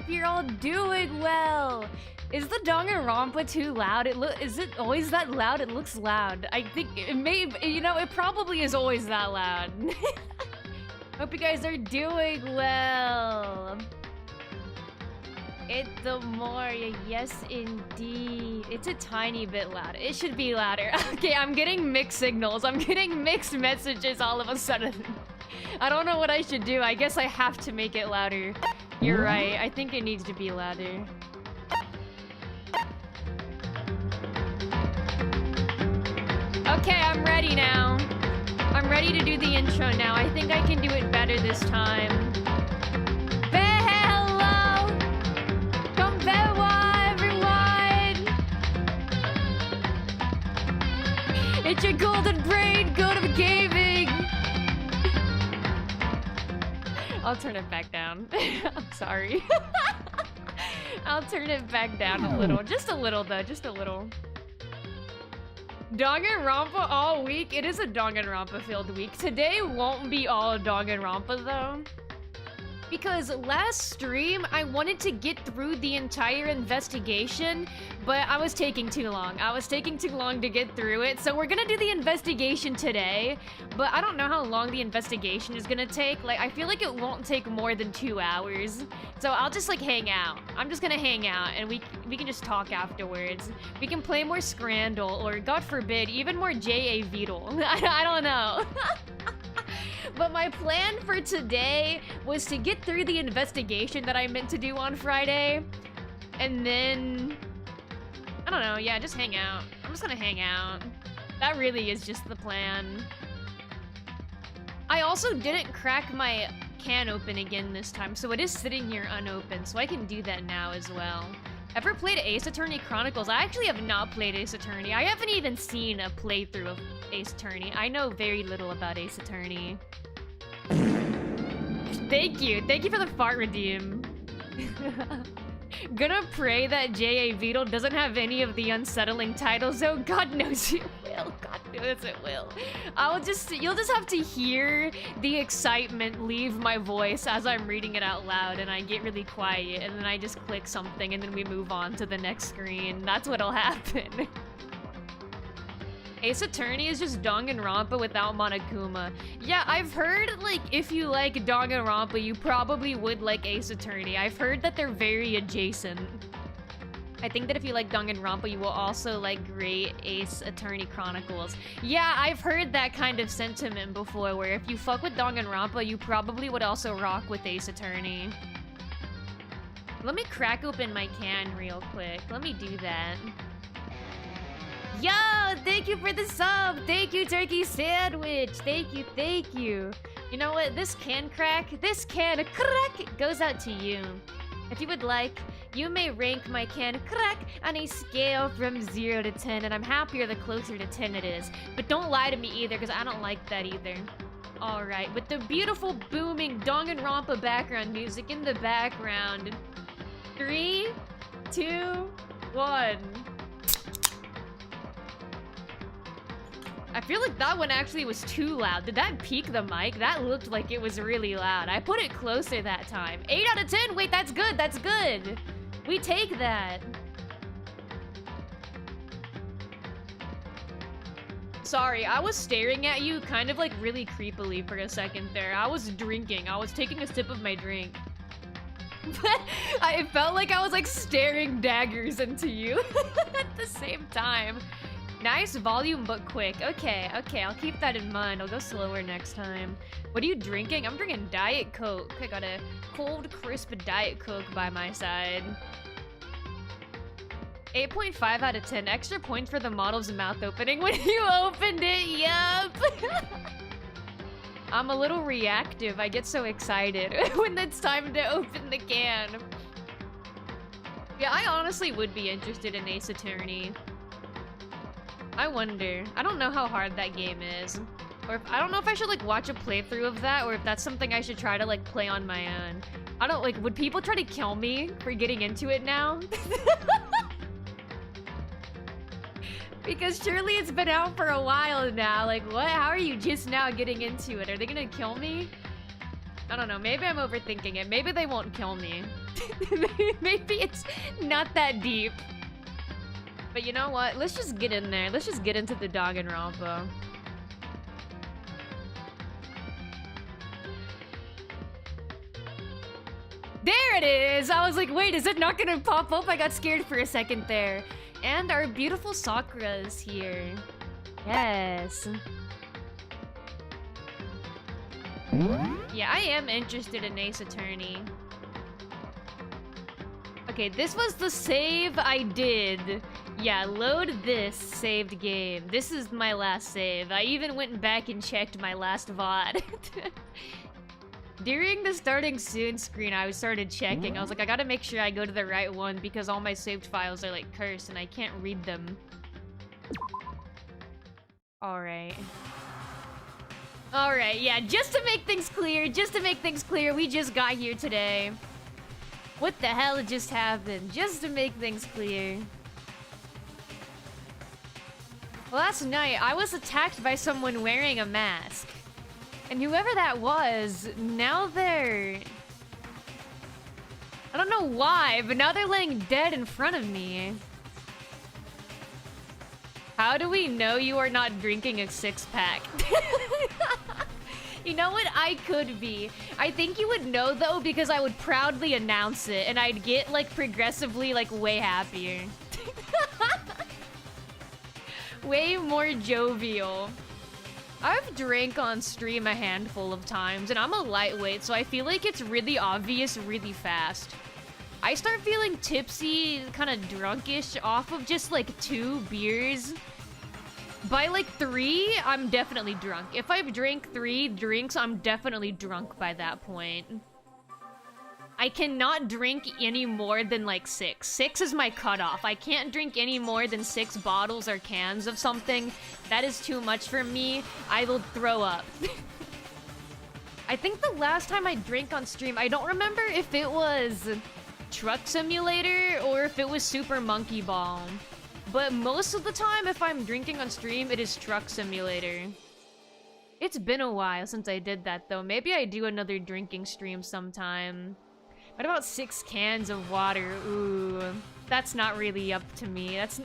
hope you're all doing well. Is the Danganronpa too loud? Is it always that loud? It looks loud. I think it may, you know, it probably is always that loud. Hope you guys are doing well. It's the more, yes indeed. It's a tiny bit louder. It should be louder. Okay, I'm getting mixed signals. I'm getting mixed messages all of a sudden. I don't know what I should do. I guess I have to make it louder. You're right. I think it needs to be louder. Okay, I'm ready now. I'm ready to do the intro now. I think I can do it better this time. Hello! Konbanwa, everyone! It's your golden brain, go to the gaming! I'll turn it back down. I'm sorry. I'll turn it back down a little. Just a little, though. Just a little. Danganronpa all week? It is a Danganronpa filled week. Today won't be all Danganronpa though. Because last stream, I wanted to get through the entire investigation, but I was taking too long. I was taking too long to get through it, so we're gonna do the investigation today, but I don't know how long the investigation is gonna take. Like, I feel like it won't take more than 2 hours. So I'll just, like, hang out. I'm just gonna hang out, and we can just talk afterwards. We can play more Scrandal, or, God forbid, even more J.A. Beetle. I don't know. But my plan for today was to get through the investigation that I meant to do on Friday. And then... I don't know, yeah, just hang out. I'm just gonna hang out. That really is just the plan. I also didn't crack my can open again this time, so it is sitting here unopened, so I can do that now as well. Ever played Ace Attorney Chronicles? I actually have not played Ace Attorney. I haven't even seen a playthrough of Ace Attorney. I know very little about Ace Attorney. Thank you for the fart redeem. Gonna pray that J.A. Beetle doesn't have any of the unsettling titles, though. God knows it will. God knows it will. You'll just have to hear the excitement leave my voice as I'm reading it out loud, and I get really quiet, and then I just click something, and then we move on to the next screen. That's what'll happen. Ace Attorney is just Danganronpa without Monokuma. Yeah, I've heard, like, if you like Danganronpa, you probably would like Ace Attorney. I've heard that they're very adjacent. I think that if you like Danganronpa, you will also like great Ace Attorney Chronicles. Yeah, I've heard that kind of sentiment before, where if you fuck with Danganronpa, you probably would also rock with Ace Attorney. Let me crack open my can real quick. Let me do that. Yo, thank you for the sub. Thank you, Turkey Sandwich. Thank you, thank you. You know what? This can crack goes out to you. If you would like, you may rank my can crack on a scale from 0 to 10, and I'm happier the closer to 10 it is. But don't lie to me either, because I don't like that either. Alright, with the beautiful booming Danganronpa background music in the background. 3, 2, 1. I feel like that one actually was too loud. Did that peak the mic? That looked like it was really loud. I put it closer that time. 8 out of 10? Wait, that's good. That's good. We take that. Sorry, I was staring at you kind of like really creepily for a second there. I was drinking. I was taking a sip of my drink. I felt like I was like staring daggers into you at the same time. Nice volume, but quick. Okay, I'll keep that in mind. I'll go slower next time. What are you drinking? I'm drinking Diet Coke. I got a cold, crisp Diet Coke by my side. 8.5 out of 10. Extra point for the model's mouth opening when you opened it. Yup. I'm a little reactive. I get so excited when it's time to open the can. Yeah, I honestly would be interested in Ace Attorney. I wonder. I don't know how hard that game is. Or if, I don't know if I should like watch a playthrough of that, or if that's something I should try to like play on my own. I don't like, would people try to kill me for getting into it now? Because surely it's been out for a while now. Like, what? How are you just now getting into it? Are they gonna kill me? I don't know, maybe I'm overthinking it. Maybe they won't kill me. Maybe it's not that deep. But you know what? Let's just get in there. Let's just get into the Danganronpa. There it is! I was like, wait, is it not gonna pop up? I got scared for a second there. And our beautiful Sakura is here. Yes. Yeah, I am interested in Ace Attorney. Okay, this was the save I did. Yeah, load this saved game. This is my last save. I even went back and checked my last VOD. During the starting soon screen, I started checking. I was like, I gotta make sure I go to the right one because all my saved files are like cursed and I can't read them. Alright. Alright, yeah, just to make things clear, we just got here today. What the hell just happened? Just to make things clear. Last night, I was attacked by someone wearing a mask. And whoever that was, now they're... I don't know why, but now they're laying dead in front of me. How do we know you are not drinking a six-pack? You know what? I could be. I think you would know, though, because I would proudly announce it, and I'd get, like, progressively, like, way happier. Way more jovial. I've drank on stream a handful of times, and I'm a lightweight, so I feel like it's really obvious really fast. I start feeling tipsy, kind of drunkish off of just, like, 2 beers. By, like, 3, I'm definitely drunk. If I've drank 3 drinks, I'm definitely drunk by that point. I cannot drink any more than, like, 6. 6 is my cutoff. I can't drink any more than 6 bottles or cans of something. That is too much for me. I will throw up. I think the last time I drank on stream, I don't remember if it was Truck Simulator or if it was Super Monkey Ball. But most of the time, if I'm drinking on stream, it is Truck Simulator. It's been a while since I did that, though. Maybe I do another drinking stream sometime. What about 6 cans of water? Ooh, that's not really up to me. That's...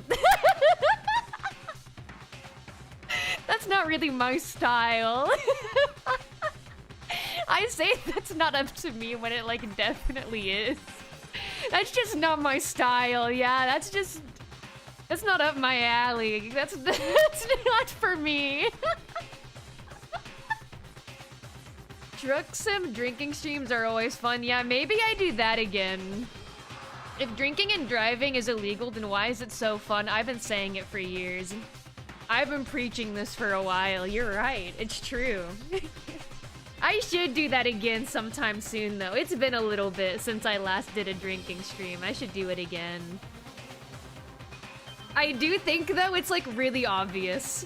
That's not really my style. I say that's not up to me when it, like, definitely is. That's just not my style. Yeah, that's just... That's not up my alley. That's not for me. Truck sim drinking streams are always fun. Yeah, maybe I do that again. If drinking and driving is illegal, then why is it so fun? I've been saying it for years. I've been preaching this for a while. You're right. It's true. I should do that again sometime soon, though. It's been a little bit since I last did a drinking stream. I should do it again. I do think, though, it's, like, really obvious.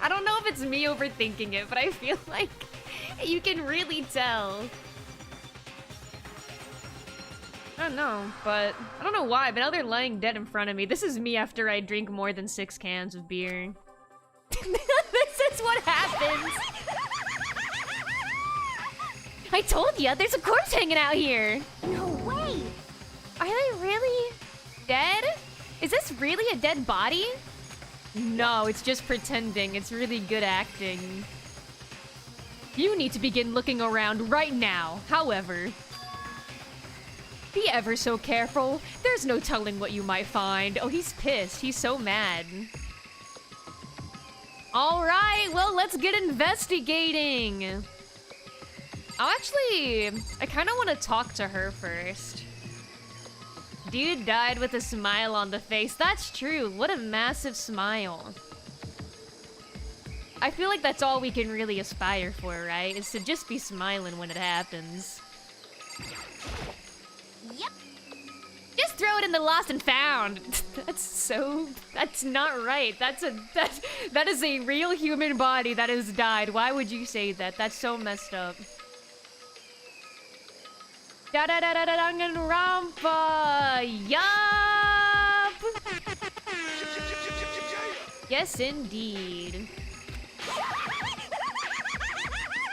I don't know if it's me overthinking it, but I feel like you can really tell. I don't know, but I don't know why, but now they're lying dead in front of me. This is me after I drink more than 6 cans of beer. This is what happens. I told ya, there's a corpse hanging out here. No way! Are they really dead? Is this really a dead body? No, it's just pretending. It's really good acting. You need to begin looking around right now. However, be ever so careful. There's no telling what you might find. Oh, he's pissed. He's so mad. All right, well, let's get investigating. I kind of want to talk to her first. Dude died with a smile on the face. That's true. What a massive smile. I feel like that's all we can really aspire for, right? Is to just be smiling when it happens. Yep. Just throw it in the lost and found. That's not right. That is a real human body that has died. Why would you say that? That's so messed up. Danganronpa! Yup! Yes, indeed.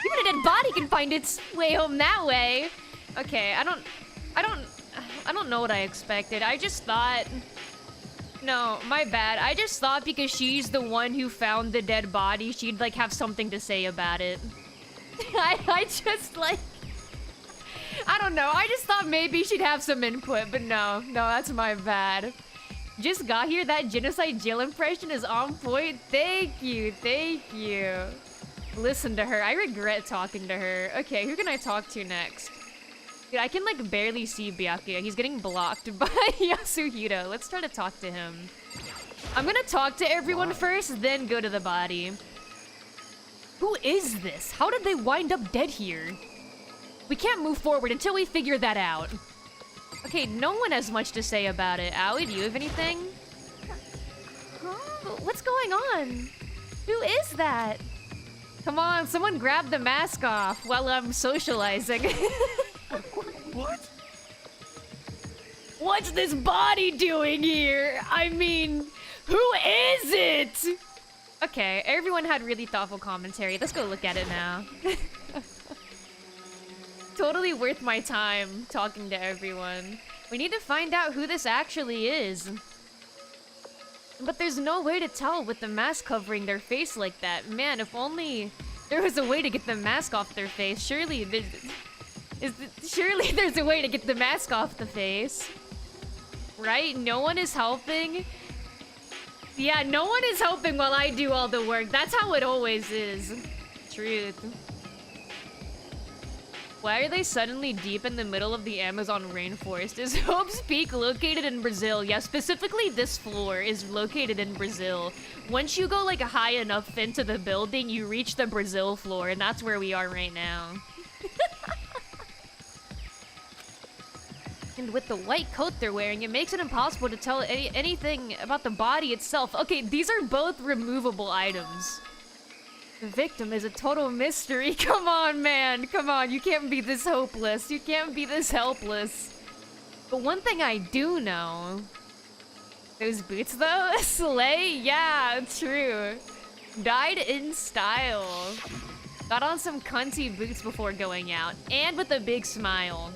Even a dead body can find its way home that way. Okay, I don't know what I expected. I just thought... No, my bad. I just thought because she's the one who found the dead body, she'd, like, have something to say about it. I just, like... I don't know. I just thought maybe she'd have some input, but no. No, that's my bad. Just got here. That genocide Jill impression is on point. Thank you. Thank you. Listen to her. I regret talking to her. Okay, who can I talk to next? Dude, I can, like, barely see Byakuya. He's getting blocked by Yasuhiro. Let's try to talk to him. I'm gonna talk to everyone first, then go to the body. Who is this? How did they wind up dead here? We can't move forward until we figure that out. Okay, no one has much to say about it. Aoi, do you have anything? Huh? What's going on? Who is that? Come on, someone grab the mask off while I'm socializing. What? What's this body doing here? I mean, who is it? Okay, everyone had really thoughtful commentary. Let's go look at it now. Totally worth my time talking to everyone. We need to find out who this actually is. But there's no way to tell with the mask covering their face like that. Man, if only there was a way to get the mask off their face. Surely there's a way to get the mask off the face. Right? No one is helping. Yeah, no one is helping while I do all the work. That's how it always is. Truth. Why are they suddenly deep in the middle of the Amazon rainforest? Is Hope's Peak located in Brazil? Yeah, specifically this floor is located in Brazil. Once you go like high enough into the building, you reach the Brazil floor, and that's where we are right now. And with the white coat they're wearing, it makes it impossible to tell anything about the body itself. Okay, these are both removable items. The victim is a total mystery. Come on, man. Come on, you can't be this hopeless. You can't be this helpless. But one thing I do know... Those boots, though? Slay? Yeah, true. Died in style. Got on some cunty boots before going out. And with a big smile.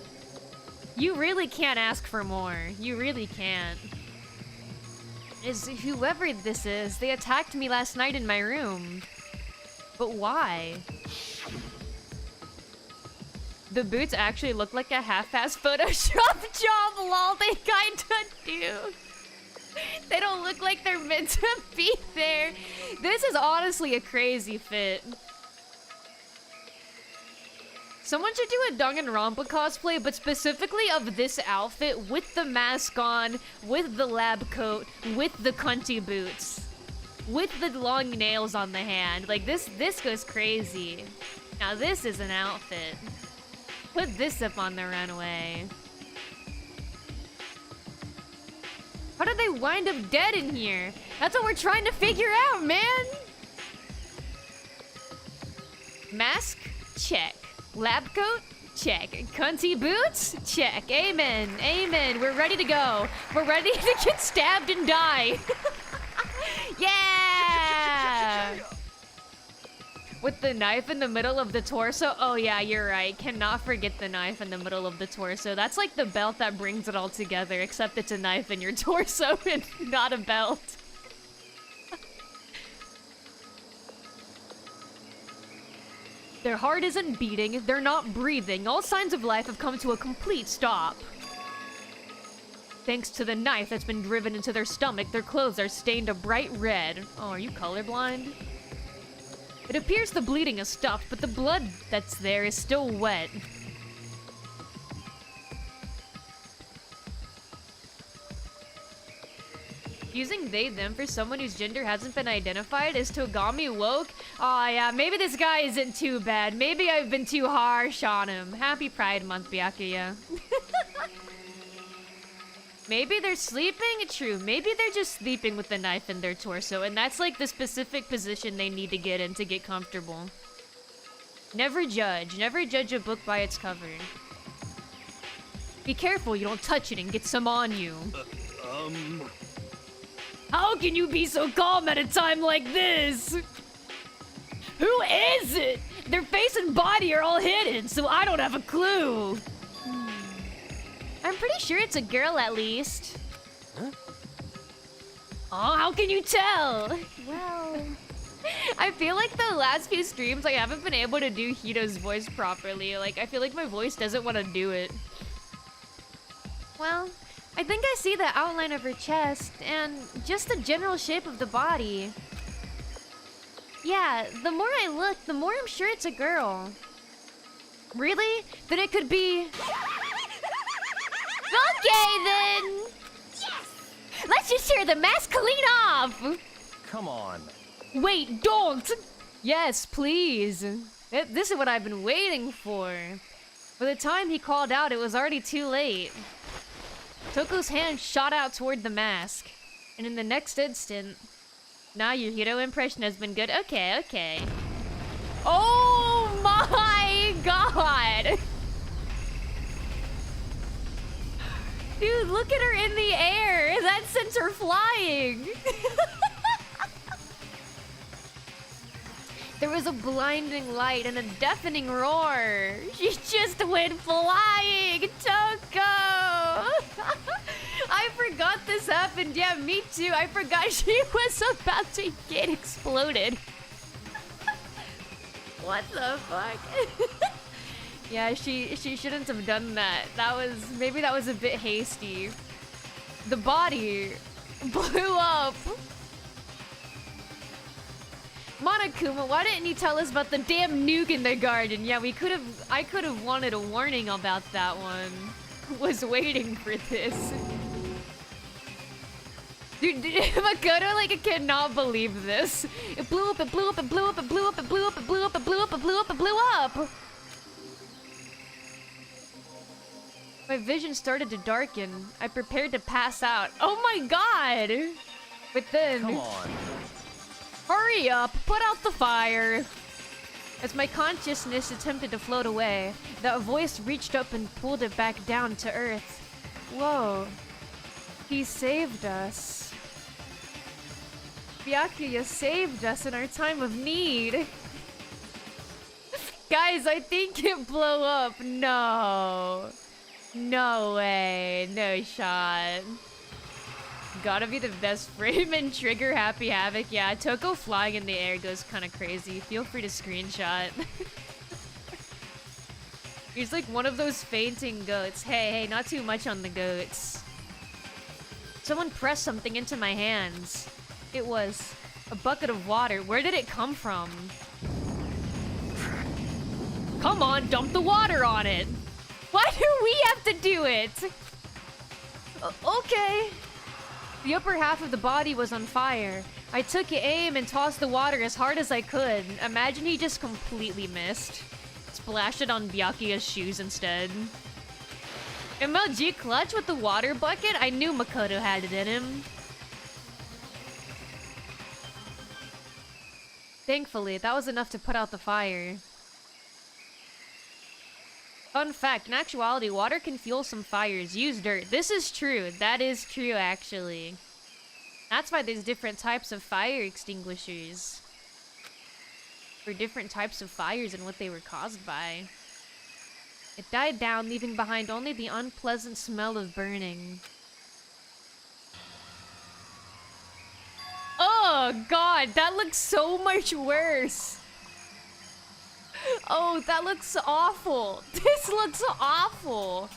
You really can't ask for more. You really can't. Is whoever this is, they attacked me last night in my room. But why? The boots actually look like a half-assed Photoshop job, lol. They kinda do. They don't look like they're meant to be there. This is honestly a crazy fit. Someone should do a Danganronpa cosplay, but specifically of this outfit with the mask on, with the lab coat, with the cunty boots. With the long nails on the hand. Like, this goes crazy. Now, this is an outfit. Put this up on the runway. How did they wind up dead in here? That's what we're trying to figure out, man! Mask? Check. Lab coat? Check. Cunty boots? Check. Amen. Amen. We're ready to go. We're ready to get stabbed and die. Yeah! With the knife in the middle of the torso? Oh yeah, you're right. Cannot forget the knife in the middle of the torso. That's like the belt that brings it all together, except it's a knife in your torso and not a belt. Their heart isn't beating, they're not breathing. All signs of life have come to a complete stop. Thanks to the knife that's been driven into their stomach, their clothes are stained a bright red. Oh, are you colorblind? It appears the bleeding has stopped, but the blood that's there is still wet. Using they, them for someone whose gender hasn't been identified, is Togami woke? Aw, yeah, maybe this guy isn't too bad. Maybe I've been too harsh on him. Happy Pride Month, Byakuya. Maybe they're sleeping? True. Maybe they're just sleeping with the knife in their torso, and that's like the specific position they need to get in to get comfortable. Never judge. Never judge a book by its cover. Be careful you don't touch it and get some on you. How can you be so calm at a time like this? Who is it? Their face and body are all hidden, so I don't have a clue. I'm pretty sure it's a girl at least. Huh? Oh, how can you tell? Well, I feel like the last few streams I haven't been able to do Hito's voice properly. Like, I feel like my voice doesn't want to do it. well, I think I see the outline of her chest and just the general shape of the body. Yeah, the more I look, the more I'm sure it's a girl. Really? Then it could be... Okay, then! Let's just tear the mask clean off! Come on. Wait, don't! Yes, please. This is what I've been waiting for. By the time he called out, it was already too late. Toko's hand shot out toward the mask. And in the next instant... Nah, your Hito impression has been good. Okay, okay. Oh my god! Dude, look at her in the air! That sends her flying! There was a blinding light and a deafening roar. She just went flying! Toko! I forgot this happened. Yeah, me too. I forgot she was about to get exploded. What the fuck? Yeah, she shouldn't have done that. Maybe that was a bit hasty. The body blew up. Monokuma, why didn't you tell us about the damn nuke in the garden? Yeah, I could have wanted a warning about that one. Was waiting for this. Dude, Makoto, like, I cannot believe this. It blew up, it blew up, it blew up, it blew up, it blew up, it blew up, it blew up, it blew up, it blew up! My vision started to darken. I prepared to pass out. Oh my god! But then... Come on. Hurry up! Put out the fire! As my consciousness attempted to float away, that voice reached up and pulled it back down to earth. Whoa. He saved us. Byakuya saved us in our time of need. Guys, I think it blew up. No. No way. No shot. Gotta be the best frame and trigger Happy Havoc. Yeah, Toko flying in the air goes kind of crazy. Feel free to screenshot. He's like one of those fainting goats. Hey, not too much on the goats. Someone pressed something into my hands. It was a bucket of water. Where did it come from? Come on, dump the water on it. Why do we have to do it? Okay. The upper half of the body was on fire. I took aim and tossed the water as hard as I could. Imagine he just completely missed. Splashed it on Byakuya's shoes instead. MLG clutch with the water bucket? I knew Makoto had it in him. Thankfully, that was enough to put out the fire. Fun fact, in actuality, water can fuel some fires. Use dirt. This is true. That is true, actually. That's why there's different types of fire extinguishers. For different types of fires and what they were caused by. It died down, leaving behind only the unpleasant smell of burning. Oh, God, that looks so much worse. Oh, that looks awful. This looks awful.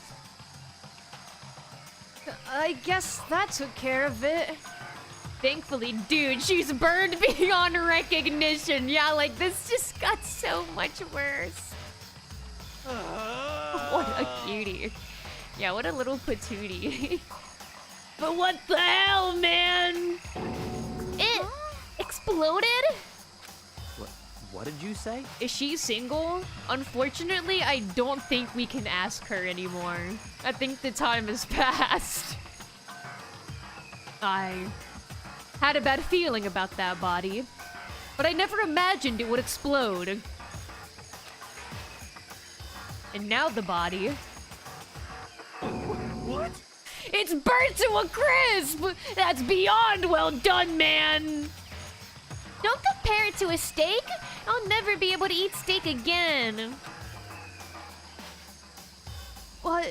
I guess that took care of it. Thankfully, dude, she's burned beyond recognition. Yeah, like, this just got so much worse. What a cutie. Yeah, what a little patootie. But what the hell, man? It exploded? What did you say? Is she single? Unfortunately, I don't think we can ask her anymore. I think the time has passed. I had a bad feeling about that body, but I never imagined it would explode. And now the body... What? It's burnt to a crisp! That's beyond well done, man! Don't compare it to a steak. I'll never be able would eat steak again. But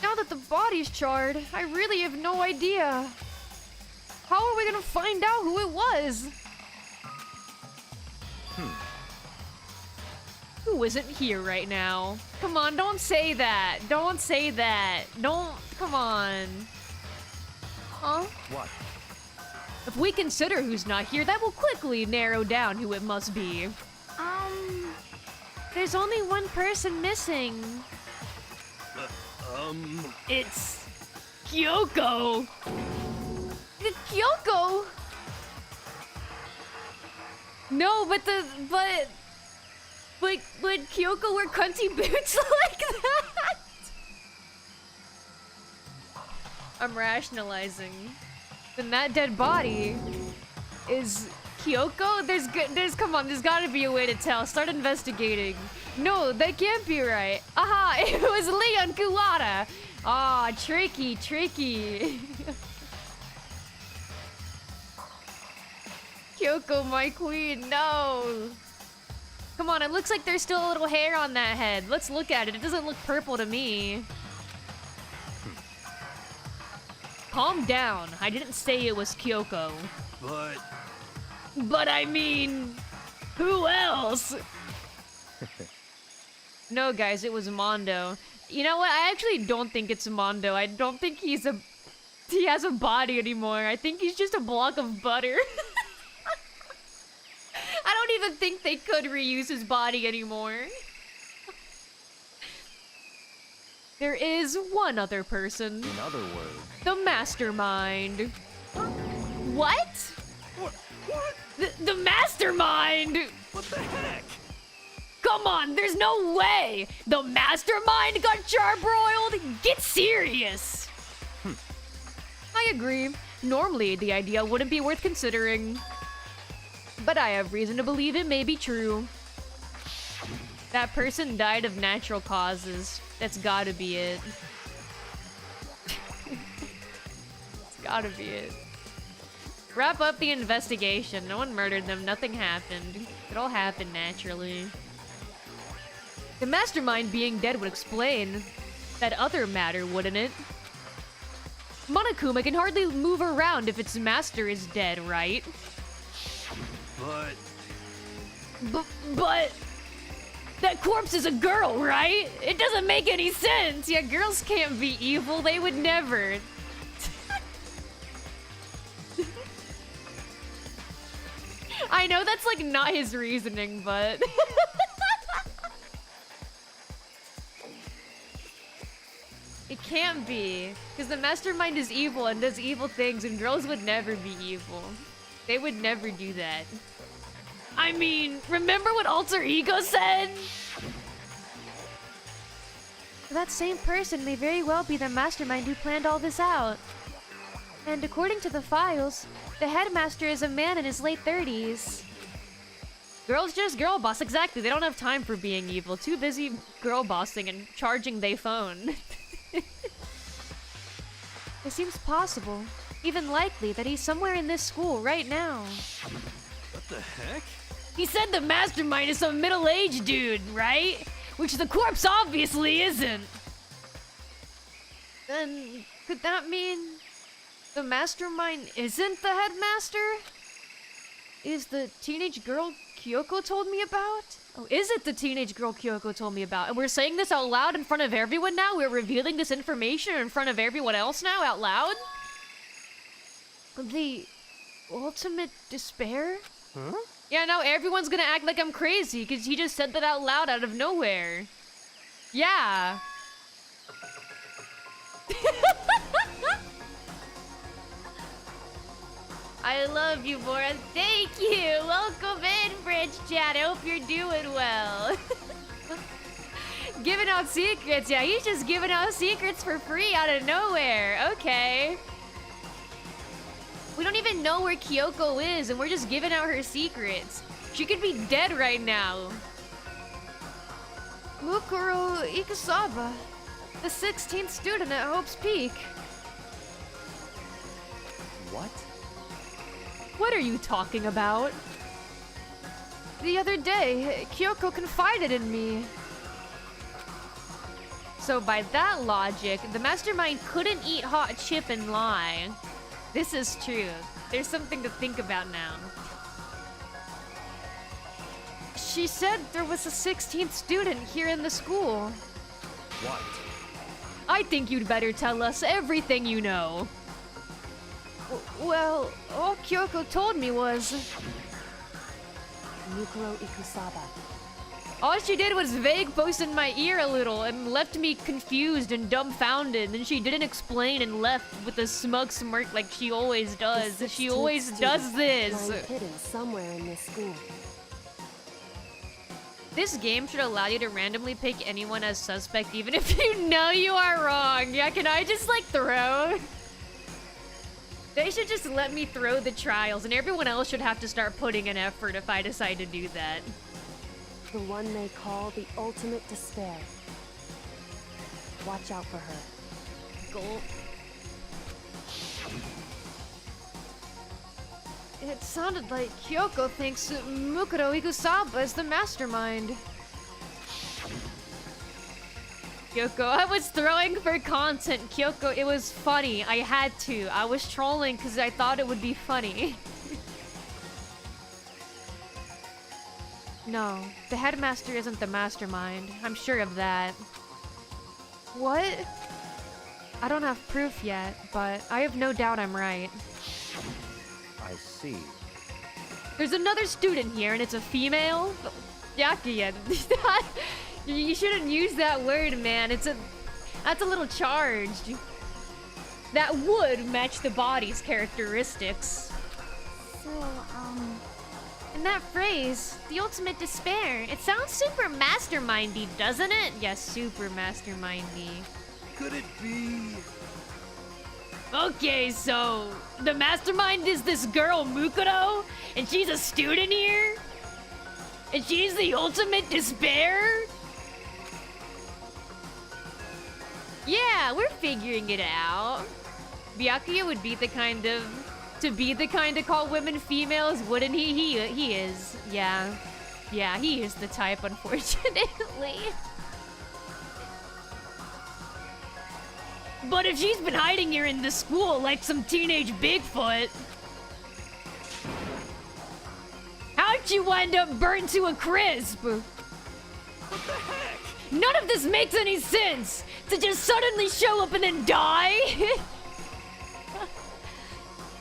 now that the body's charred, I really have no idea. How are we gonna find out who it was? Who isn't here right now? Come on, don't say that. Don't say that. Don't, come on. Huh? What? If we consider who's not here, that will quickly narrow down who it must be. There's only one person missing. It's Kyoko. Kyoko! No, but Kyoko wear cunty boots like that? I'm rationalizing. Then that dead body is Kyoko? Come on, there's gotta be a way to tell. Start investigating. No, that can't be right. Aha, it was Leon Kuwata. Ah, tricky. Kyoko, my queen, no. Come on, it looks like there's still a little hair on that head. Let's look at it. It doesn't look purple to me. Calm down. I didn't say it was Kyoko. But I mean, who else? No, guys, it was Mondo. You know what? I actually don't think it's Mondo. I don't think he has a body anymore. I think he's just a block of butter. I don't even think they could reuse his body anymore. There is one other person. In other words, The mastermind. What? what? The mastermind! What the heck? Come on, there's no way! The mastermind got charbroiled? Get serious! I agree. Normally, the idea wouldn't be worth considering. But I have reason to believe it may be true. That person died of natural causes. That's gotta be it. It's gotta be it. Wrap up the investigation. No one murdered them. Nothing happened. It all happened naturally. The mastermind being dead would explain that other matter, wouldn't it? Monokuma can hardly move around if its master is dead, right? But that corpse is a girl, right? It doesn't make any sense. Yeah, girls can't be evil. They would never. I know that's like not his reasoning, but it can't be, because the mastermind is evil and does evil things, and girls would never be evil. They would never do that. I mean, remember what Alter Ego said? That same person may very well be the mastermind who planned all this out. And according to the files, the headmaster is a man in his late 30s. Girls just girl boss, exactly. They don't have time for being evil. Too busy girl bossing and charging they phone. It seems possible, even likely, that he's somewhere in this school right now. What the heck? He said the mastermind is some middle-aged dude, right? Which the corpse obviously isn't. Then, could that mean the mastermind isn't the headmaster? Is the teenage girl Kyoko told me about? Oh, is it the teenage girl Kyoko told me about? And we're saying this out loud in front of everyone now? We're revealing this information in front of everyone else now, out loud? The ultimate despair? Huh? Yeah, now everyone's gonna act like I'm crazy, because he just said that out loud out of nowhere. Yeah. I love you, Bora. Thank you. Welcome in, French chat. I hope you're doing well. Giving out secrets. Yeah, he's just giving out secrets for free out of nowhere. Okay. We don't even know where Kyoko is, and we're just giving out her secrets. She could be dead right now. Mukuro Ikusawa, the 16th student at Hope's Peak. What? What are you talking about? the other day, Kyoko confided in me. So by that logic, the mastermind couldn't eat hot chip and lie. This is true. There's something to think about now. She said there was a 16th student here in the school. What? I think you'd better tell us everything you know. Well, all Kyoko told me was... Mukuro Ikusaba. All she did was vague voice in my ear a little and left me confused and dumbfounded. Then she didn't explain and left with a smug smirk like she always does. She always does this. Hidden somewhere in this school. This game should allow you to randomly pick anyone as suspect even if you know you are wrong. Yeah, can I just like throw? They should just let me throw the trials and everyone else should have to start putting in effort if I decide to do that. The one they call the ultimate despair. Watch out for her. Gulp. It sounded like Kyoko thinks Mukuro Ikusaba is the mastermind. Kyoko, I was throwing for content. Kyoko, it was funny. I had to. I was trolling because I thought it would be funny. No, the headmaster isn't the mastermind. I'm sure of that. What? I don't have proof yet, but I have no doubt I'm right. I see. There's another student here and it's a female. Yakuya. You shouldn't use that word, man. That's a little charged. That would match the body's characteristics. So, and that phrase, the ultimate despair, it sounds super mastermindy, doesn't it? Yes, super mastermindy. Could it be? Okay, so the mastermind is this girl Mukuro, and she's a student here? And she's the ultimate despair? Yeah, we're figuring it out. Byakuya would be the kind of... To be the kind to call women females, wouldn't he? He is. Yeah. Yeah, he is the type, unfortunately. But if she's been hiding here in the school like some teenage Bigfoot... How'd she wind up burnt to a crisp? What the heck? None of this makes any sense! To just suddenly show up and then die?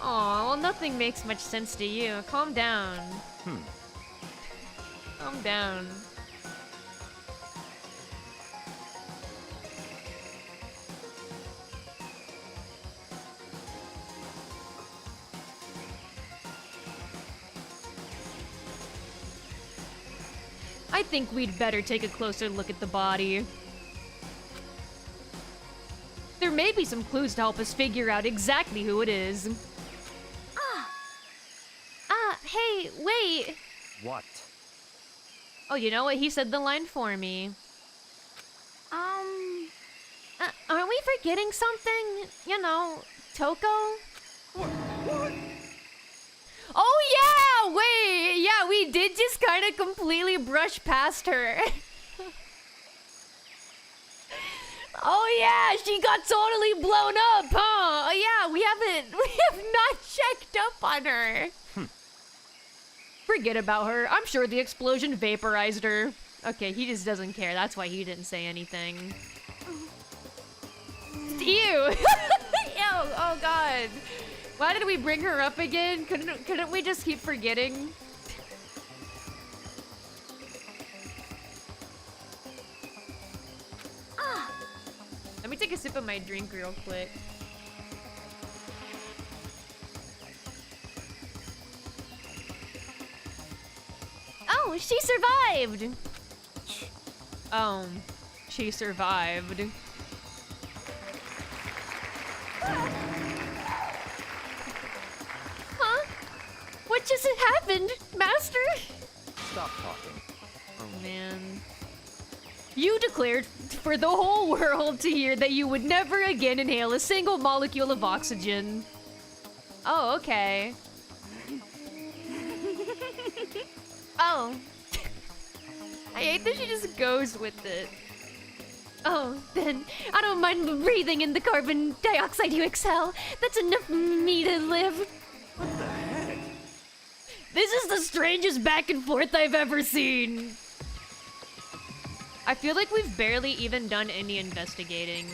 Aw, well nothing makes much sense to you. Calm down. Calm down. I think we'd better take a closer look at the body. There may be some clues to help us figure out exactly who it is. Hey, wait. What? Oh, you know what? He said the line for me. Aren't we forgetting something? You know, Toko? What? Oh, yeah! Wait! Yeah, we did just kind of completely brush past her. Oh, yeah! She got totally blown up, huh? Oh, yeah, we have not checked up on her. Forget about her. I'm sure the explosion vaporized her. Okay, he just doesn't care. That's why he didn't say anything. Ew! Ew! Oh god. Why did we bring her up again? Couldn't we just keep forgetting? Let me take a sip of my drink real quick. Oh, she survived! Oh, she survived. Huh? What just happened, Master? Stop talking. Oh man. You declared for the whole world to hear that you would never again inhale a single molecule of oxygen. Oh, okay. Oh. I hate that she just goes with it. Oh, then I don't mind breathing in the carbon dioxide you exhale. That's enough for me to live. What the heck? This is the strangest back and forth I've ever seen. I feel like we've barely even done any investigating.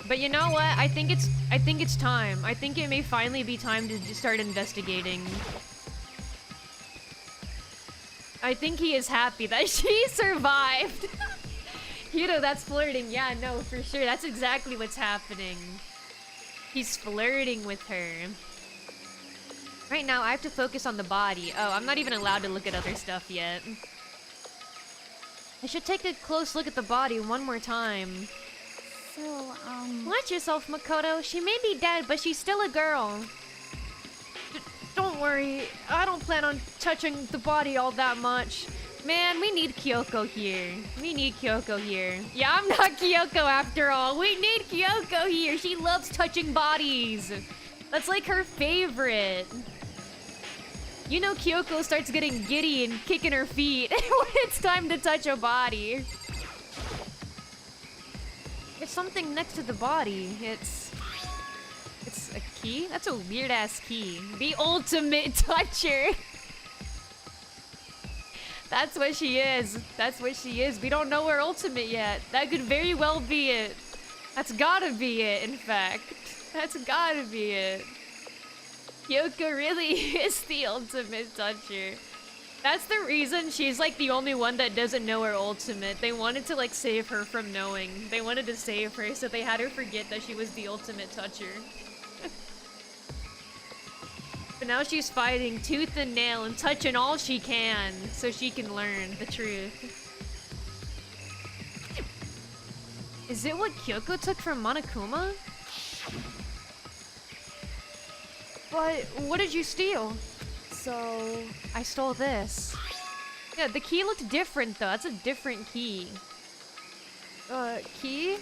But you know what? I think it's time. I think it may finally be time to start investigating. I think he is happy that she survived. You know, that's flirting. Yeah, no, for sure. That's exactly what's happening. He's flirting with her. Right now, I have to focus on the body. Oh, I'm not even allowed to look at other stuff yet. I should take a close look at the body one more time. So, Watch yourself, Makoto. She may be dead, but she's still a girl. Don't worry. I don't plan on touching the body all that much. Man, we need Kyoko here. We need Kyoko here. Yeah, I'm not Kyoko after all. We need Kyoko here. She loves touching bodies. That's like her favorite. You know Kyoko starts getting giddy and kicking her feet when it's time to touch a body. There's something next to the body. It's a key? That's a weird-ass key. The ultimate toucher. That's what she is. That's what she is. We don't know her ultimate yet. That could very well be it. That's gotta be it, in fact. That's gotta be it. Kyoko really is the ultimate toucher. That's the reason she's like the only one that doesn't know her ultimate. They wanted to like save her from knowing. They wanted to save her, so they had her forget that she was the ultimate toucher. But now she's fighting tooth and nail and touching all she can so she can learn the truth. Is it what Kyoko took from Monokuma? But what did you steal? so... I stole this. Yeah, the key looked different though. That's a different key. Key?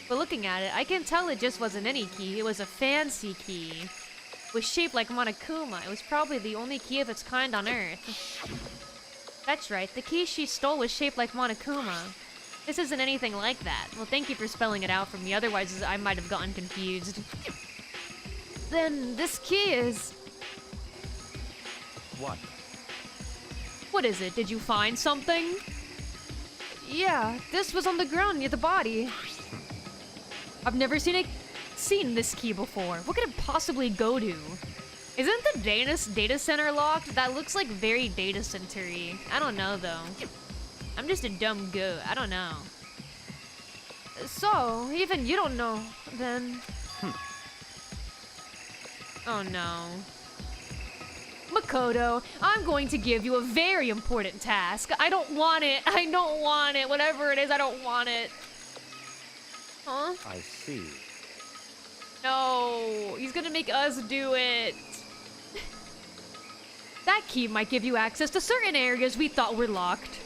But looking at it, I can tell it just wasn't any key. It was a fancy key. It was shaped like Monokuma. It was probably the only key of its kind on Earth. That's right, the key she stole was shaped like Monokuma. This isn't anything like that. Well, thank you for spelling it out for me, otherwise I might have gotten confused. Then this key is... What? What is it? Did you find something? Yeah, this was on the ground near the body. I've never seen this key before. What could it possibly go to? Isn't the data center locked? That looks like very data center-y. I don't know though. I'm just a dumb goat. I don't know. So, even you don't know, then... Oh no. Makoto, I'm going to give you a very important task. I don't want it. I don't want it. Whatever it is, I don't want it. Huh? I see. No, he's gonna make us do it. That key might give you access to certain areas we thought were locked.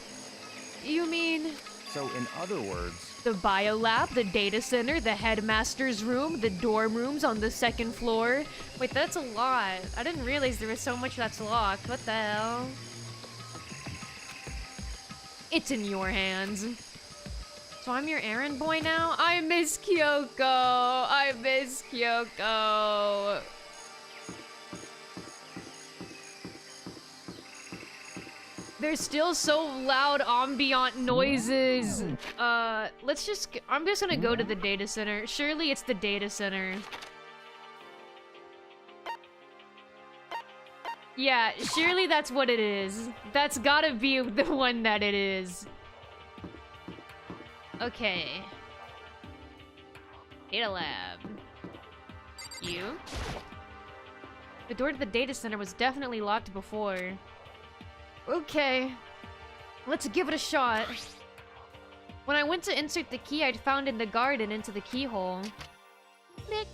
You mean... So, in other words, the biolab, the data center, the headmaster's room, the dorm rooms on the second floor. Wait, that's a lot. I didn't realize there was so much that's locked. What the hell? It's in your hands. So I'm your errand boy now? I miss Kyoko. I miss Kyoko. There's still so loud ambient noises. I'm just gonna go to the data center. Surely it's the data center. Yeah, surely that's what it is. That's gotta be the one that it is. Okay. Data lab. You? The door to the data center was definitely locked before. Okay. Let's give it a shot. When I went to insert the key I'd found in the garden into the keyhole. Click.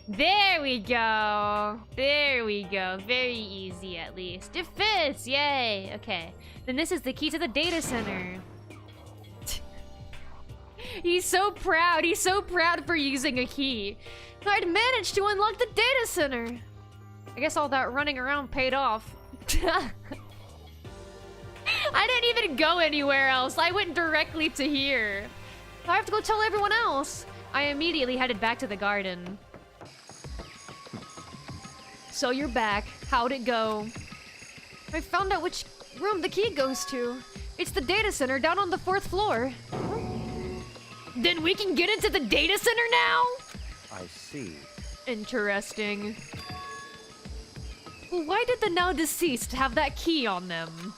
There we go. There we go. Very easy, at least. It fits! Yay! Okay. Then this is the key to the data center. He's so proud. He's so proud for using a key. I'd managed to unlock the data center. I guess all that running around paid off. I didn't even go anywhere else. I went directly to here. I have to go tell everyone else. I immediately headed back to the garden. So you're back. How'd it go? I found out which room the key goes to. It's the data center down on the 4th floor. Then we can get into the data center now? I see. Interesting. Well, why did the now deceased have that key on them?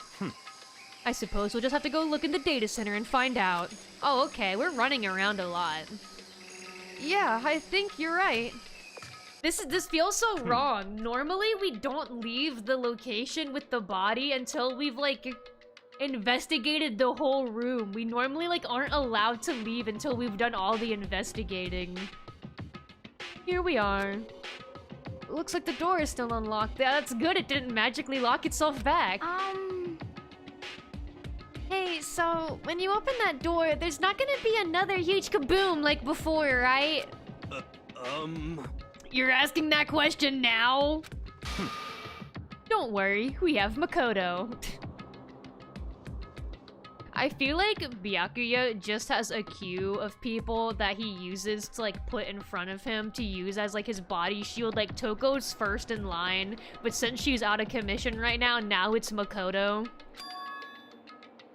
I suppose we'll just have to go look in the data center and find out. Oh, okay. We're running around a lot. Yeah, I think you're right. This feels so wrong. Normally, we don't leave the location with the body until we've, like, investigated the whole room. We normally, like, aren't allowed to leave until we've done all the investigating. Here we are. Looks like the door is still unlocked. That's good. It didn't magically lock itself back. Hey, so when you open that door, there's not gonna be another huge kaboom like before, right? You're asking that question now? Don't worry, we have Makoto. I feel like Byakuya just has a queue of people that he uses to, like, put in front of him to use as, like, his body shield. Like, Toko's first in line, but since she's out of commission right now it's Makoto.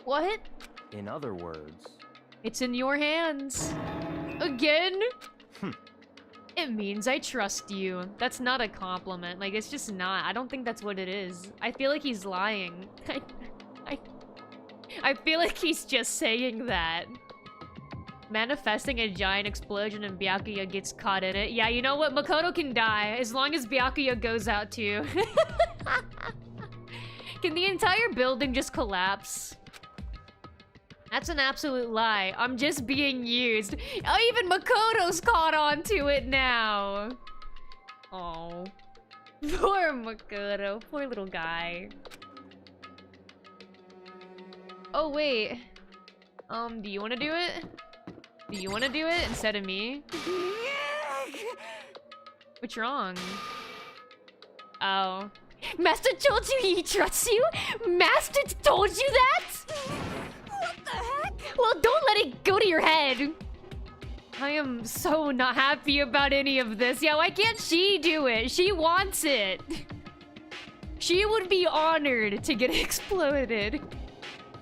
What? In other words... It's in your hands. Again? It means I trust you. That's not a compliment. Like, it's just not. I don't think that's what it is. I feel like he's lying. I feel like he's just saying that. Manifesting a giant explosion and Byakuya gets caught in it. Yeah, you know what? Makoto can die as long as Byakuya goes out too. Can the entire building just collapse? That's an absolute lie. I'm just being used. Oh, even Makoto's caught on to it now. Oh. Poor Makoto. Poor little guy. Oh, wait. Do you want to do it? Do you want to do it instead of me? What's wrong? Oh. Master told you he trusts you? Master told you that? What the heck? Well, don't let it go to your head. I am so not happy about any of this. Yeah, why can't she do it? She wants it. She would be honored to get exploded.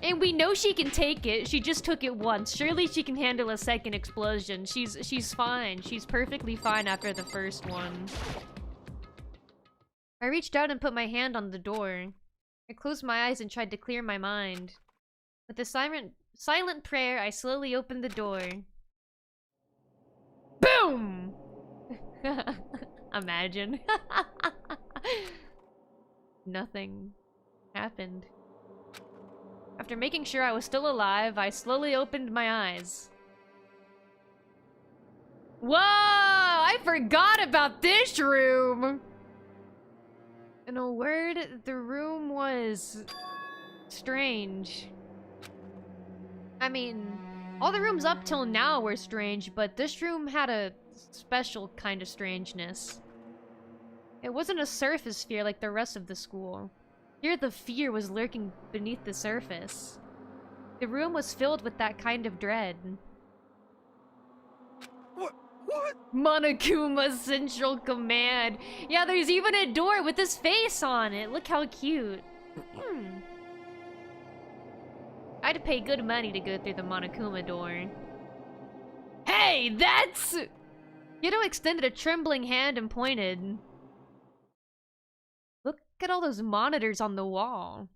And we know she can take it. She just took it once. Surely she can handle a second explosion. She's fine. She's perfectly fine after the first one. I reached out and put my hand on the door. I closed my eyes and tried to clear my mind. With a silent prayer, I slowly opened the door. Boom! Imagine. Nothing happened. After making sure I was still alive, I slowly opened my eyes. Whoa! I forgot about this room! In a word, the room was... strange. I mean, all the rooms up till now were strange, but this room had a special kind of strangeness. It wasn't a surface fear like the rest of the school. Here the fear was lurking beneath the surface. The room was filled with that kind of dread. What? Monokuma's Central Command. Yeah, there's even a door with his face on it. Look how cute. I'd pay good money to go through the Monokuma door. Hey, that's... Geto extended a trembling hand and pointed. Look at all those monitors on the wall.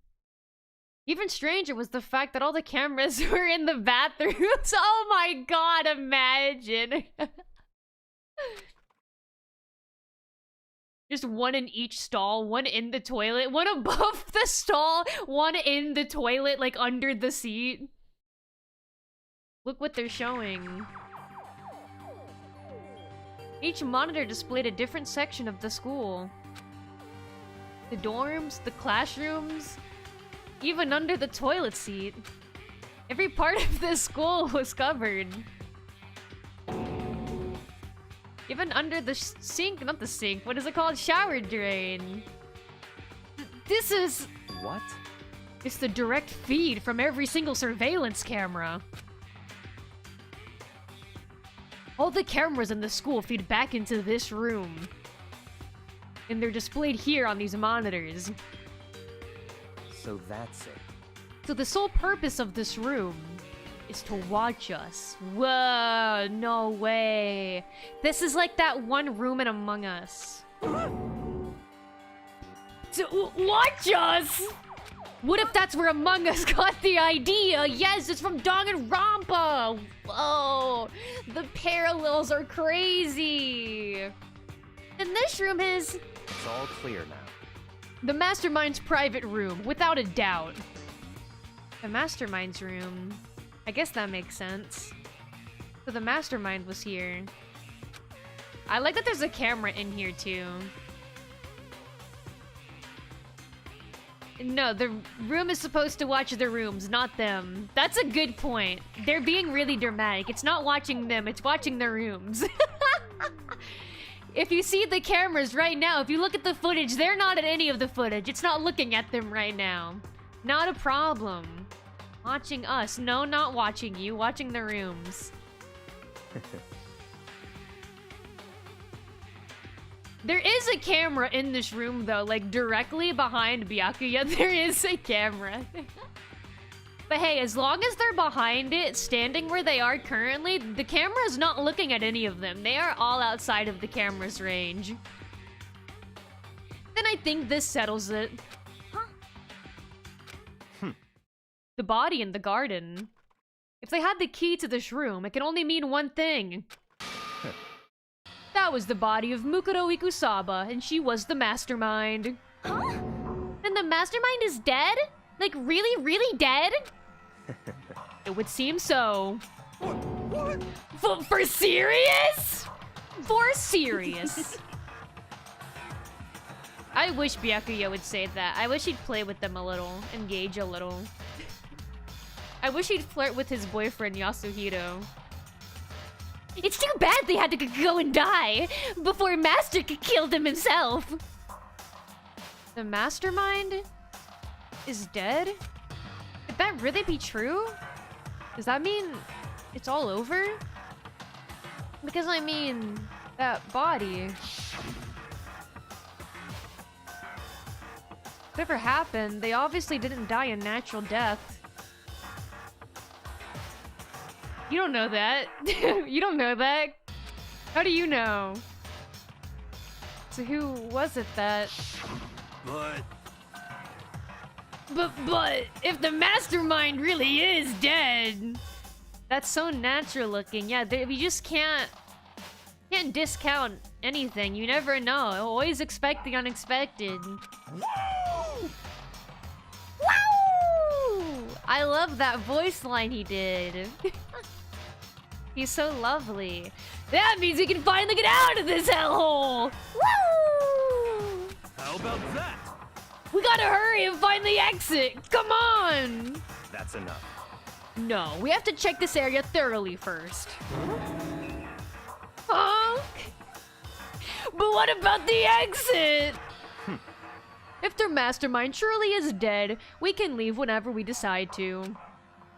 Even stranger was the fact that all the cameras were in the bathrooms. Oh my god, imagine. Just one in each stall, one in the toilet, one above the stall, one in the toilet, like under the seat. Look what they're showing. Each monitor displayed a different section of the school. The dorms, the classrooms, even under the toilet seat. Every part of this school was covered. Even under the sink, not the sink, what is it called? Shower drain. This is... What? It's the direct feed from every single surveillance camera. All the cameras in the school feed back into this room. And they're displayed here on these monitors. So that's it. So the sole purpose of this room is to watch us. Whoa, no way. This is like that one room in Among Us. To watch us? What if that's where Among Us got the idea? Yes, it's from Danganronpa. Whoa, the parallels are crazy. And this room is... It's all clear now. the Mastermind's private room, without a doubt. The Mastermind's room. I guess that makes sense. So the Mastermind was here. I like that there's a camera in here too. No, the room is supposed to watch the rooms, not them. That's a good point. They're being really dramatic. It's not watching them, it's watching the rooms. If you see the cameras right now, if you look at the footage, they're not at any of the footage. It's not looking at them right now. Not a problem. Watching us. No, not watching you. Watching the rooms. There is a camera in this room, though. Like, directly behind Byakuya, there is a camera. But hey, as long as they're behind it, standing where they are currently, the camera is not looking at any of them. They are all outside of the camera's range. Then I think this settles it. Huh? The body in the garden. If they had the key to this room, it can only mean one thing. That was the body of Mukuro Ikusaba, and she was the mastermind. Huh? And the mastermind is dead? Like, really, really dead? It would seem so. What? For serious? For serious. I wish Byakuya would say that. I wish he'd play with them a little, engage a little. I wish he'd flirt with his boyfriend Yasuhiro. It's too bad they had to go and die before Master killed him himself. The mastermind is dead? Could that really be true? Does that mean it's all over? Because I mean, that body. Whatever happened, they obviously didn't die a natural death. You don't know that. You don't know that. How do you know? So who was it that... But if the mastermind really is dead, that's so natural looking. Yeah, we just can't discount anything. You never know. Always expect the unexpected. Woo! Woo! I love that voice line he did. He's so lovely. That means we can finally get out of this hellhole. Woo! How about that? We gotta hurry and find the exit! Come on! That's enough. No, we have to check this area thoroughly first. Huh? But what about the exit? If their mastermind truly is dead, we can leave whenever we decide to.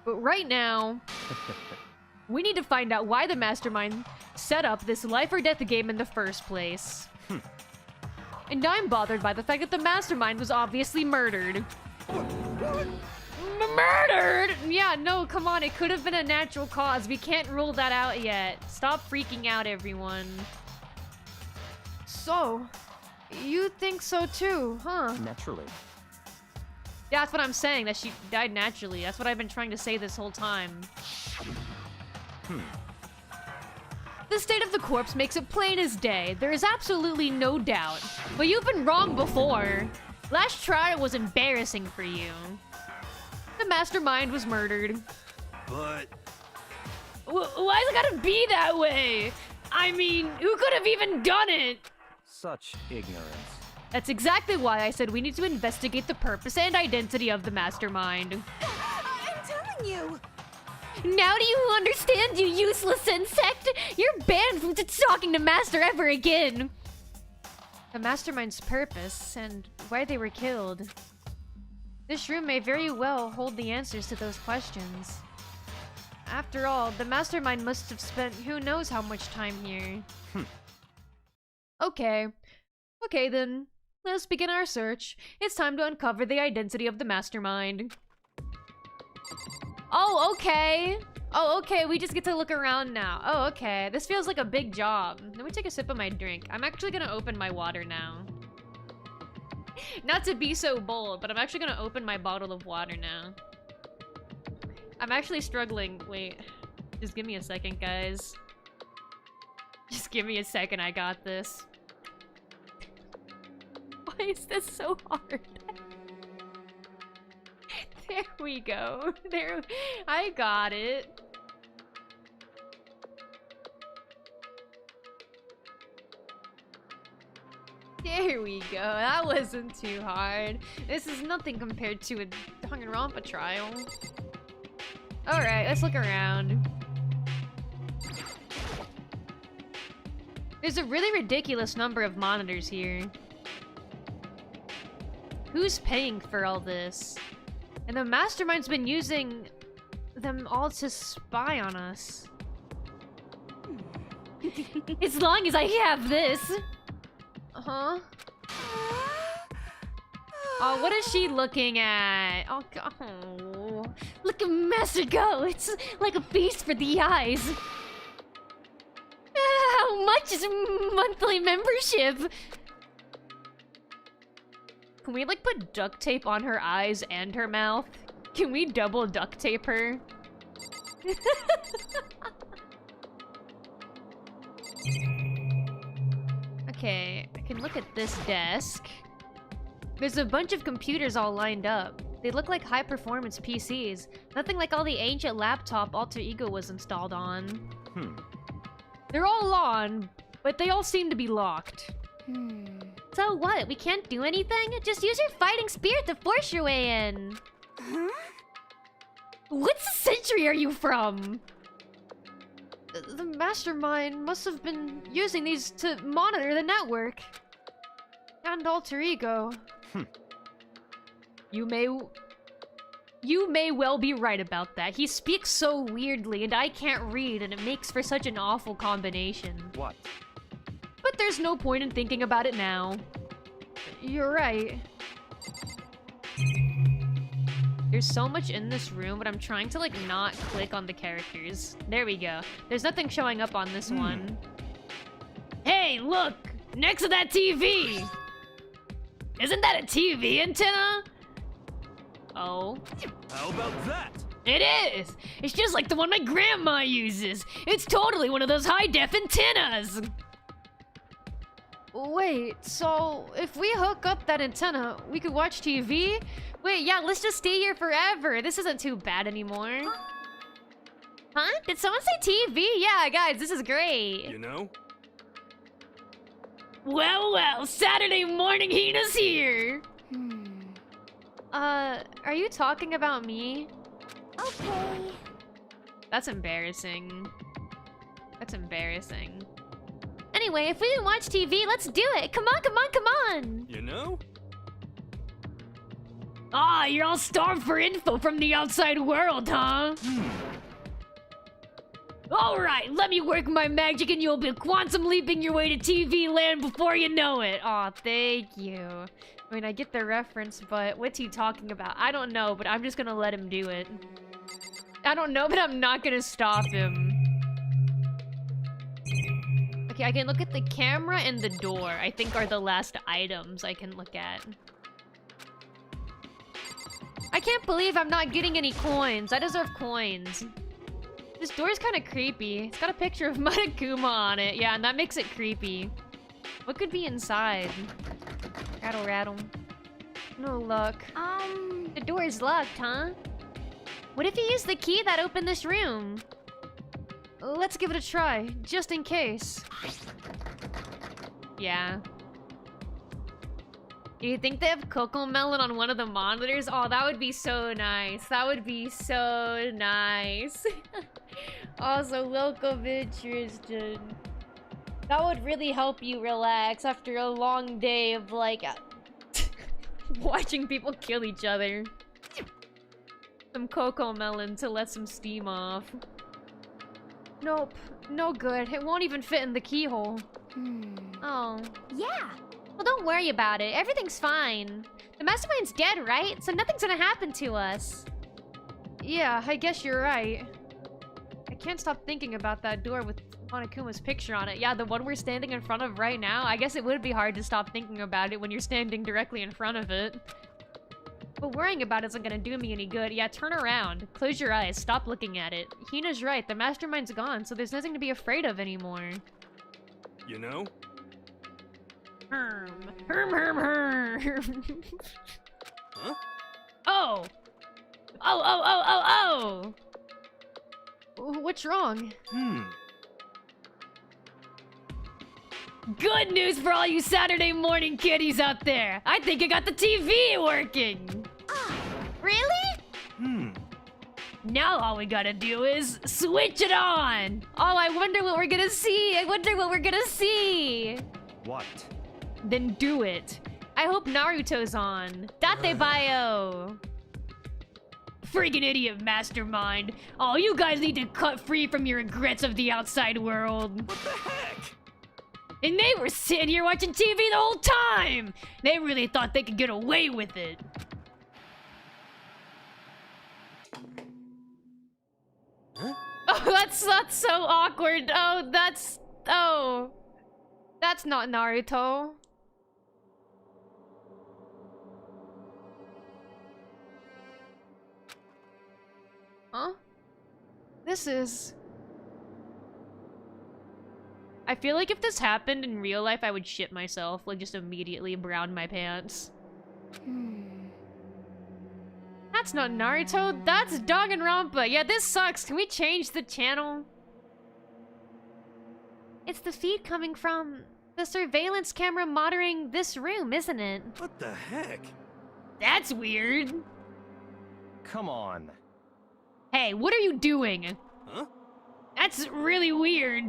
But right now, we need to find out why the mastermind set up this life or death game in the first place. And I'm bothered by the fact that the mastermind was obviously murdered. Murdered? Yeah, no, come on. It could have been a natural cause. We can't rule that out yet. Stop freaking out, everyone. So, you think so too, huh? Naturally. Yeah, that's what I'm saying, that she died naturally. That's what I've been trying to say this whole time. The state of the corpse makes it plain as day. There is absolutely no doubt. But you've been wrong before. Last trial was embarrassing for you. The mastermind was murdered. But... Why's it gotta be that way? I mean, who could have even done it? Such ignorance. That's exactly why I said we need to investigate the purpose and identity of the mastermind. I'm telling you! Now do you understand, you useless insect? You're banned from talking to Master ever again. the mastermind's purpose, and why they were killed. This room may very well hold the answers to those questions. After all, the mastermind must have spent who knows how much time here. Okay. Okay then. Let's begin our search. It's time to uncover the identity of the mastermind. Oh, okay. Oh, okay, we just get to look around now. Oh, okay. This feels like a big job. Let me take a sip of my drink. I'm actually gonna open my water now. Not to be so bold, but I'm actually gonna open my bottle of water now. I'm actually struggling. Wait. Just give me a second, guys. Just give me a second, I got this. Why is this so hard? There we go. There, I got it. There we go. That wasn't too hard. This is nothing compared to a Danganronpa trial. Alright, let's look around. There's a really ridiculous number of monitors here. Who's paying for all this? And the mastermind's been using them all to spy on us. As long as I have this. Huh? Oh, what is she looking at? Oh, God. Oh. Look at Master go. It's like a feast for the eyes. How much is monthly membership? Can we, like, put duct tape on her eyes and her mouth? Can we double duct tape her? Okay, I can look at this desk. There's a bunch of computers all lined up. They look like high-performance PCs. Nothing like all the ancient laptop Alter Ego was installed on. They're all on, but they all seem to be locked. So what? We can't do anything? Just use your fighting spirit to force your way in. Huh? What century are you from? The mastermind must have been using these to monitor the network. And Alter Ego. You may well be right about that. He speaks so weirdly and I can't read, and it makes for such an awful combination. What? But there's no point in thinking about it now. You're right. There's so much in this room, but I'm trying to, like, not click on the characters. There we go. There's nothing showing up on this one. Hey, look! Next to that TV! Isn't that a TV antenna? Oh. How about that? It is! It's just like the one my grandma uses! It's totally one of those high-def antennas! Wait, so if we hook up that antenna, we could watch TV? Wait, yeah, let's just stay here forever. This isn't too bad anymore. Huh? Did someone say TV? Yeah, guys, this is great. You know? Well, well, Saturday morning Hina's here! Are you talking about me? Okay. That's embarrassing. That's embarrassing. Anyway, if we didn't watch TV, let's do it! Come on, come on, come on! You know? Ah, you're all starved for info from the outside world, huh? Alright, let me work my magic and you'll be quantum leaping your way to TV land before you know it! Aw, thank you. I mean, I get the reference, but what's he talking about? I don't know, but I'm just gonna let him do it. I don't know, but I'm not gonna stop him. Okay, I can look at the camera and the door, I think are the last items I can look at. I can't believe I'm not getting any coins. I deserve coins. This door's kind of creepy. It's got a picture of Monokuma on it. Yeah, and that makes it creepy. What could be inside? Rattle, rattle. No luck. The door is locked, huh? What if you use the key that opened this room? Let's give it a try, just in case. Yeah. Do you think they have Coco Melon on one of the monitors? Oh, that would be so nice. That would be so nice. Also, welcome in, Tristan. That would really help you relax after a long day of, like, watching people kill each other. Some cocoa melon to let some steam off. Nope. No good. It won't even fit in the keyhole. Oh. Yeah. Well, don't worry about it. Everything's fine. The mastermind's dead, right? So nothing's gonna happen to us. Yeah, I guess you're right. I can't stop thinking about that door with Monokuma's picture on it. Yeah, the one we're standing in front of right now. I guess it would be hard to stop thinking about it when you're standing directly in front of it. But worrying about it isn't gonna do me any good. Yeah, turn around. Close your eyes. Stop looking at it. Hina's right. The mastermind's gone, so there's nothing to be afraid of anymore. You know? Herm. Herm. Huh? Oh! Oh! What's wrong? Good news for all you Saturday morning kiddies out there! I think I got the TV working! Really? Now all we gotta do is switch it on! Oh, I wonder what we're gonna see! What? Then do it. I hope Naruto's on. Date bio! Friggin' idiot mastermind. Oh, you guys need to cut free from your regrets of the outside world. What the heck? And they were sitting here watching TV the whole time! They really thought they could get away with it. Huh? Oh, that's so awkward. Oh, that's not Naruto. Huh? This is... I feel like if this happened in real life, I would shit myself. Like, just immediately brown my pants. That's not Naruto, that's Danganronpa. Yeah, this sucks. Can we change the channel? It's the feed coming from the surveillance camera monitoring this room, isn't it? What the heck? That's weird. Come on. Hey, what are you doing? Huh? That's really weird.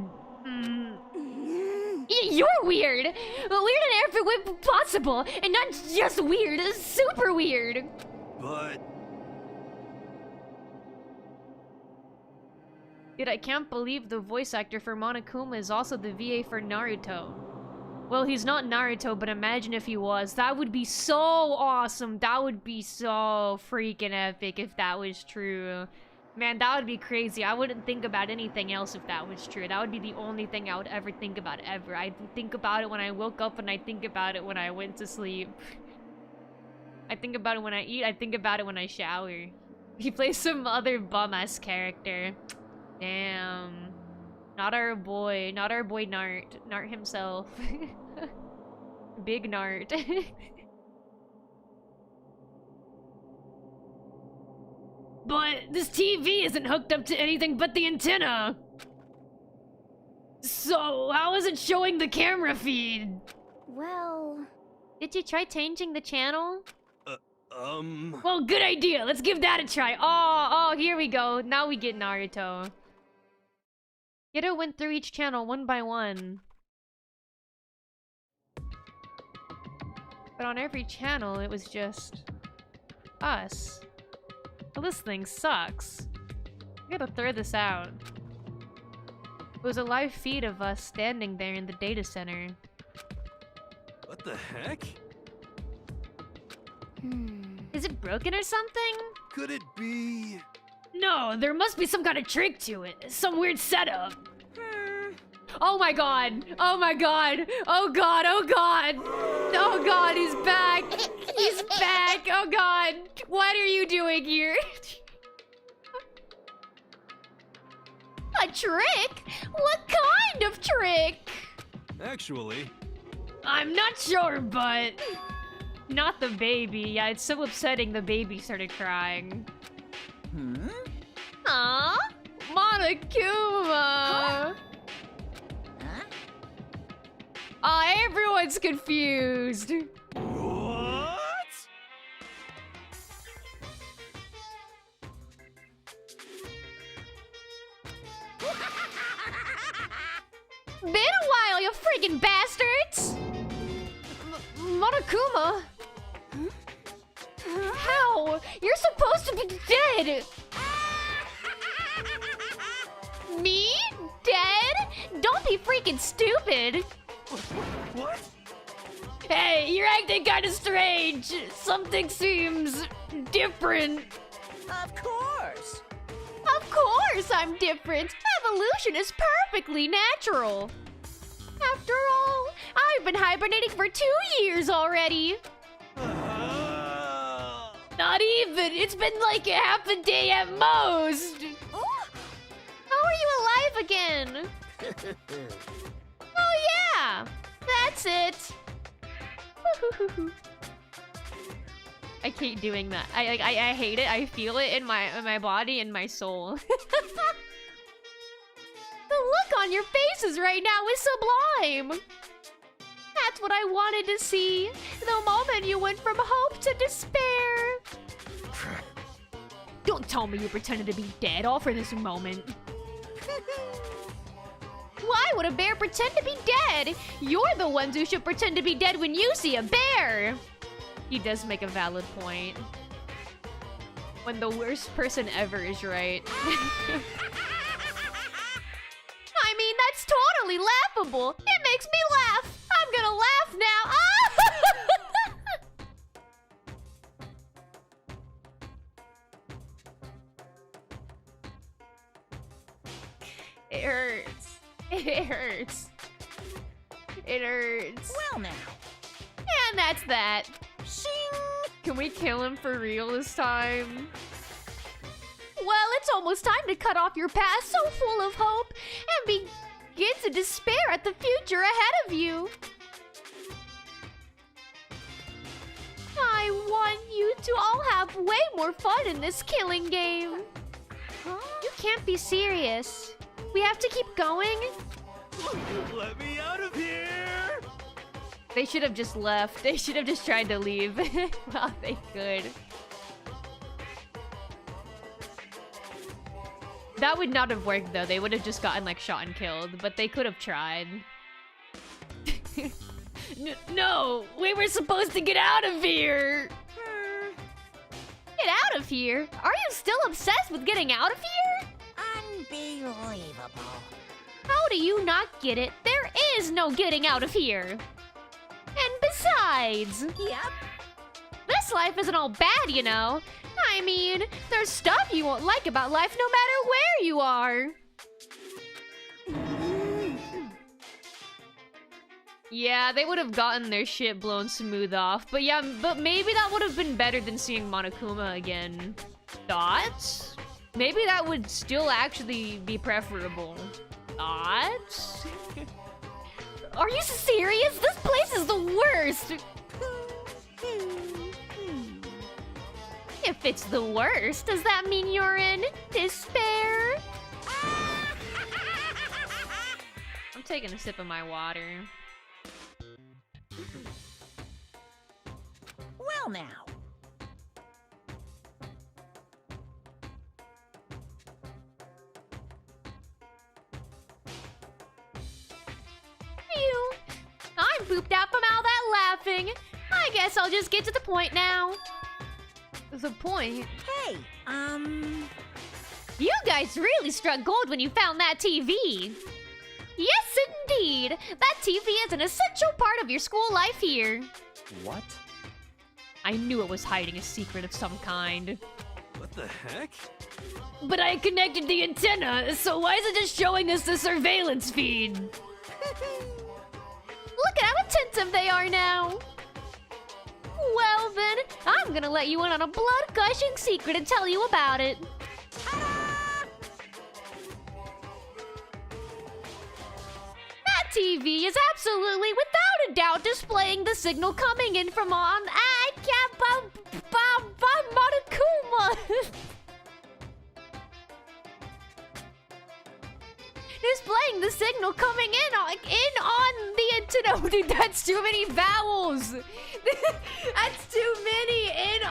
You're weird! Weird in every way possible, and not just weird, super weird! But... Dude, I can't believe the voice actor for Monokuma is also the VA for Naruto. Well, he's not Naruto, but imagine if he was. That would be so awesome. That would be so freaking epic if that was true. Man, that would be crazy. I wouldn't think about anything else if that was true. That would be the only thing I would ever think about, ever. I'd think about it when I woke up, and I think about it when I went to sleep. I think about it when I eat, I think about it when I shower. He plays some other bum-ass character. Damn. Not our boy Nart. Nart himself. Big Nart. But this TV isn't hooked up to anything but the antenna. So, how is it showing the camera feed? Well... Did you try changing the channel? Well, good idea. Let's give that a try. Oh, here we go. Now we get Naruto. Geto went through each channel one by one. But on every channel, it was just... us. Well, this thing sucks. I gotta throw this out. It was a live feed of us standing there in the data center. What the heck? Is it broken or something? Could it be... No, there must be some kind of trick to it. Some weird setup. Oh my god. Oh my god. Oh god. Oh god. Oh god, he's back. He's back. Oh god. What are you doing here? A trick? What kind of trick? Actually... I'm not sure, but... Not the baby. Yeah, it's so upsetting the baby started crying. Huh? Monokuma! Everyone's confused. What? Been a while, you freaking bastards! Monokuma? How? You're supposed to be dead! Me? Dead? Don't be freaking stupid! What? Hey, you're acting kinda strange! Something seems different. Of course. Of course I'm different! Evolution is perfectly natural! After all, I've been hibernating for 2 years already! Not even! It's been like a half a day at most! How are you alive again? Oh yeah! That's it! I hate doing that. I hate it. I feel it in my body and my soul. The look on your faces right now is sublime! That's what I wanted to see. The moment you went from hope to despair. Don't tell me you pretended to be dead all for this moment. Why would a bear pretend to be dead? You're the ones who should pretend to be dead when you see a bear. He does make a valid point. When the worst person ever is right. I mean, that's totally laughable. It makes me laugh. I'm gonna laugh now. It hurts. It hurts. It hurts. Well now. And that's that. Shing! Can we kill him for real this time? Well, it's almost time to cut off your past so full of hope and begin to despair at the future ahead of you. I want you to all have way more fun in this killing game. You can't be serious. We have to keep going. Let me out of here! They should have just left. They should have just tried to leave. Well, they could. That would not have worked though. They would have just gotten like shot and killed, but they could have tried. No, we were supposed to get out of here. Get out of here? Are you still obsessed with getting out of here? Unbelievable. How do you not get it? There is no getting out of here. And besides, Yep. this life isn't all bad, you know. I mean, there's stuff you won't like about life no matter where you are. Yeah, they would have gotten their shit blown smooth off. But yeah, but maybe that would have been better than seeing Monokuma again. Thoughts? Maybe that would still actually be preferable. Thoughts? Are you serious? This place is the worst! If it's the worst, does that mean you're in despair? I'm taking a sip of my water. Well now. Phew. I'm pooped out from all that laughing. I guess I'll just get to the point now. The point? Hey, You guys really struck gold when you found that TV. Yes, indeed. That TV is an essential part of your school life here. What? I knew it was hiding a secret of some kind. What the heck? But I connected the antenna, so why is it just showing us the surveillance feed? Look at how attentive they are now. Well then, I'm gonna let you in on a blood-gushing secret and tell you about it. That TV is absolutely, without a doubt, displaying the signal coming in from on Monokuma. Displaying the signal coming in on the antenna. Dude, that's too many vowels. That's too many in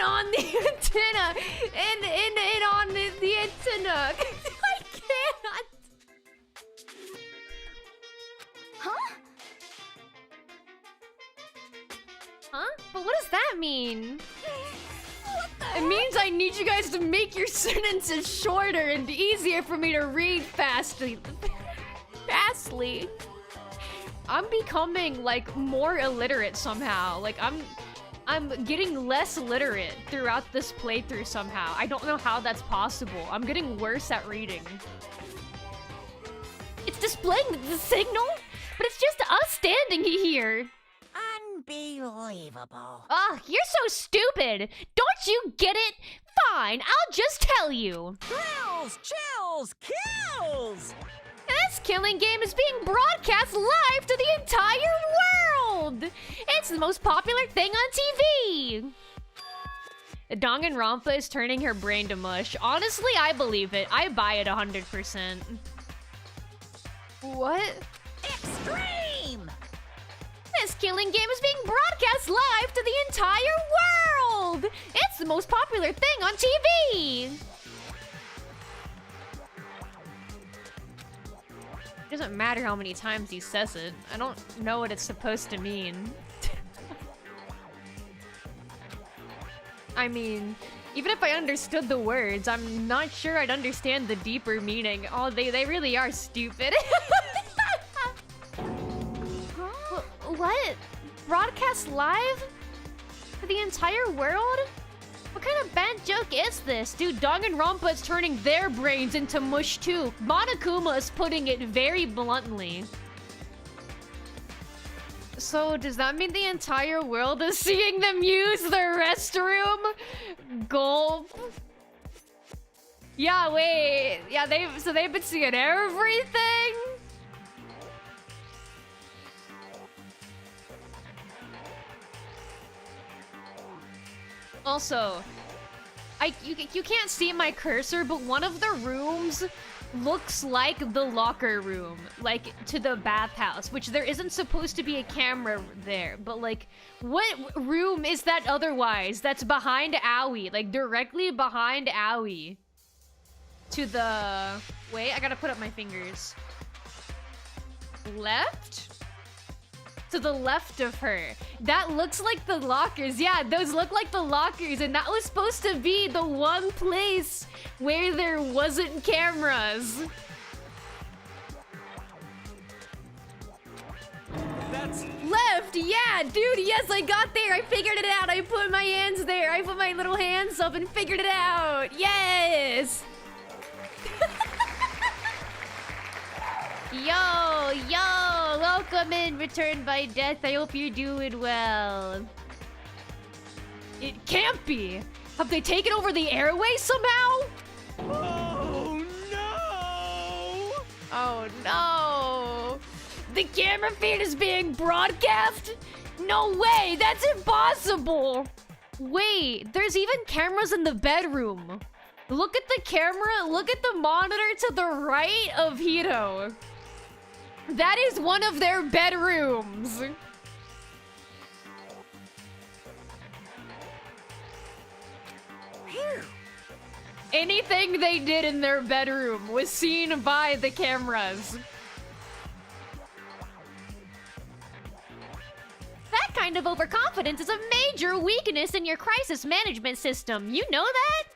on the antenna. In on the antenna. I can't. that mean? It means I need you guys to make your sentences shorter and easier for me to read fastly. I'm becoming like more illiterate somehow. Like I'm getting less literate throughout this playthrough somehow. I don't know how that's possible. I'm getting worse at reading. It's displaying the signal, but it's just us standing here. Unbelievable. Ugh, you're so stupid. Don't you get it? Fine, I'll just tell you. Thrills, chills, kills! This killing game is being broadcast live to the entire world. It's the most popular thing on TV. Danganronpa is turning her brain to mush. Honestly, I believe it. I buy it 100%. What? Extreme! This killing game is being broadcast live to the entire world. It's the most popular thing on TV. It doesn't matter how many times he says it. I don't know what it's supposed to mean. I mean, even if I understood the words, I'm not sure I'd understand the deeper meaning. Oh, they really are stupid. What? Broadcast live? For the entire world? What kind of bad joke is this? Dude, Danganronpa is turning their brains into mush too. Monokuma is putting it very bluntly. So, does that mean the entire world is seeing them use the restroom? Gulp. Yeah, wait. Yeah, they've been seeing everything? Also, you can't see my cursor, but one of the rooms looks like the locker room, like to the bathhouse, which there isn't supposed to be a camera there. But like, what room is that otherwise? That's behind Aoi, like directly behind Aoi. To the... Wait, I gotta put up my fingers. Left? To the left of her. That looks like the lockers. Yeah, those look like the lockers, and that was supposed to be the one place where there wasn't cameras. That's Left, yeah, dude, yes, I got there. I figured it out. I put my hands there. I put my little hands up and figured it out. Yes. Yo, welcome in, returned by death. I hope you're doing well. It can't be. Have they taken over the airway somehow? oh no! Oh no. The camera feed is being broadcast? No way, that's impossible. Wait, there's even cameras in the bedroom. Look at the camera, look at the monitor to the right of Hito. That is one of their bedrooms. Anything they did in their bedroom was seen by the cameras. That kind of overconfidence is a major weakness in your crisis management system. You know that?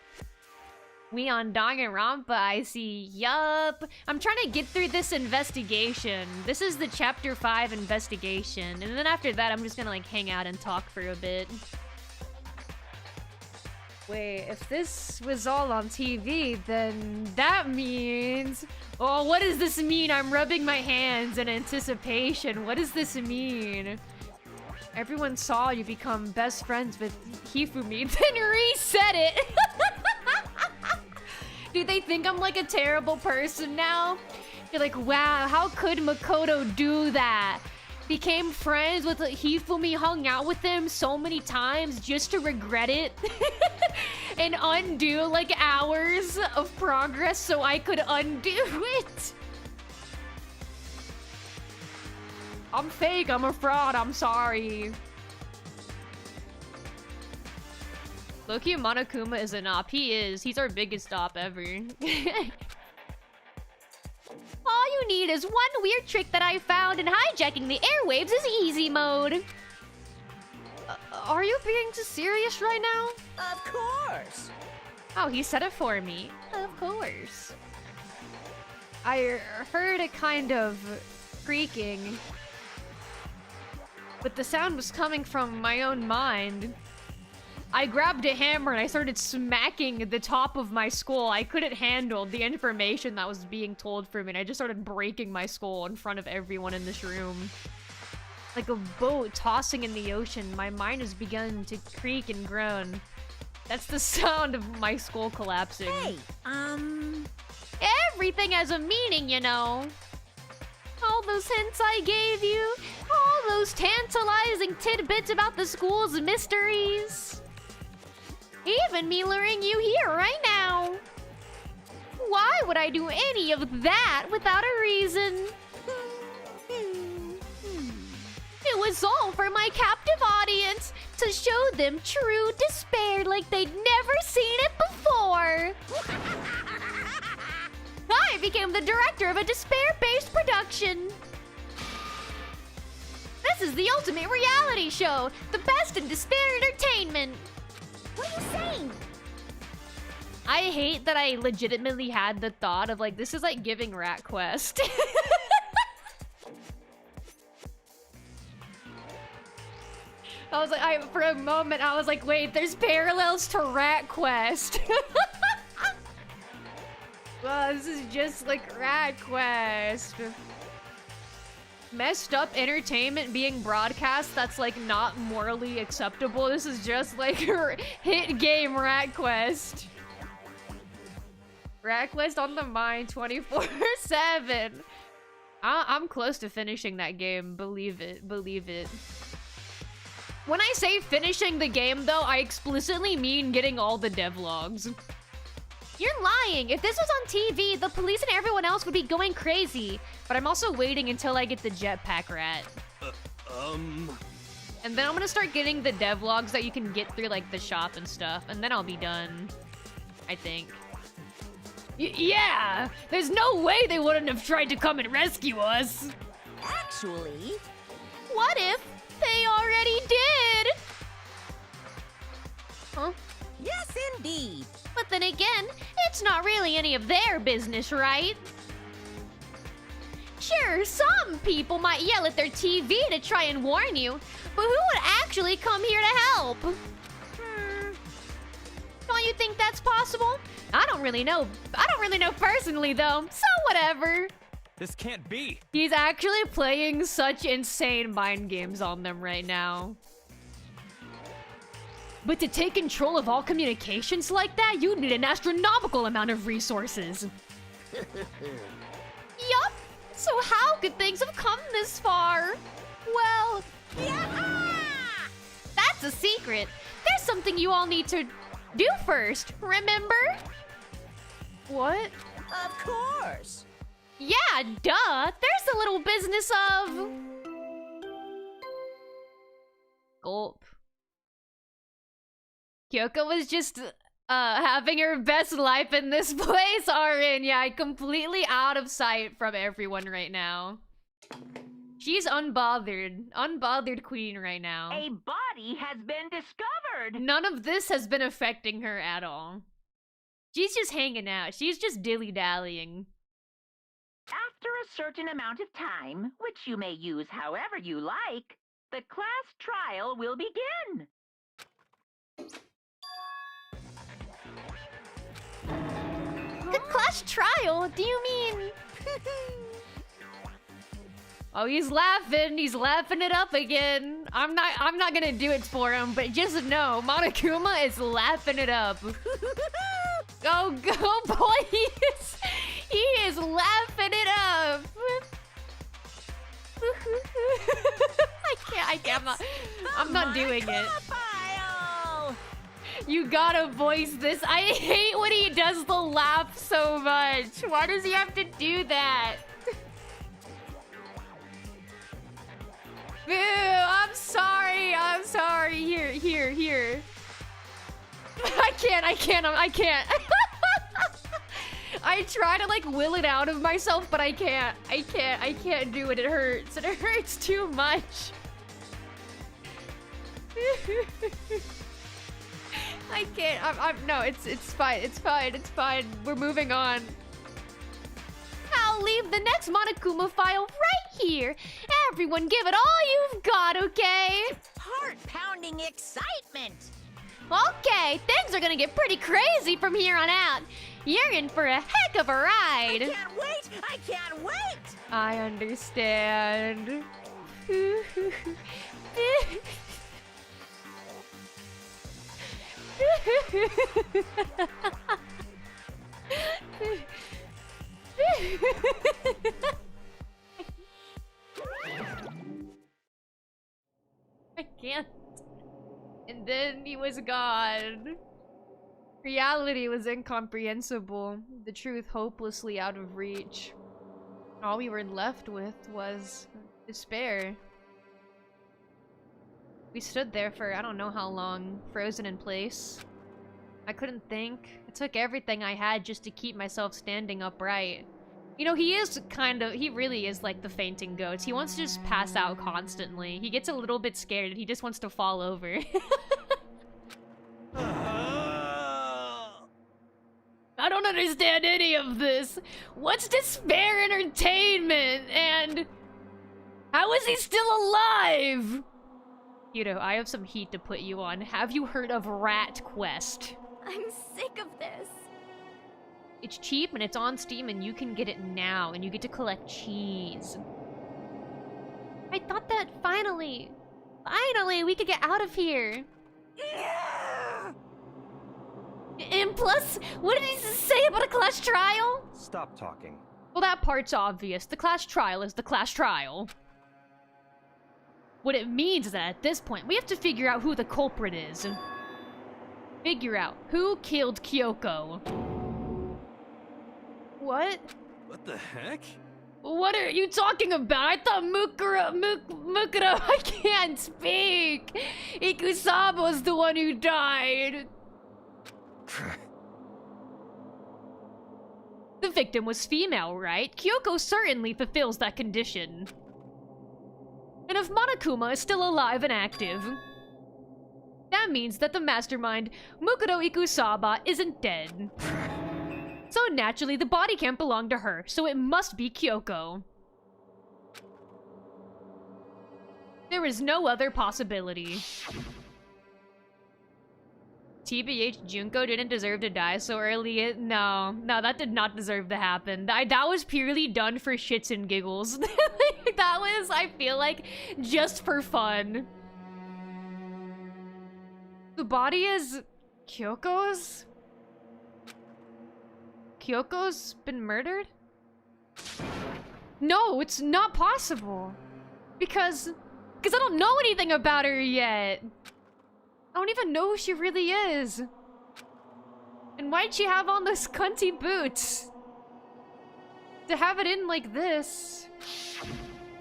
We on Danganronpa, I see. Yup. I'm trying to get through this investigation. This is the chapter 5 investigation. And then after that, I'm just gonna like hang out and talk for a bit. Wait, if this was all on TV, then that means... Oh, what does this mean? I'm rubbing my hands in anticipation. What does this mean? Everyone saw you become best friends with Hifumi, then reset it! Do they think I'm like a terrible person now? You're like, wow, how could Makoto do that? Became friends with Hifumi, hung out with him so many times just to regret it and undo like hours of progress so I could undo it. I'm fake, I'm a fraud, I'm sorry. Loki Monokuma is an op. He is. He's our biggest op ever. All you need is one weird trick that I found, and hijacking the airwaves is easy mode. are you being serious right now? Of course. Oh, he said it for me. Of course. I heard it kind of creaking. But the sound was coming from my own mind. I grabbed a hammer and I started smacking the top of my skull. I couldn't handle the information that was being told for me, and I just started breaking my skull in front of everyone in this room. Like a boat tossing in the ocean, my mind has begun to creak and groan. That's the sound of my skull collapsing. Hey, Everything has a meaning, you know. All those hints I gave you, all those tantalizing tidbits about the school's mysteries. Even me luring you here right now. Why would I do any of that without a reason? It was all for my captive audience, to show them true despair like they'd never seen it before. I became the director of a despair-based production. This is the ultimate reality show, the best in despair entertainment. what are you saying? I hate that I legitimately had the thought of like, this is like giving Rat Quest. I was like, for a moment, I was like, wait, there's parallels to Rat Quest. Well, this is just like Rat Quest. Messed up entertainment being broadcast that's like not morally acceptable. This is just like hit game Rat Quest. Rat Quest on the mind 24/7. I'm close to finishing that game. Believe it. Believe it. When I say finishing the game, though, I explicitly mean getting all the devlogs. You're lying! If this was on TV, the police and everyone else would be going crazy. But I'm also waiting until I get the jetpack rat. And then I'm gonna start getting the devlogs that you can get through, like, the shop and stuff. And then I'll be done. I think. Yeah! There's no way they wouldn't have tried to come and rescue us! Actually, What if they already did? Huh? yes indeed. But then again, it's not really any of their business, right? Sure, some people might yell at their TV to try and warn you, but who would actually come here to help? Don't you think that's possible? I don't really know. I don't really know personally, though, so whatever. This can't be. He's actually playing such insane mind games on them right now. But to take control of all communications like that, you need an astronomical amount of resources. Yup. So how could things have come this far? Well, that's a secret. There's something you all need to do first, remember? What? Of course. Yeah, duh. There's the little business of... Gulp. Kyoko was just having her best life in this place, Arin. Yeah, completely out of sight from everyone right now. She's unbothered. Unbothered queen right now. A body has been discovered. None of this has been affecting her at all. She's just hanging out. She's just dilly-dallying. After a certain amount of time, which you may use however you like, the class trial will begin. The class trial? Do you mean... Oh, he's laughing. He's laughing it up again. I'm not gonna do it for him, but just know, Monokuma is laughing it up. Oh, go boy! He is laughing it up. I can't. I'm not doing it. File. You gotta voice this. I hate when he does the laugh so much. Why does he have to do that? Boo! I'm sorry. I'm sorry. Here. I can't. I try to like will it out of myself, but I can't. I can't do it. It hurts. It hurts too much. I can't. No, it's fine. It's fine. It's fine. We're moving on. I'll leave the next Monokuma file right here. Everyone give it all you've got, okay? Heart-pounding excitement. Okay, things are gonna get pretty crazy from here on out. You're in for a heck of a I ride. can't wait. I can't wait. I understand. I can't. And then he was gone. Reality was incomprehensible, the truth hopelessly out of reach. All we were left with was despair. We stood there for I don't know how long, frozen in place. I couldn't think. It took everything I had just to keep myself standing upright. You know, he really is like the fainting goat. He wants to just pass out constantly. He gets a little bit scared and he just wants to fall over. I don't understand any of this. What's despair entertainment? And how is he still alive? Kyoto, I have some heat to put you on. Have you heard of Rat Quest? I'm sick of this. It's cheap and it's on Steam and you can get it now and you get to collect cheese. I thought that finally we could get out of here. And plus, what did he say about a class trial? Stop talking. Well, that part's obvious. The class trial is the class trial. What it means is that at this point, we have to figure out who the culprit is. Figure out who killed Kyoko. What? What the heck? What are you talking about? I thought Mukuro, I can't speak! Ikusaba was the one who died! The victim was female, right? Kyoko certainly fulfills that condition. And if Monokuma is still alive and active, that means that the mastermind, Mukuro Ikusaba, isn't dead. So naturally, the body can't belong to her, so it must be Kyoko. There is no other possibility. TBH, Junko didn't deserve to die so early. No, that did not deserve to happen. That was purely done for shits and giggles. That was, I feel like, just for fun. The body is Kyoko's? Kyoko's been murdered? No, it's not possible. Because I don't know anything about her yet. I don't even know who she really is. And why'd she have on those cunty boots? To have it in like this.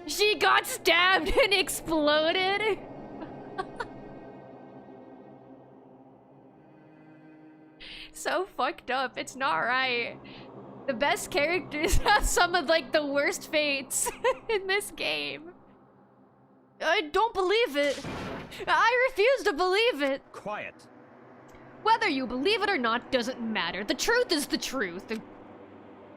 She got stabbed and exploded? So fucked up, it's not right. The best characters have some of like the worst fates in this game. I don't believe it. I refuse to believe it. Quiet. Whether you believe it or not doesn't matter. The truth is the truth.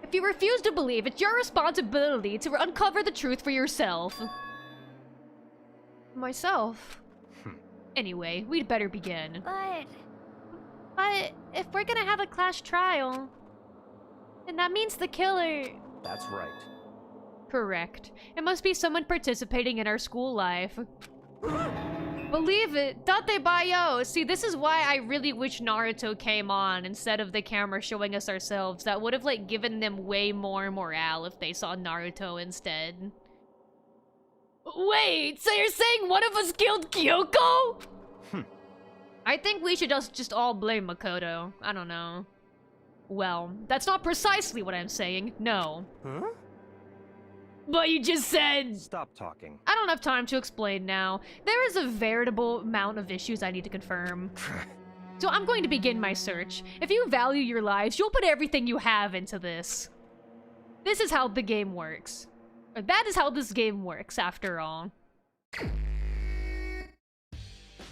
If you refuse to believe, it's your responsibility to uncover the truth for yourself. Myself? Anyway, we'd better begin. But if we're gonna have a class trial, then that means the killer... That's right. Correct. It must be someone participating in our school life. Believe it! Date bayo! See, this is why I really wish Naruto came on instead of the camera showing us ourselves. That would have, like, given them way more morale if they saw Naruto instead. Wait! So you're saying one of us killed Kyoko?! I think we should just all blame Makoto. I don't know. Well, that's not precisely what I'm saying. No. Huh? But you just said... Stop talking. I don't have time to explain now. There is a veritable amount of issues I need to confirm. So I'm going to begin my search. If you value your lives, you'll put everything you have into this. This is how the game works. Or that is how this game works, after all.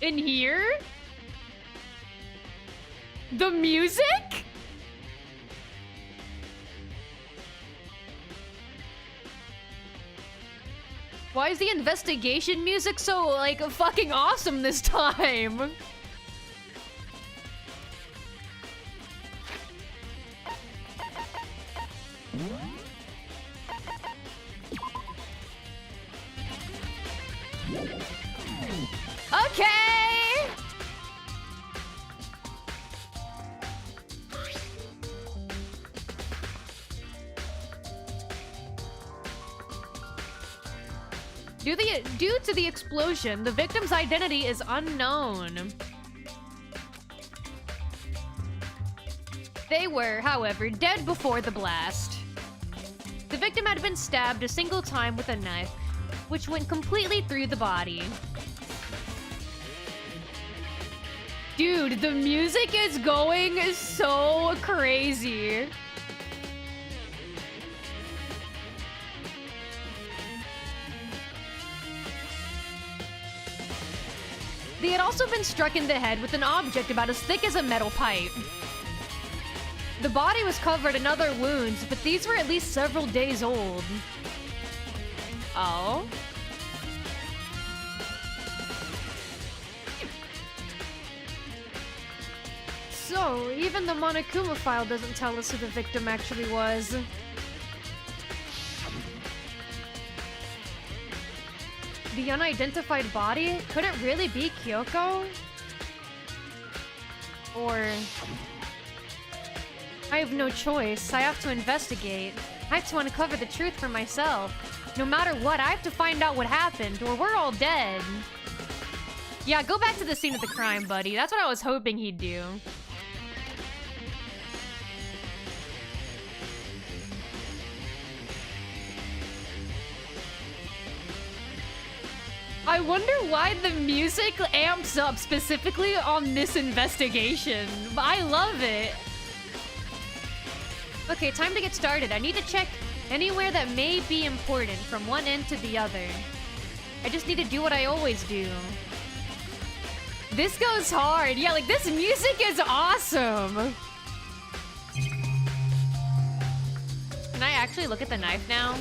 In here? The music? Why is the investigation music so, like, fucking awesome this time? Okay! Due to the explosion, the victim's identity is unknown. They were, however, dead before the blast. The victim had been stabbed a single time with a knife, which went completely through the body. Dude, the music is going so crazy. They had also been struck in the head with an object about as thick as a metal pipe. The body was covered in other wounds, but these were at least several days old. Oh? So, even the Monokuma file doesn't tell us who the victim actually was. The unidentified body? Could it really be Kyoko? Or... I have no choice. I have to investigate. I have to uncover the truth for myself. No matter what, I have to find out what happened, or we're all dead. Yeah, go back to the scene of the crime, buddy. That's what I was hoping he'd do. I wonder why the music amps up specifically on this investigation. I love it. Okay, time to get started. I need to check anywhere that may be important from one end to the other. I just need to do what I always do. This goes hard. Yeah, like, this music is awesome. Can I actually look at the knife now?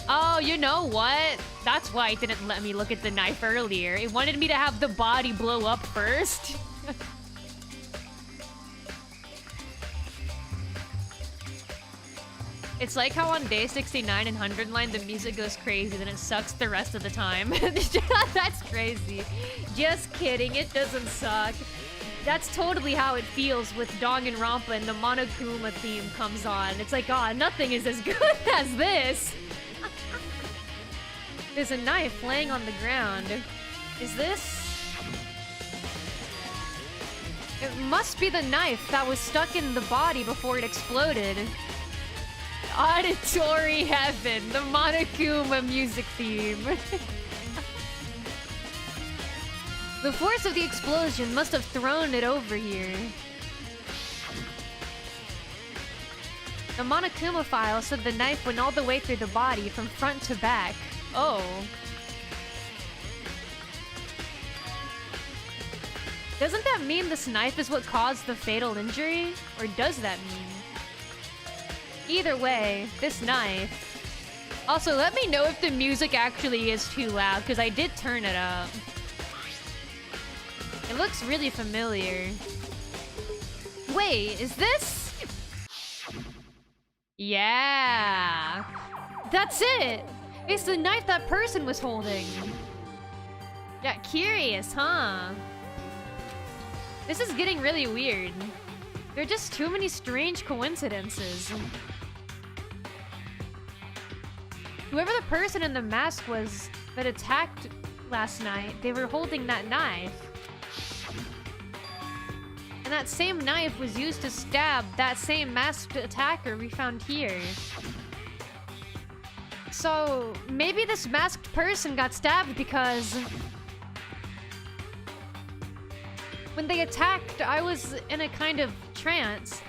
Oh, you know what? That's why it didn't let me look at the knife earlier. It wanted me to have the body blow up first. It's like how on day 69 and 100 line, the music goes crazy, then it sucks the rest of the time. That's crazy. Just kidding, it doesn't suck. That's totally how it feels with Danganronpa and the Monokuma theme comes on. It's like, oh, nothing is as good as this. There's a knife laying on the ground. Is this? It must be the knife that was stuck in the body before it exploded. Auditory heaven, the Monokuma music theme. The force of the explosion must have thrown it over here. The Monokuma file said the knife went all the way through the body from front to back. Oh. Doesn't that mean this knife is what caused the fatal injury? Or does that mean? Either way, this knife. Also, let me know if the music actually is too loud, because I did turn it up. It looks really familiar. Wait, is this? Yeah. That's it! It's the knife that person was holding. Got curious, huh? This is getting really weird. There are just too many strange coincidences. Whoever the person in the mask was that attacked last night, they were holding that knife. And that same knife was used to stab that same masked attacker we found here. So, maybe this masked person got stabbed because... when they attacked, I was in a kind of trance.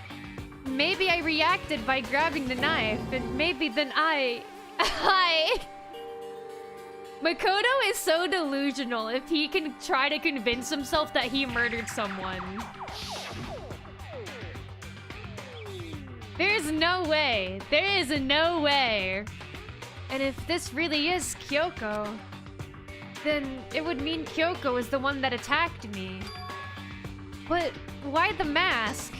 Maybe I reacted by grabbing the knife, and maybe then Makoto is so delusional if he can try to convince himself that he murdered someone. There's no way. There is no way. And if this really is Kyoko, then it would mean Kyoko is the one that attacked me. But why the mask?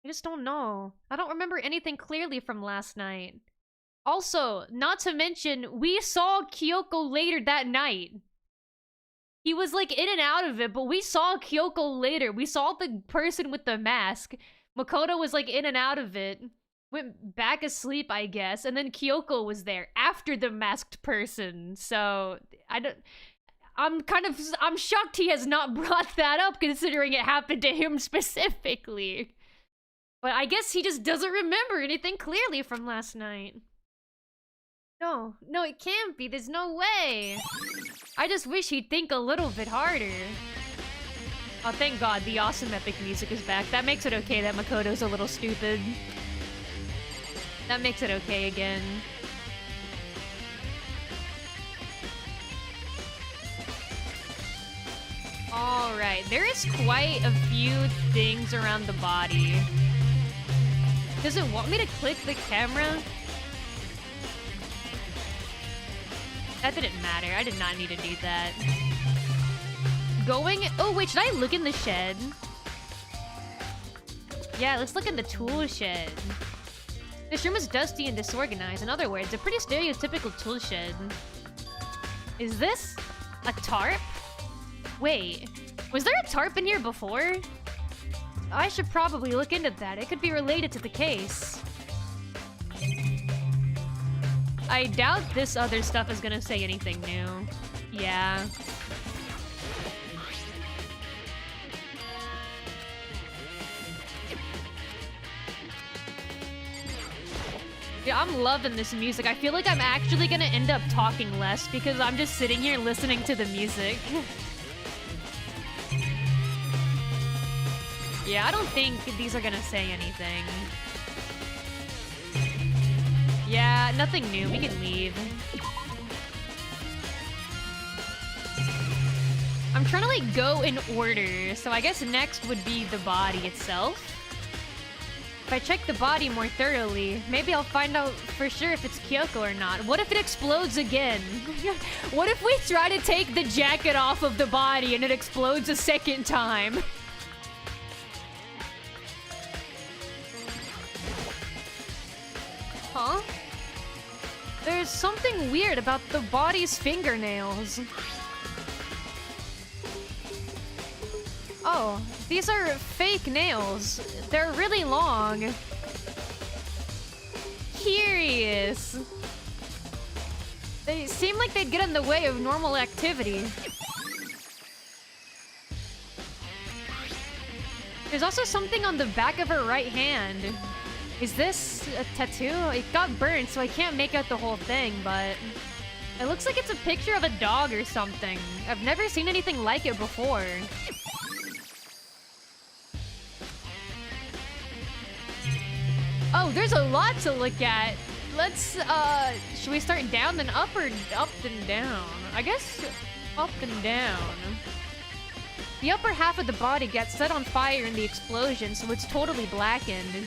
I just don't know. I don't remember anything clearly from last night. Also, not to mention, we saw Kyoko later that night. He was like in and out of it, but we saw Kyoko later. We saw the person with the mask. Makoto was like in and out of it. Went back asleep, I guess, and then Kyoko was there after the masked person. So, I'm shocked he has not brought that up considering it happened to him specifically. But I guess he just doesn't remember anything clearly from last night. No, it can't be. There's no way. I just wish he'd think a little bit harder. Oh, thank God, the awesome epic music is back. That makes it okay that Makoto's a little stupid. That makes it okay again. Alright, there is quite a few things around the body. Does it want me to click the camera? That didn't matter. I did not need to do that. Going... Oh, wait, should I look in the shed? Yeah, let's look in the tool shed. This room is dusty and disorganized. In other words, a pretty stereotypical tool shed. Is this a tarp? Wait, was there a tarp in here before? I should probably look into that. It could be related to the case. I doubt this other stuff is gonna say anything new. Yeah. Yeah, I'm loving this music. I feel like I'm actually gonna end up talking less because I'm just sitting here listening to the music. Yeah, I don't think these are gonna say anything. Yeah, nothing new. We can leave. I'm trying to like go in order, so I guess next would be the body itself. If I check the body more thoroughly, maybe I'll find out for sure if it's Kyoko or not. What if it explodes again? What if we try to take the jacket off of the body and it explodes a second time? Huh? There's something weird about the body's fingernails. Oh, these are fake nails. They're really long. Curious. They seem like they'd get in the way of normal activity. There's also something on the back of her right hand. Is this a tattoo? It got burned, so I can't make out the whole thing, but... It looks like it's a picture of a dog or something. I've never seen anything like it before. Oh, there's a lot to look at. Let's, should we start down then up or up then down? I guess up and down. The upper half of the body gets set on fire in the explosion, so it's totally blackened.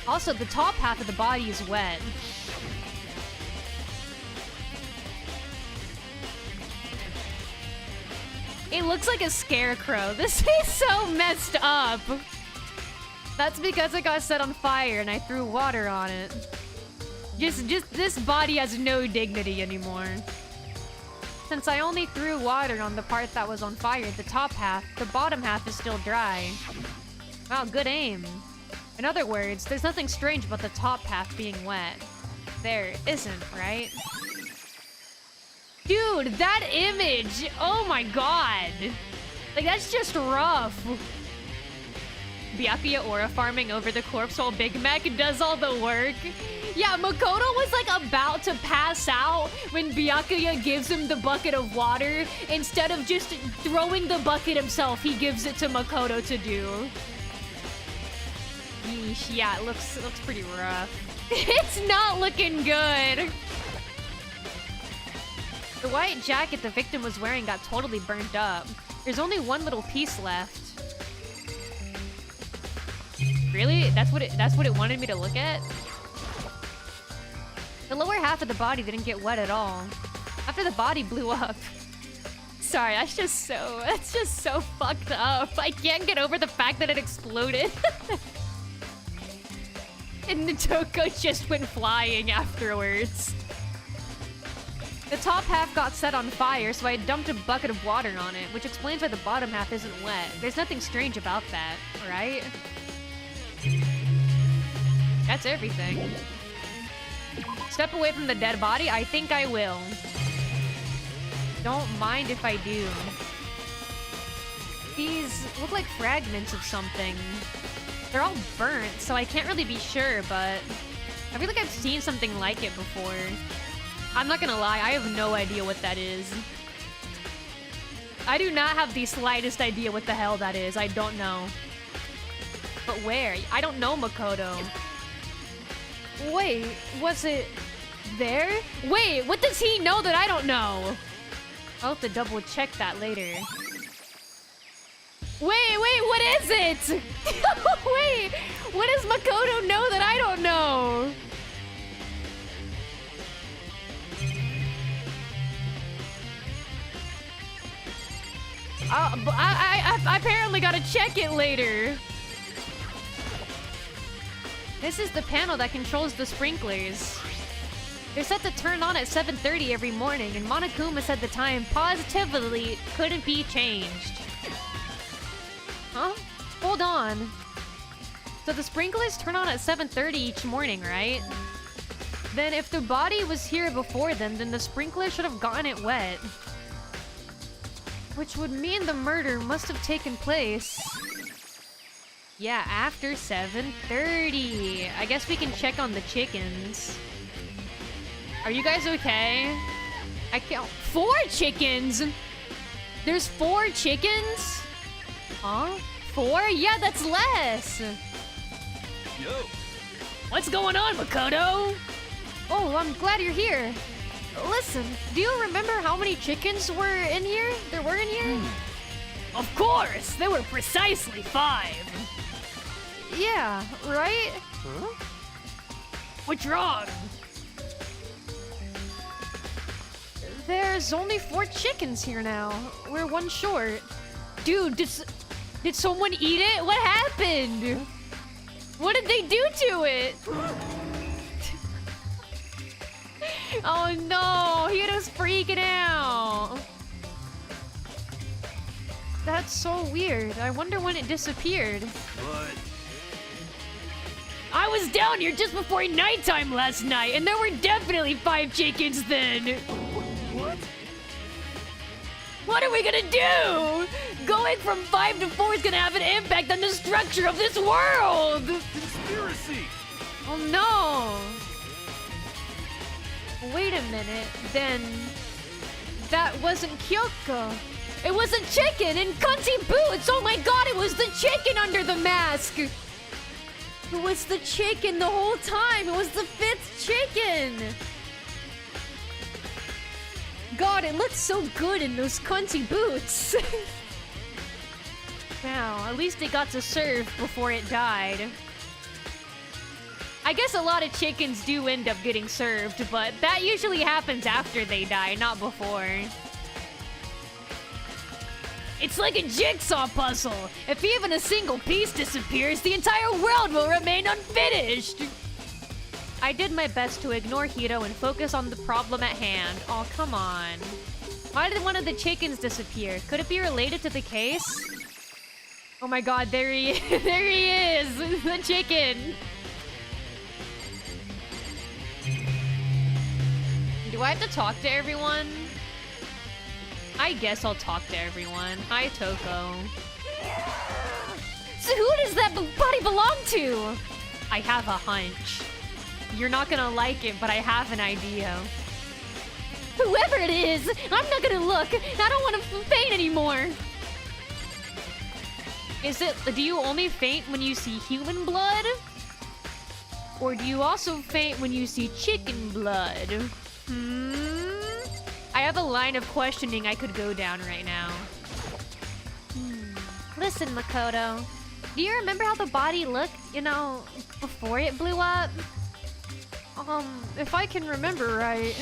Also, the top half of the body is wet. It looks like a scarecrow. This is so messed up. That's because it got set on fire and I threw water on it. Just this body has no dignity anymore. Since I only threw water on the part that was on fire, the top half, the bottom half is still dry. Wow, good aim. In other words, there's nothing strange about the top half being wet. There isn't, right? Dude, that image! Oh my god! Like, that's just rough. Byakuya aura farming over the corpse while Big Mac does all the work. Yeah, Makoto was like about to pass out when Byakuya gives him the bucket of water. Instead of just throwing the bucket himself, he gives it to Makoto to do. Yeesh, yeah, it looks pretty rough. It's not looking good. The white jacket the victim was wearing got totally burnt up. There's only one little piece left. Really? That's what it wanted me to look at? The lower half of the body didn't get wet at all. After the body blew up. Sorry, that's just so fucked up. I can't get over the fact that it exploded. And the Toko just went flying afterwards. The top half got set on fire, so I dumped a bucket of water on it, which explains why the bottom half isn't wet. There's nothing strange about that, right? That's everything. Step away from the dead body? I think I will. Don't mind if I do. These look like fragments of something. They're all burnt, so I can't really be sure, but I feel like I've seen something like it before. I'm not gonna lie, I have no idea what that is. I do not have the slightest idea what the hell that is. I don't know. But where? I don't know, Makoto. Wait, was it there? Wait, what does he know that I don't know? I'll have to double check that later. Wait, what is it? Wait, what does Makoto know that I don't know? I apparently gotta check it later. This is the panel that controls the sprinklers. They're set to turn on at 7:30 every morning, and Monokuma said the time positively couldn't be changed. Huh? Hold on. So the sprinklers turn on at 7:30 each morning, right? Then if the body was here before then the sprinkler should have gotten it wet. Which would mean the murder must have taken place. Yeah, after 7:30. I guess we can check on the chickens. Are you guys okay? I count 4 chickens! There's 4 chickens? Huh? 4? Yeah, that's less! Yo! What's going on, Makoto? Oh, I'm glad you're here. Listen, do you remember how many chickens were in here? There were in here? Of course! There were precisely 5! Yeah, right? Huh? What's wrong? There's only 4 chickens here now. We're 1 short. Dude, did someone eat it? What happened? What did they do to it? Oh no, he was freaking out. That's so weird. I wonder when it disappeared. What? I was down here just before nighttime last night, and there were definitely 5 chickens then. What? What are we gonna do? Going from 5 to 4 is gonna have an impact on the structure of this world. Conspiracy! Oh no! Wait a minute, then that wasn't Kyoko. It was a chicken in cunty boots. Oh my god, it was the chicken under the mask. It was the chicken the whole time. It was the 5th chicken. God, it looks so good in those cunty boots. Wow, at least it got to serve before it died. I guess a lot of chickens do end up getting served, but that usually happens after they die, not before. It's like a jigsaw puzzle. If even a single piece disappears, the entire world will remain unfinished. I did my best to ignore Hito and focus on the problem at hand. Oh, come on. Why did one of the chickens disappear? Could it be related to the case? Oh my god, there he is! The chicken! Do I have to talk to everyone? I guess I'll talk to everyone. Hi, Toko. So who does that body belong to? I have a hunch. You're not gonna like it, but I have an idea. Whoever it is, I'm not gonna look. I don't want to faint anymore. Do you only faint when you see human blood? Or do you also faint when you see chicken blood? I have a line of questioning I could go down right now. Listen, Makoto. Do you remember how the body looked, you know, before it blew up? If I can remember right...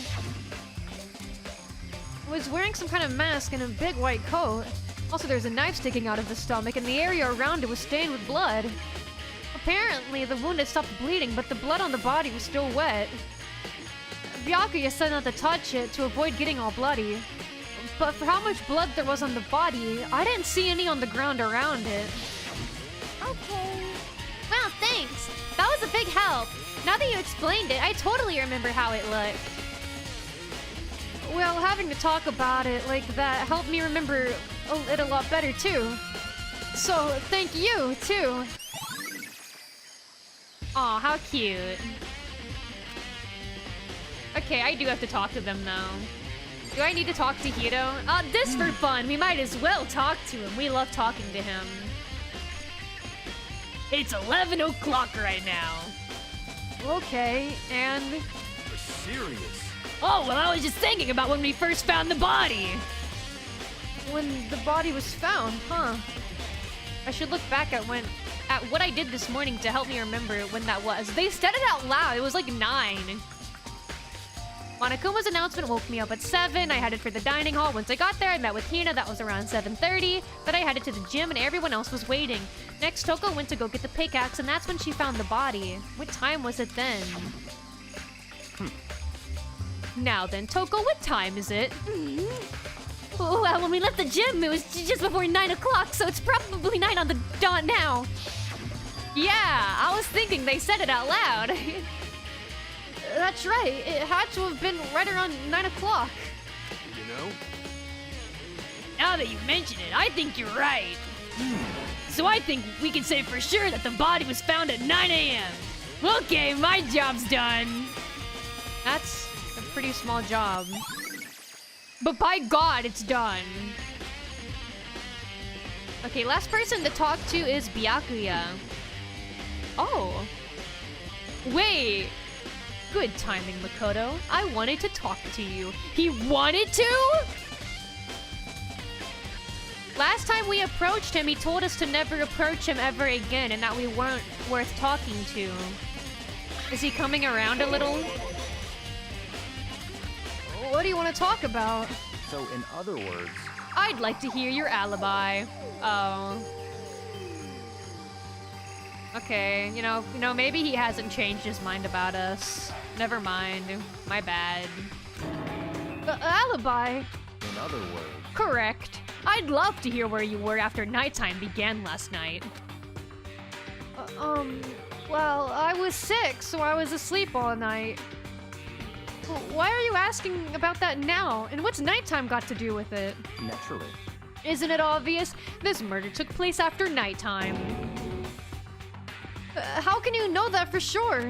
was wearing some kind of mask and a big white coat. Also, there's a knife sticking out of the stomach, and the area around it was stained with blood. Apparently, the wound had stopped bleeding, but the blood on the body was still wet. Byakuya said not to touch it to avoid getting all bloody. But for how much blood there was on the body, I didn't see any on the ground around it. Okay. Wow, thanks. That was a big help. Now that you explained it, I totally remember how it looked. Well, having to talk about it like that helped me remember it a lot better, too. So, thank you, too. Aw, how cute. Okay, I do have to talk to them, though. Do I need to talk to Hiro? This for fun. We might as well talk to him. We love talking to him. It's 11 o'clock right now. Okay, and... You're serious? Oh, well, I was just thinking about when we first found the body. when the body was found, huh? I should look back at what I did this morning to help me remember when that was. They said it out loud. It was like 9. Monokuma's announcement woke me up at 7. I headed for the dining hall. Once I got there, I met with Hina. That was around 7:30. Then I headed to the gym and everyone else was waiting. Next, Toko went to go get the pickaxe and that's when she found the body. What time was it then? Now then, Toko, what time is it? Well, when we left the gym, it was just before 9 o'clock, so it's probably 9 on the dot now. Yeah, I was thinking they said it out loud. That's right. It had to have been right around 9 o'clock. You know? Now that you mention it, I think you're right. So I think we can say for sure that the body was found at 9 a.m. Okay, my job's done. That's a pretty small job. But by God, it's done. Okay, last person to talk to is Byakuya. Oh. Wait. Good timing, Makoto. I wanted to talk to you. He wanted to? Last time we approached him, he told us to never approach him ever again and that we weren't worth talking to. Is he coming around a little? What do you want to talk about? So, in other words... I'd like to hear your alibi. Oh. Okay, you know, maybe he hasn't changed his mind about us. Never mind. My bad. Alibi? In other words... Correct. I'd love to hear where you were after nighttime began last night. Well, I was sick, so I was asleep all night. Why are you asking about that now? And what's nighttime got to do with it? Naturally. Isn't it obvious? This murder took place after nighttime. How can you know that for sure?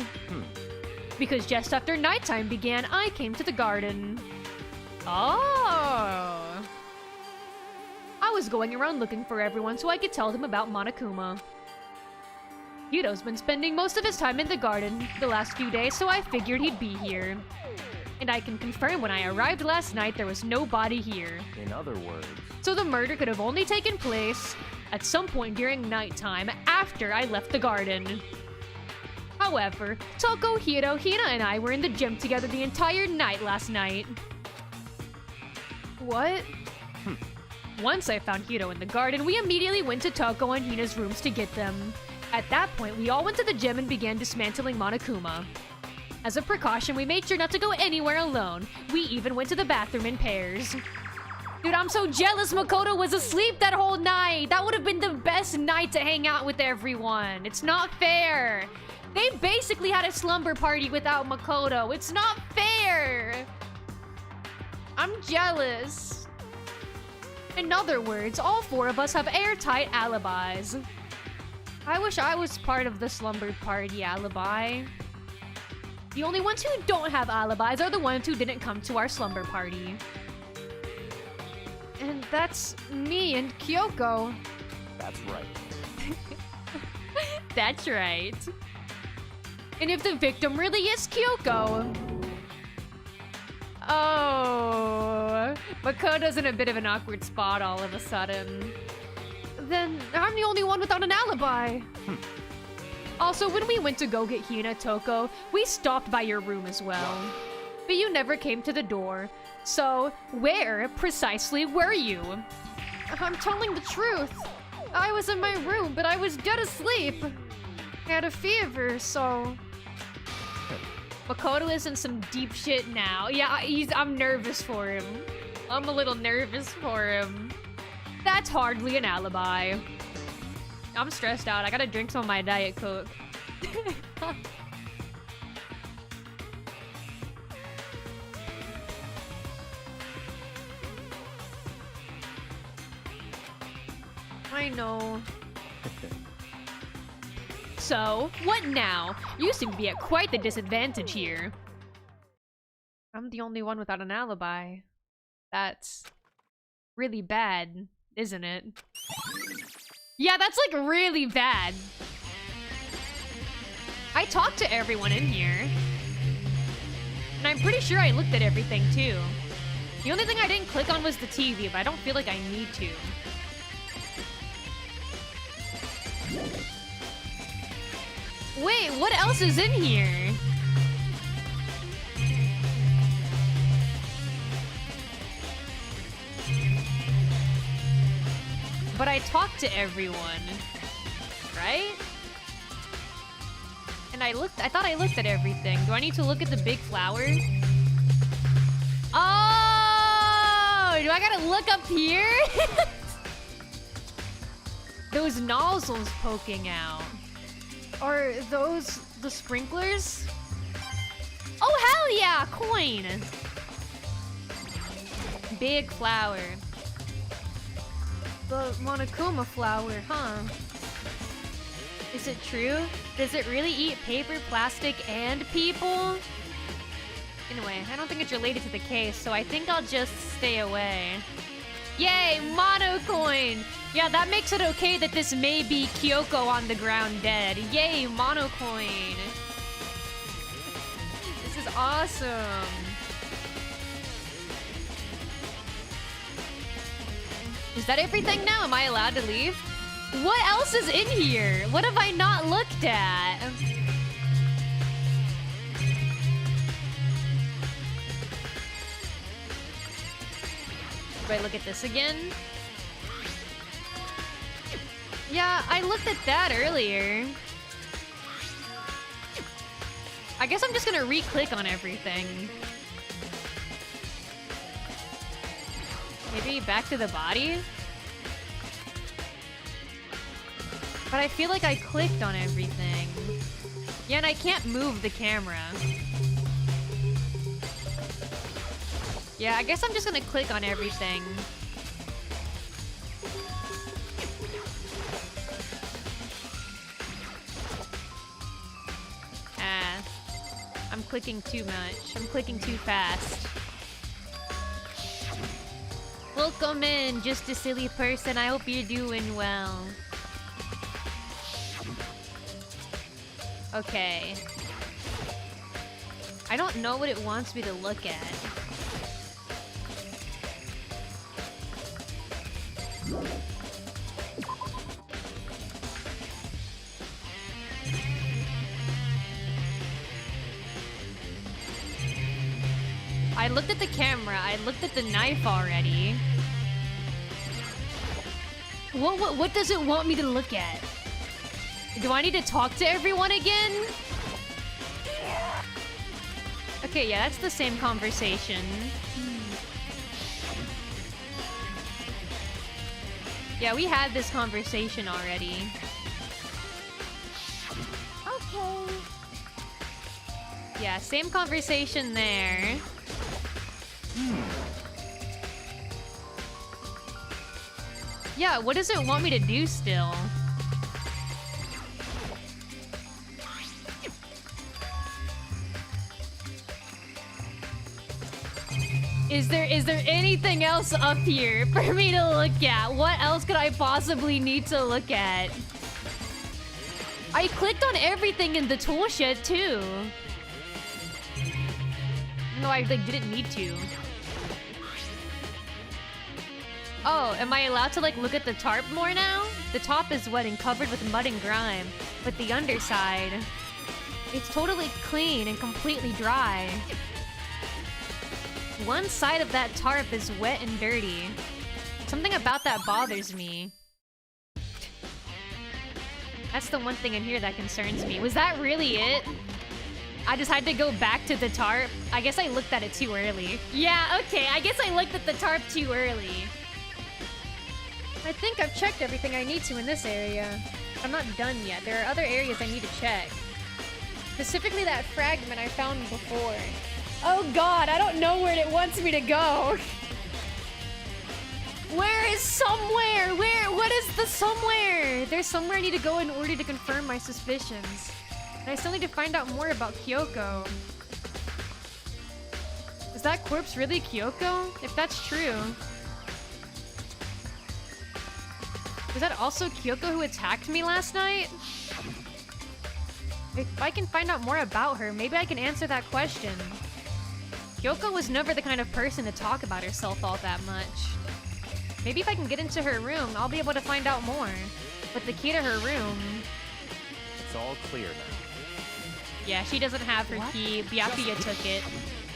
Because just after nighttime began, I came to the garden. Oh. I was going around looking for everyone so I could tell them about Monokuma. Hiro's been spending most of his time in the garden the last few days, so I figured he'd be here. And I can confirm when I arrived last night, there was no body here. In other words... So the murder could have only taken place at some point during nighttime after I left the garden. However, Toko, Hiro, Hina, and I were in the gym together the entire night last night. What? Once I found Hiro in the garden, we immediately went to Toko and Hina's rooms to get them. At that point, we all went to the gym and began dismantling Monokuma. As a precaution, we made sure not to go anywhere alone. We even went to the bathroom in pairs. Dude, I'm so jealous Makoto was asleep that whole night. That would have been the best night to hang out with everyone. It's not fair. They basically had a slumber party without Makoto. It's not fair. I'm jealous. In other words, all 4 of us have airtight alibis. I wish I was part of the slumber party alibi. The only ones who don't have alibis are the ones who didn't come to our slumber party. And that's me and Kyoko. That's right. That's right. And if the victim really is Kyoko... Oh, Makoto's in a bit of an awkward spot all of a sudden. Then I'm the only one without an alibi. Also, when we went to go get Hina Toko, we stopped by your room as well. But you never came to the door. So, where precisely were you? I'm telling the truth. I was in my room, but I was dead asleep. I had a fever, so... Makoto is in some deep shit now. Yeah, I'm nervous for him. I'm a little nervous for him. That's hardly an alibi. I'm stressed out. I gotta drink some of my Diet Coke. I know. So, what now? You seem to be at quite the disadvantage here. I'm the only one without an alibi. That's really bad, isn't it? Yeah, that's like really bad. I talked to everyone in here. And I'm pretty sure I looked at everything too. The only thing I didn't click on was the TV, but I don't feel like I need to. Wait, what else is in here? But I talked to everyone, right? And I thought I looked at everything. Do I need to look at the big flower? Oh, do I gotta look up here? Those nozzles poking out. Are those the sprinklers? Oh, hell yeah! Coin! Big flower. The Monokuma flower, huh? Is it true? Does it really eat paper, plastic, and people? Anyway, I don't think it's related to the case, so I think I'll just stay away. Yay, mono coin! Yeah, that makes it okay that this may be Kyoko on the ground dead. Yay, mono coin! This is awesome. Is that everything now? Am I allowed to leave? What else is in here? What have I not looked at? Do I look at this again? Yeah, I looked at that earlier. I guess I'm just gonna re-click on everything. Maybe back to the body? But I feel like I clicked on everything. Yeah, and I can't move the camera. Yeah, I guess I'm just gonna click on everything. I'm clicking too much. I'm clicking too fast. Welcome in, just a silly person. I hope you're doing well. Okay. I don't know what it wants me to look at. I looked at the camera. I looked at the knife already. What does it want me to look at? Do I need to talk to everyone again? Okay, yeah, that's the same conversation. Yeah, we had this conversation already. Okay. Yeah, same conversation there. Yeah, what does it want me to do still? Is there anything else up here for me to look at? What else could I possibly need to look at? I clicked on everything in the tool shed too. though I like didn't need to. Oh, am I allowed to like look at the tarp more now? The top is wet and covered with mud and grime, but the underside, it's totally clean and completely dry. One side of that tarp is wet and dirty. Something about that bothers me. That's the one thing in here that concerns me. Was that really it? I just had to go back to the tarp. I guess I looked at it too early. Yeah, okay, I guess I looked at the tarp too early. I think I've checked everything I need to in this area. I'm not done yet. There are other areas I need to check. Specifically that fragment I found before. Oh god, I don't know where it wants me to go. Where is somewhere? What is the somewhere? There's somewhere I need to go in order to confirm my suspicions. And I still need to find out more about Kyoko. Is that corpse really Kyoko? If that's true. Was that also Kyoko who attacked me last night? If I can find out more about her, maybe I can answer that question. Kyoko was never the kind of person to talk about herself all that much. Maybe if I can get into her room, I'll be able to find out more. But the key to her room... It's all clear now. Yeah, she doesn't have her key. Byakuya took it.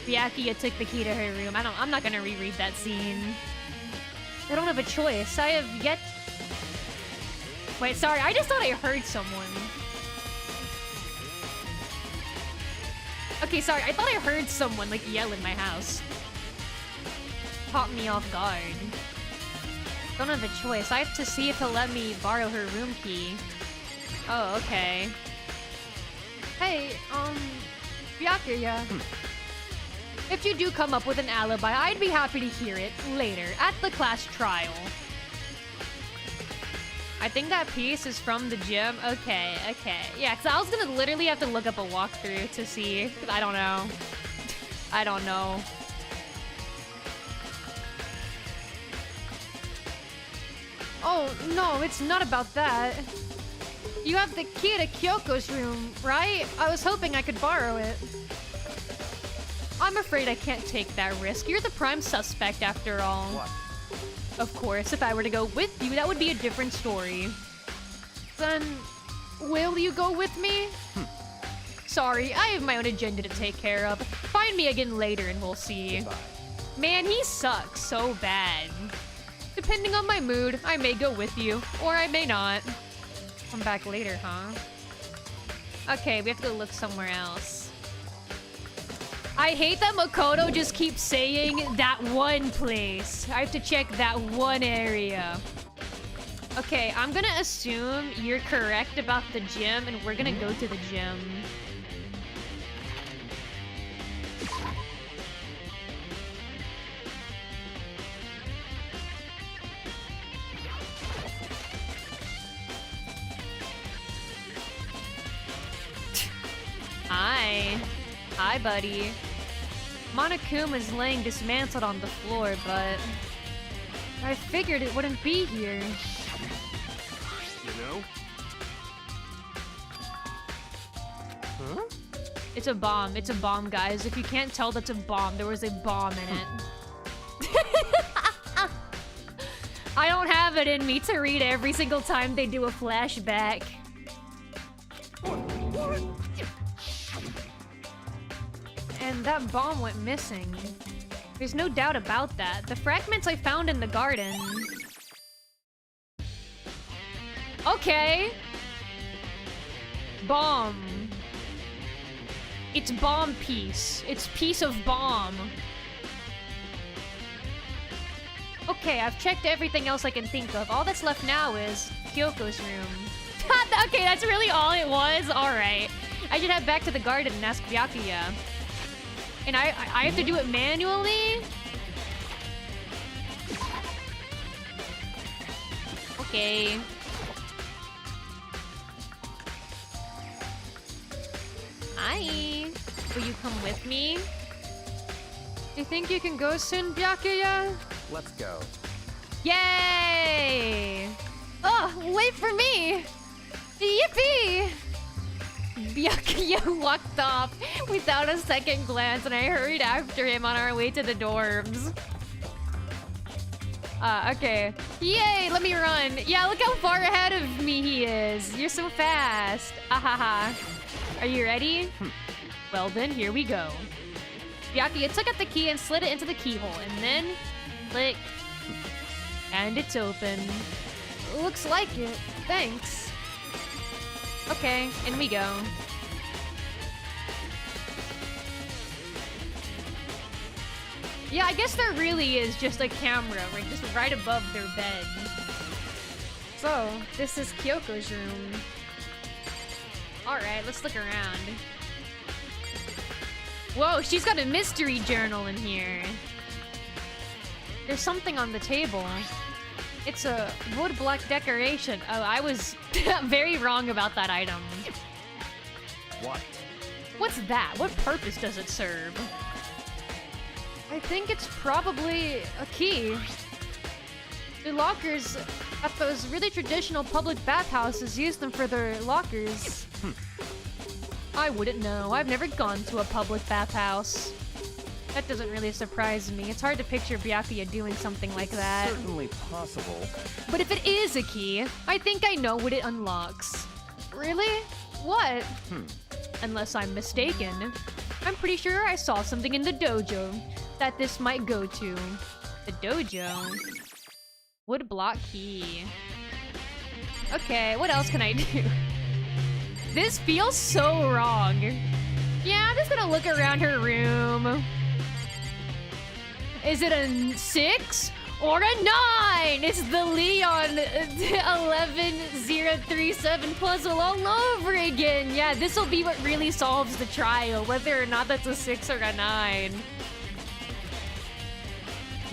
Byakuya took the key to her room. I'm not gonna reread that scene. I don't have a choice. I have yet... Wait, sorry, I just thought I heard someone. Okay, sorry, I thought I heard someone, like, yell in my house. Caught me off guard. Don't have a choice. I have to see if he'll let me borrow her room key. Oh, okay. Hey, Byakuya. If you do come up with an alibi, I'd be happy to hear it later, at the class trial. I think that piece is from the gym. Okay, okay. Yeah, because I was gonna literally have to look up a walkthrough to see. I don't know. I don't know. Oh, no, it's not about that. You have the key to Kyoko's room, right? I was hoping I could borrow it. I'm afraid I can't take that risk. You're the prime suspect after all. What? Of course, if I were to go with you, that would be a different story. Then, will you go with me? Sorry, I have my own agenda to take care of. Find me again later and we'll see. Goodbye. Man, he sucks so bad. Depending on my mood, I may go with you, or I may not. Come back later, huh? Okay, we have to go look somewhere else. I hate that Makoto just keeps saying that one place. I have to check that one area. Okay, I'm gonna assume you're correct about the gym, and we're gonna go to the gym. Hi. Hi, buddy. Monokuma's laying dismantled on the floor, but... I figured it wouldn't be here. You know? Huh? It's a bomb. It's a bomb, guys. If you can't tell, that's a bomb. There was a bomb in it. I don't have it in me to read every single time they do a flashback. And that bomb went missing. There's no doubt about that. The fragments I found in the garden. Okay. Bomb. It's bomb piece. It's piece of bomb. Okay, I've checked everything else I can think of. All that's left now is Kyoko's room. Okay, that's really all it was? Alright. I should head back to the garden and ask Byakuya. And I have to do it manually? Okay. Hi. Will you come with me? You think you can go soon, Byakuya? Let's go. Yay! Oh, wait for me! Yippee! Byakuya walked off without a second glance, and I hurried after him on our way to the dorms. Okay. Yay, let me run. Yeah, look how far ahead of me he is. You're so fast. Ahaha. Are you ready? Well then, here we go. Byakuya took out the key and slid it into the keyhole, and then click. And it's open. Looks like it. Thanks. Okay, in we go. Yeah, I guess there really is just a camera, like just right above their bed. So, this is Kyoko's room. Alright, let's look around. Whoa, she's got a mystery journal in here. There's something on the table. It's a wood block decoration. Oh, I was very wrong about that item. What? What's that? What purpose does it serve? I think it's probably a key. The lockers at those really traditional public bathhouses use them for their lockers. I wouldn't know. I've never gone to a public bathhouse. That doesn't really surprise me. It's hard to picture Byakuya doing something like that. Certainly possible. But if it is a key, I think I know what it unlocks. Really? What? Unless I'm mistaken. I'm pretty sure I saw something in the dojo that this might go to. The dojo? Wood block key. Okay, what else can I do? This feels so wrong. Yeah, I'm just gonna look around her room. Is it a 6 or a 9? It's the Leon 11037 puzzle all over again. Yeah, this will be what really solves the trial, whether or not that's a 6 or a 9.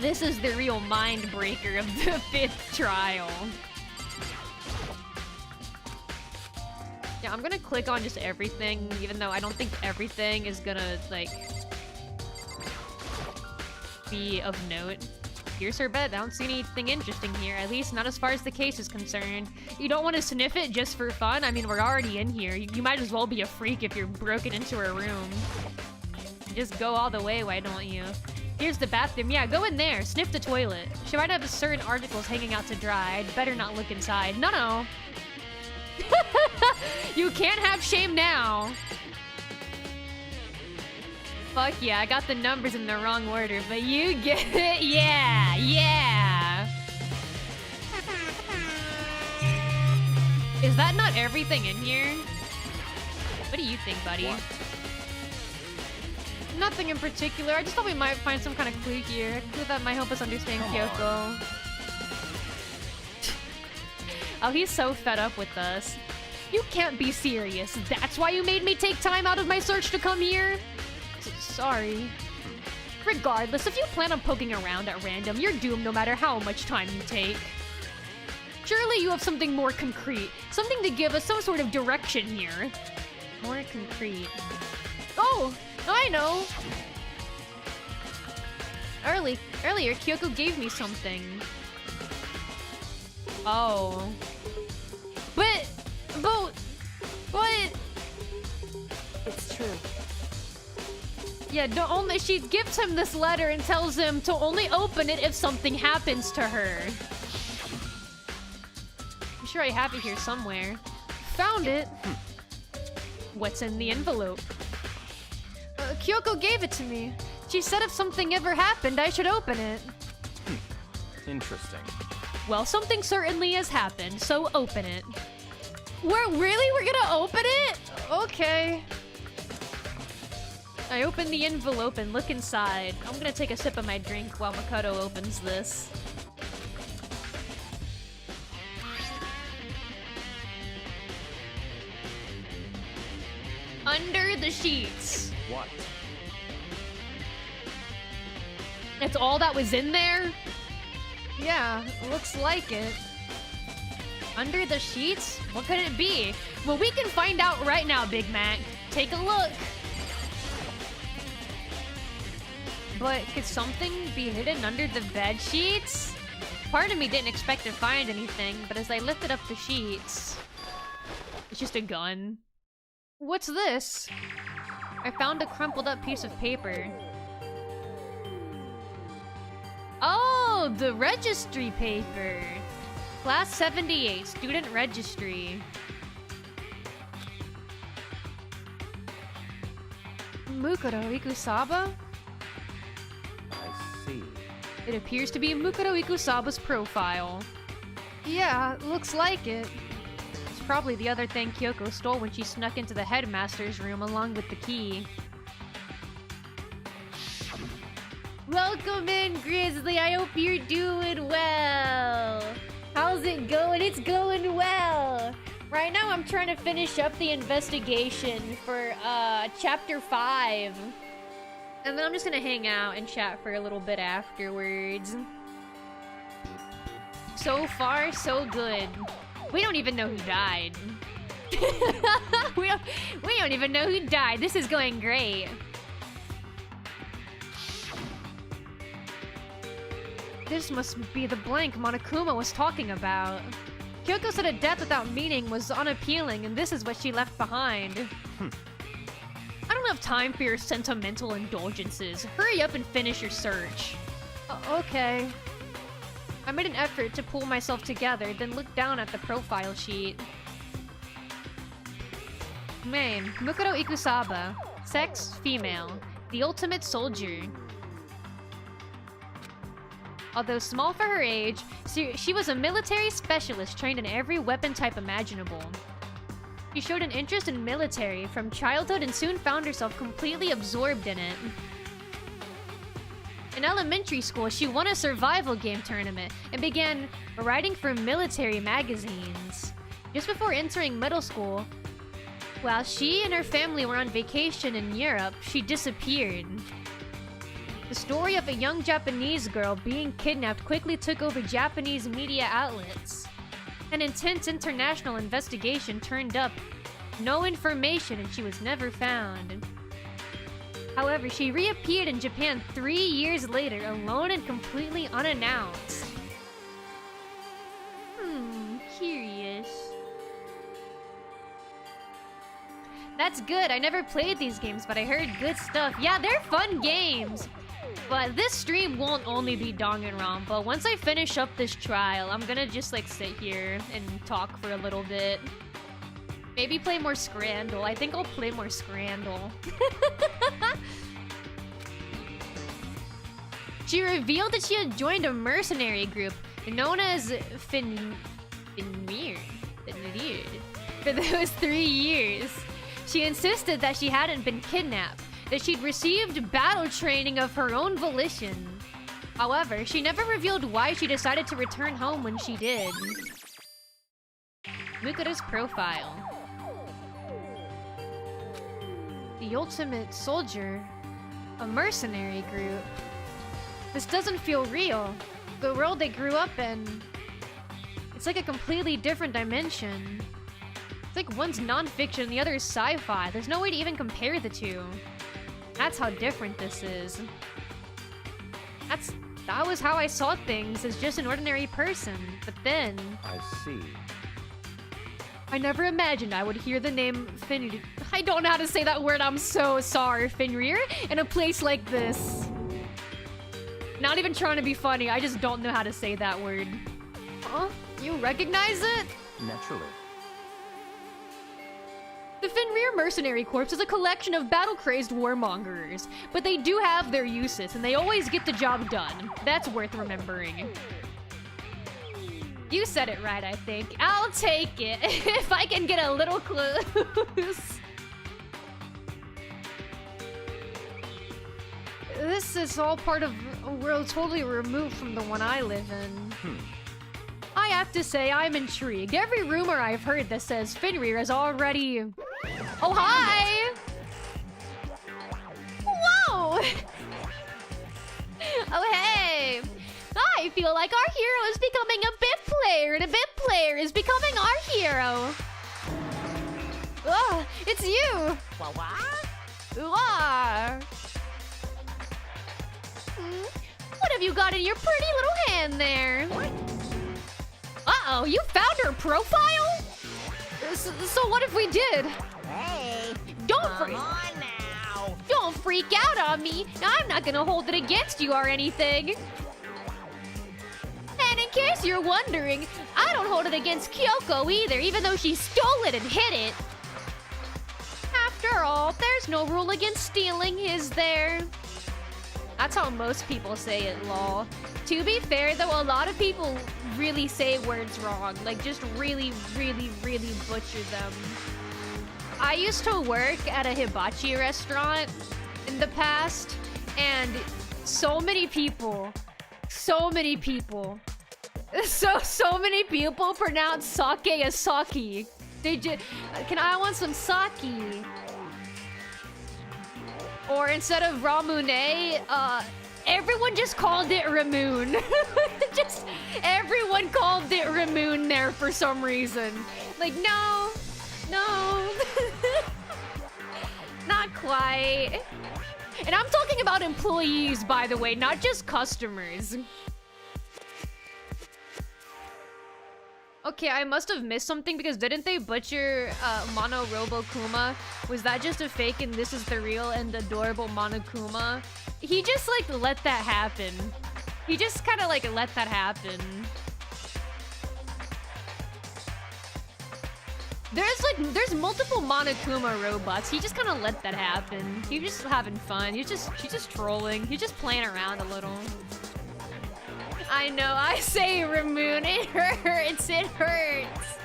This is the real mind breaker of the 5th trial. Yeah, I'm gonna click on just everything, even though I don't think everything is gonna, like, be of note. Here's her bed. I don't see anything interesting here, at least not as far as the case is concerned. You don't want to sniff it just for fun? I mean, we're already in here. You might as well be a freak if you're broken into her room. Just go all the way, why don't you? Here's the bathroom. Yeah, go in there. Sniff the toilet. She might have certain articles hanging out to dry. I'd better not look inside. No. You can't have shame now. Fuck yeah, I got the numbers in the wrong order, but you get it. Yeah. Is that not everything in here? What do you think, buddy? What? Nothing in particular. I just thought we might find some kind of clue here. A clue that might help us understand Kyoko. Oh, he's so fed up with us. You can't be serious. That's why you made me take time out of my search to come here? Sorry. Regardless, if you plan on poking around at random, you're doomed no matter how much time you take. Surely you have something more concrete. Something to give us some sort of direction here. More concrete. Oh! I know! Earlier, Kyoko gave me something. Oh. But... It's true. Yeah, she gives him this letter and tells him to only open it if something happens to her. I'm sure I have it here somewhere. Found it. What's in the envelope? Kyoko gave it to me. She said if something ever happened, I should open it. Interesting. Well, something certainly has happened, so open it. We're gonna open it? Okay. I open the envelope and look inside. I'm gonna take a sip of my drink while Makoto opens this. Under the sheets. What? That's all that was in there? Yeah, looks like it. Under the sheets? What could it be? Well, we can find out right now, Big Mac. Take a look. But could something be hidden under the bed sheets? Part of me didn't expect to find anything, but as I lifted up the sheets, it's just a gun. What's this? I found a crumpled up piece of paper. Oh, the registry paper. Class 78, student registry. Mukuro Ikusaba? I see. It appears to be Mukuro Ikusaba's profile. Yeah, looks like it. It's probably the other thing Kyoko stole when she snuck into the headmaster's room along with the key. Welcome in, Grizzly. I hope you're doing well. How's it going? It's going well. Right now, I'm trying to finish up the investigation for chapter 5. And then I'm just gonna hang out and chat for a little bit afterwards. So far, so good. We don't even know who died. we don't even know who died. This is going great. This must be the blank Monokuma was talking about. Kyoko said a death without meaning was unappealing, and this is what she left behind. I don't have time for your sentimental indulgences. Hurry up and finish your search. Okay. I made an effort to pull myself together, then looked down at the profile sheet. Name, Mukuro Ikusaba. Sex, female. The ultimate soldier. Although small for her age, she was a military specialist trained in every weapon type imaginable. She showed an interest in military from childhood and soon found herself completely absorbed in it. In elementary school, she won a survival game tournament and began writing for military magazines. Just before entering middle school, while she and her family were on vacation in Europe, she disappeared. The story of a young Japanese girl being kidnapped quickly took over Japanese media outlets. An intense international investigation turned up no information and she was never found. However, she reappeared in Japan 3 years later, alone and completely unannounced. Curious. That's good. I never played these games, but I heard good stuff. Yeah, they're fun games. But this stream won't only be Danganronpa. Once I finish up this trial, I'm gonna just like sit here and talk for a little bit. Maybe play more Scrandle. I think I'll play more Scrandle. She revealed that she had joined a mercenary group known as Fenrir for those 3 years. She insisted that she hadn't been kidnapped, that she'd received battle training of her own volition. However, she never revealed why she decided to return home when she did. Mukuro's profile. The ultimate soldier. A mercenary group. This doesn't feel real. The world they grew up in. It's like a completely different dimension. It's like one's non-fiction and the other is sci-fi. There's no way to even compare the two. That's how different this is. That was how I saw things as just an ordinary person. But then... I see. I never imagined I would hear the name Fenrir. I don't know how to say that word, I'm so sorry, Fenrir, in a place like this. Not even trying to be funny, I just don't know how to say that word. Huh? You recognize it? Naturally. The Fenrir Mercenary Corps is a collection of battle-crazed warmongers, but they do have their uses, and they always get the job done. That's worth remembering. You said it right, I think. I'll take it, if I can get a little close. This is all part of a world totally removed from the one I live in. I have to say, I'm intrigued. Every rumor I've heard that says Fenrir is already... Oh, hi! Whoa! Oh, hey! I feel like our hero is becoming a bit player, and a bit player is becoming our hero. Oh, it's you! What have you got in your pretty little hand there? Uh-oh, you found her profile? So what if we did? Hey! Come on now. Don't freak out on me. I'm not gonna hold it against you or anything. And in case you're wondering, I don't hold it against Kyoko either, even though she stole it and hid it. After all, there's no rule against stealing, is there? That's how most people say it, lol. To be fair, though, a lot of people really say words wrong. Like, just really, really, really butcher them. I used to work at a hibachi restaurant in the past, and so many people pronounce sake as sake. They just, can I want some sake? Or instead of Ramune, everyone just called it Ramoon. Just everyone called it Ramoon there for some reason. Like, no. Not quite. And I'm talking about employees, by the way, not just customers. Okay, I must have missed something because didn't they butcher Mono Robo Kuma? Was that just a fake and this is the real and adorable Monokuma? He just like let that happen. He just kind of like let that happen. There's multiple Monokuma robots. He just kind of let that happen. He's just having fun. She's just trolling. He's just playing around a little. I know, I say Ramoon, it hurts, it hurts.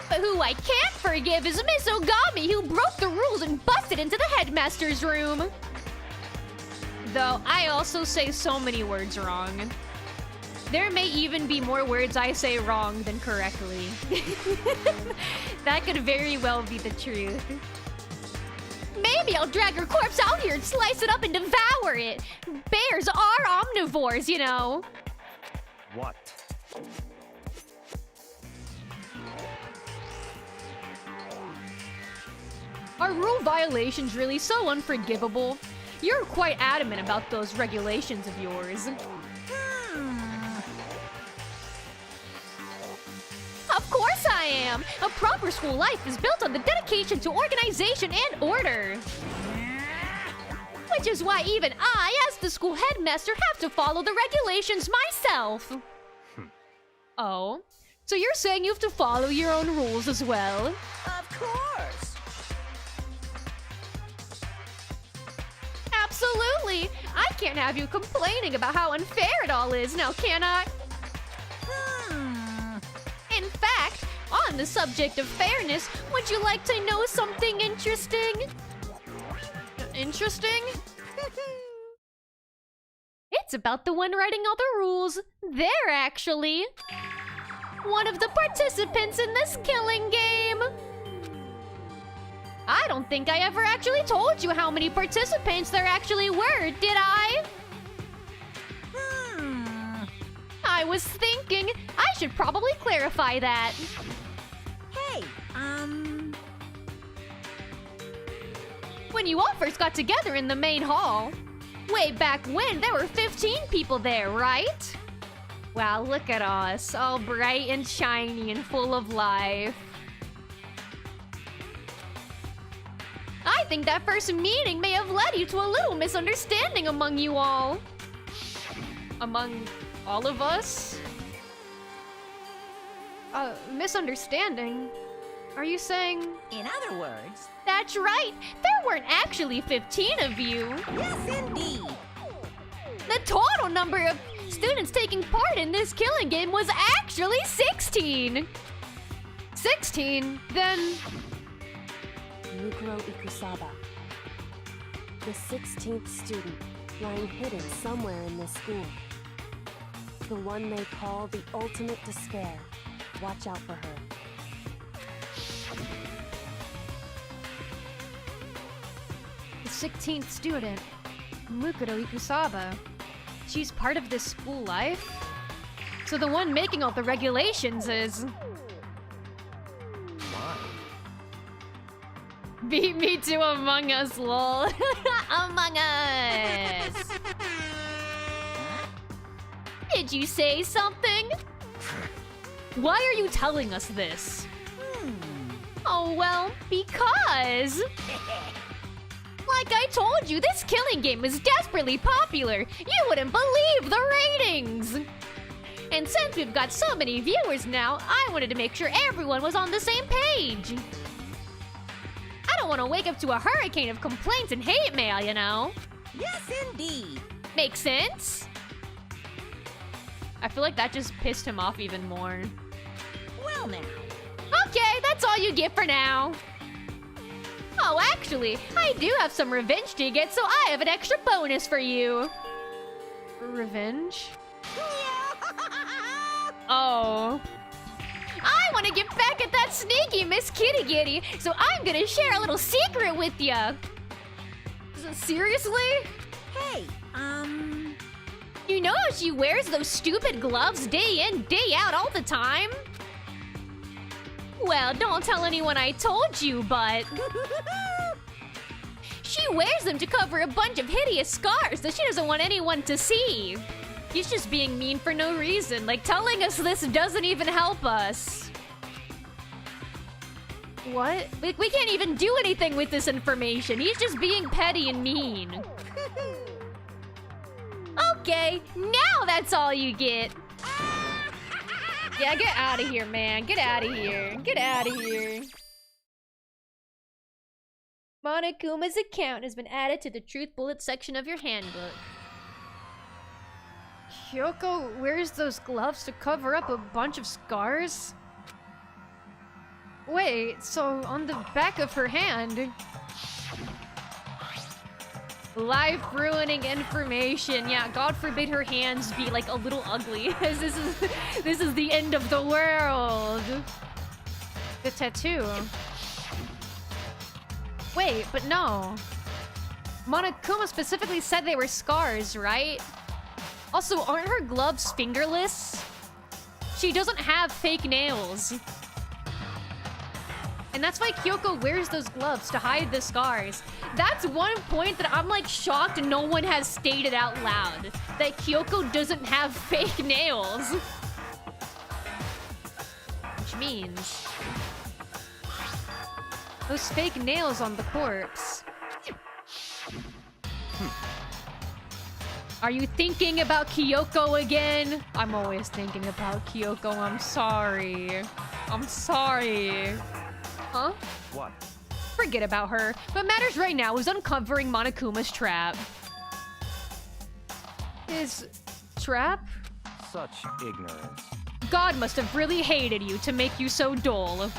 But who I can't forgive is Miss Ogami, who broke the rules and busted into the headmaster's room. Though, I also say so many words wrong. There may even be more words I say wrong than correctly. That could very well be the truth. Maybe I'll drag her corpse out here and slice it up and devour it. Bears are omnivores, you know. What? Are rule violations really so unforgivable? You're quite adamant about those regulations of yours. Of course I am! A proper school life is built on the dedication to organization and order. Which is why even I, as the school headmaster, have to follow the regulations myself. Oh? So you're saying you have to follow your own rules as well? Of course. Absolutely! I can't have you complaining about how unfair it all is, now can I? In fact, on the subject of fairness, would you like to know something interesting? Interesting? It's about the one writing all the rules. They're actually one of the participants in this killing game. I don't think I ever actually told you how many participants there actually were, did I? I was thinking I should probably clarify that. Hey, When you all first got together in the main hall, way back when, there were 15 people there, right? Wow, look at us, all bright and shiny and full of life. I think that first meeting may have led you to a little misunderstanding among you all. Among all of us? Misunderstanding? Are you saying... in other words... That's right! There weren't actually 15 of you! Yes, indeed! The total number of students taking part in this killing game was actually 16! 16? Then... Mukuro Ikusaba. The 16th student, lying hidden somewhere in this school. The one they call the ultimate despair. Watch out for her. The 16th student, Mukuro Ikusaba. She's part of this school life? So the one making all the regulations is... Beat me to Among Us, lol. Among Us! Did you say something? Why are you telling us this? Oh, well, because... Like I told you, this killing game is desperately popular. You wouldn't believe the ratings. And since we've got so many viewers now, I wanted to make sure everyone was on the same page. I don't want to wake up to a hurricane of complaints and hate mail, you know? Yes, indeed. Makes sense? I feel like that just pissed him off even more. Well now. Okay, that's all you get for now. Oh, actually, I do have some revenge to get, so I have an extra bonus for you. Revenge? Oh. I want to get back at that sneaky Miss Kitty Kitty, so I'm gonna share a little secret with ya. Seriously? Hey, You know how she wears those stupid gloves day in, day out all the time? Well, don't tell anyone I told you, but... She wears them to cover a bunch of hideous scars that she doesn't want anyone to see. He's just being mean for no reason, like telling us this doesn't even help us. What? We can't even do anything with this information. He's just being petty and mean. Okay, now that's all you get. Yeah, get out of here, man. Get out of here. Get out of here. Monokuma's account has been added to the Truth Bullet section of your handbook. Kyoko wears those gloves to cover up a bunch of scars? Wait, so on the back of her hand... Life-ruining information. Yeah, God forbid her hands be like a little ugly. this is the end of the world. The tattoo. Wait, but no. Monokuma specifically said they were scars, right? Also, aren't her gloves fingerless? She doesn't have fake nails. And that's why Kyoko wears those gloves, to hide the scars. That's one point that I'm like shocked no one has stated out loud. That Kyoko doesn't have fake nails. Which means... those fake nails on the corpse. Are you thinking about Kyoko again? I'm always thinking about Kyoko, I'm sorry. I'm sorry. Huh? What? Forget about her. What matters right now is uncovering Monokuma's trap. His trap? Such ignorance. God must have really hated you to make you so dull.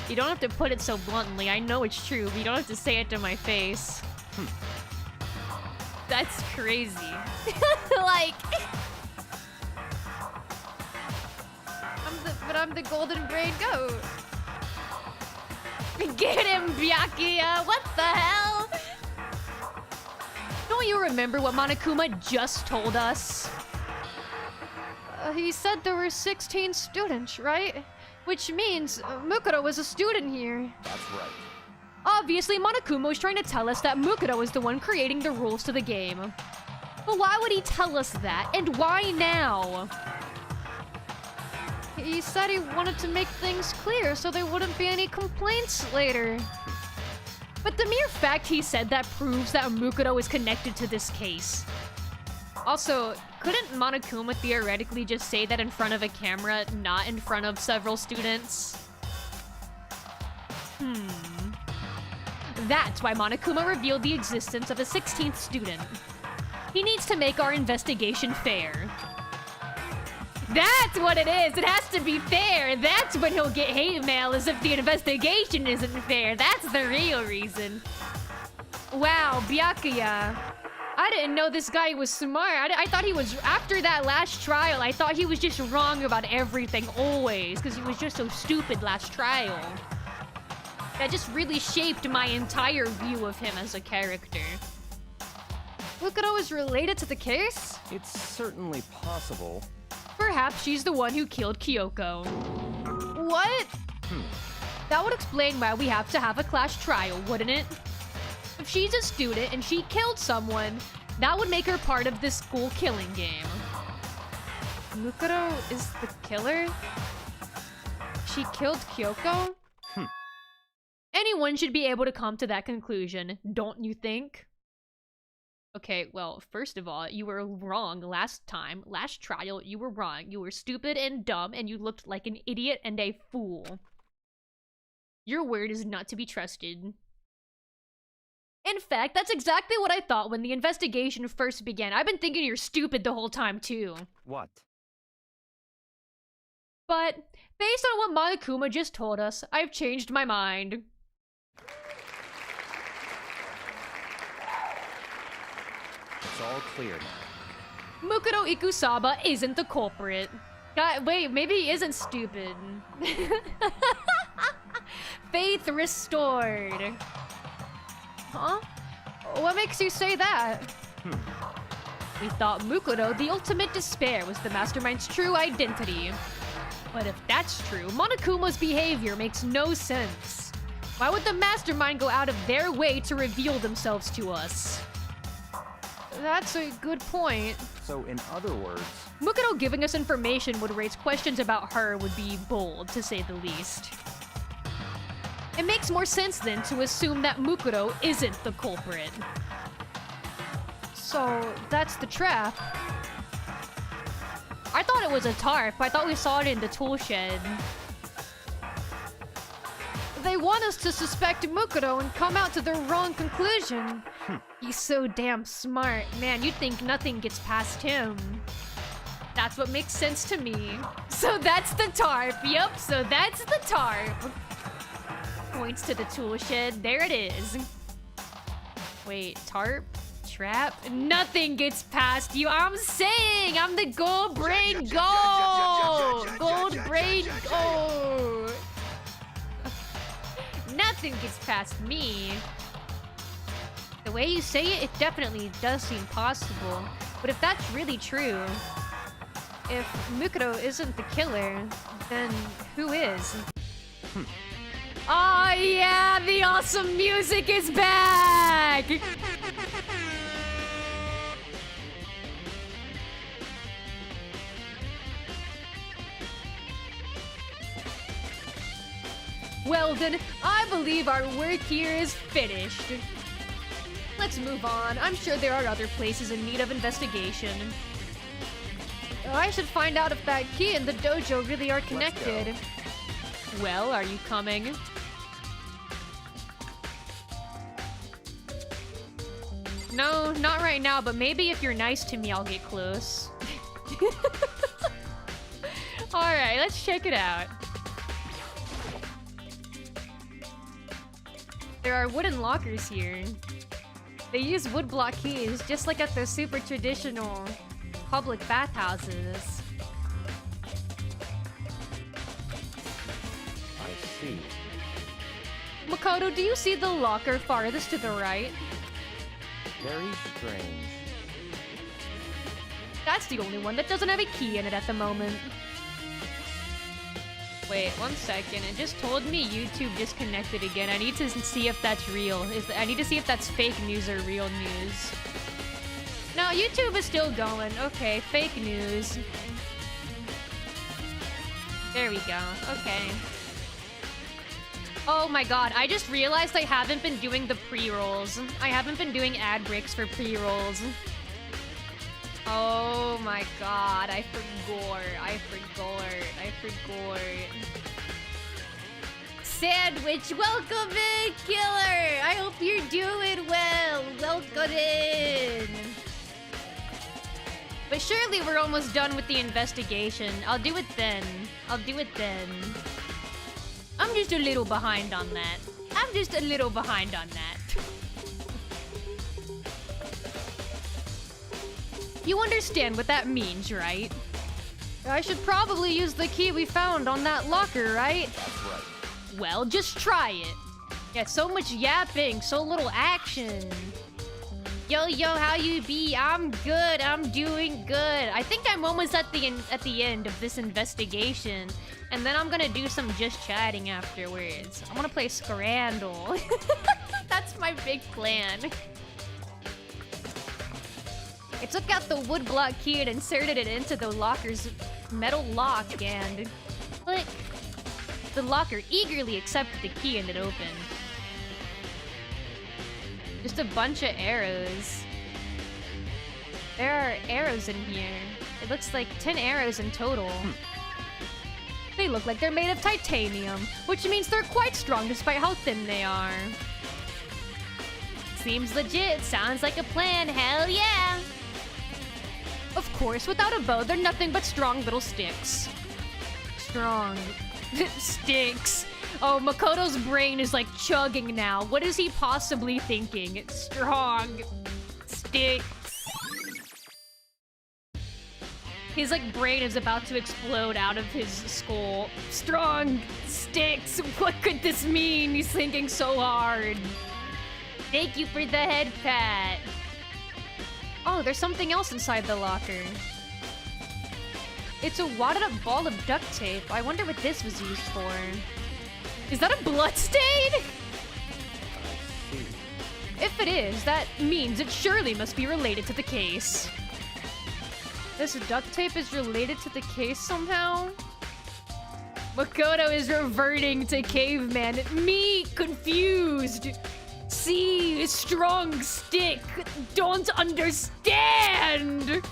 You don't have to put it so bluntly. I know it's true, but you don't have to say it to my face. That's crazy. Like... I'm the golden brain goat. Get him, Byakuya! What the hell? Don't you remember what Monokuma just told us? He said there were 16 students, right? Which means Mukuro was a student here. That's right. Obviously, Monokuma was trying to tell us that Mukuro was the one creating the rules to the game. But why would he tell us that? And why now? He said he wanted to make things clear so there wouldn't be any complaints later. But the mere fact he said that proves that Mukuro is connected to this case. Also, couldn't Monokuma theoretically just say that in front of a camera, not in front of several students? That's why Monokuma revealed the existence of a 16th student. He needs to make our investigation fair. That's what it is! It has to be fair! That's when he'll get hate mail, as if the investigation isn't fair. That's the real reason. Wow, Byakuya. I didn't know this guy was smart. I thought he was... After that last trial, I thought he was just wrong about everything, always. Because he was just so stupid last trial. That just really shaped my entire view of him as a character. Mukuro is related to the case? It's certainly possible. Perhaps she's the one who killed Kyoko. What? That would explain why we have to have a class trial, wouldn't it? If she's a student and she killed someone, that would make her part of this school killing game. Mukuro is the killer? She killed Kyoko? Anyone should be able to come to that conclusion, don't you think? Okay, well, first of all, you were wrong last time. Last trial, you were wrong. You were stupid and dumb, and you looked like an idiot and a fool. Your word is not to be trusted. In fact, that's exactly what I thought when the investigation first began. I've been thinking you're stupid the whole time, too. What? But, based on what Monokuma just told us, I've changed my mind. It's all clear now. Mukuro Ikusaba isn't the culprit. God, wait, maybe he isn't stupid. Faith restored. Huh? What makes you say that? We thought Mukuro, the ultimate despair, was the mastermind's true identity. But if that's true, Monokuma's behavior makes no sense. Why would the mastermind go out of their way to reveal themselves to us? That's a good point. So, in other words, Mukuro giving us information would raise questions about her would be bold, to say the least. It makes more sense then to assume that Mukuro isn't the culprit. So, that's the trap. I thought it was a tarp. I thought we saw it in the tool shed. They want us to suspect Mukuro and come out to the wrong conclusion. He's so damn smart. Man, you'd think nothing gets past him. That's what makes sense to me. So that's the tarp. Yup, so that's the tarp. Points to the tool shed. There it is. Wait, tarp? Trap? Nothing gets past you. I'm saying! I'm the gold brain gold! Gold brain gold! Nothing gets past me. The way you say it, it definitely does seem possible. But if that's really true, if Mukuro isn't the killer, then who is? Oh yeah, the awesome music is back! Well then, I believe our work here is finished. Let's move on. I'm sure there are other places in need of investigation. I should find out if that key and the dojo really are connected. Well, are you coming? No, not right now, but maybe if you're nice to me, I'll get close. Alright, let's check it out. There are wooden lockers here. They use woodblock keys, just like at the super traditional public bathhouses. I see. Makoto, do you see the locker farthest to the right? Very strange. That's the only one that doesn't have a key in it at the moment. Wait, 1 second. It just told me YouTube disconnected again. I need to see if that's real. I need to see if that's fake news or real news. No, YouTube is still going. Okay, fake news. There we go. Okay. Oh my god, I just realized I haven't been doing the pre-rolls. I haven't been doing ad breaks for pre-rolls. Oh my god, I forgot. Sandwich, welcome in, killer! I hope you're doing well. Welcome in. But surely we're almost done with the investigation. I'll do it then. I'm just a little behind on that. You understand what that means, right? I should probably use the key we found on that locker, right? That's right. Well, just try it. Yeah, so much yapping, so little action. Yo, how you be? I'm good. I'm doing good. I think I'm almost at the end of this investigation. And then I'm gonna do some just chatting afterwards. I wanna play Scrandle. That's my big plan. It took out the wood block key and inserted it into the locker's metal lock and... click. The locker eagerly accepted the key and it opened. Just a bunch of arrows. There are arrows in here. It looks like 10 arrows in total. They look like they're made of titanium, which means they're quite strong despite how thin they are. Seems legit. Sounds like a plan. Hell yeah! Of course, without a bow, they're nothing but strong little sticks. Strong. Sticks. Oh, Makoto's brain is like chugging now. What is he possibly thinking? Strong. Sticks. His like brain is about to explode out of his skull. Strong sticks. What could this mean? He's thinking so hard. Thank you for the head pat. Oh, there's something else inside the locker. It's a wadded up ball of duct tape. I wonder what this was used for. Is that a blood stain? If it is, that means it surely must be related to the case. This duct tape is related to the case somehow? Makoto is reverting to caveman. Me confused. See, strong stick. Don't understand.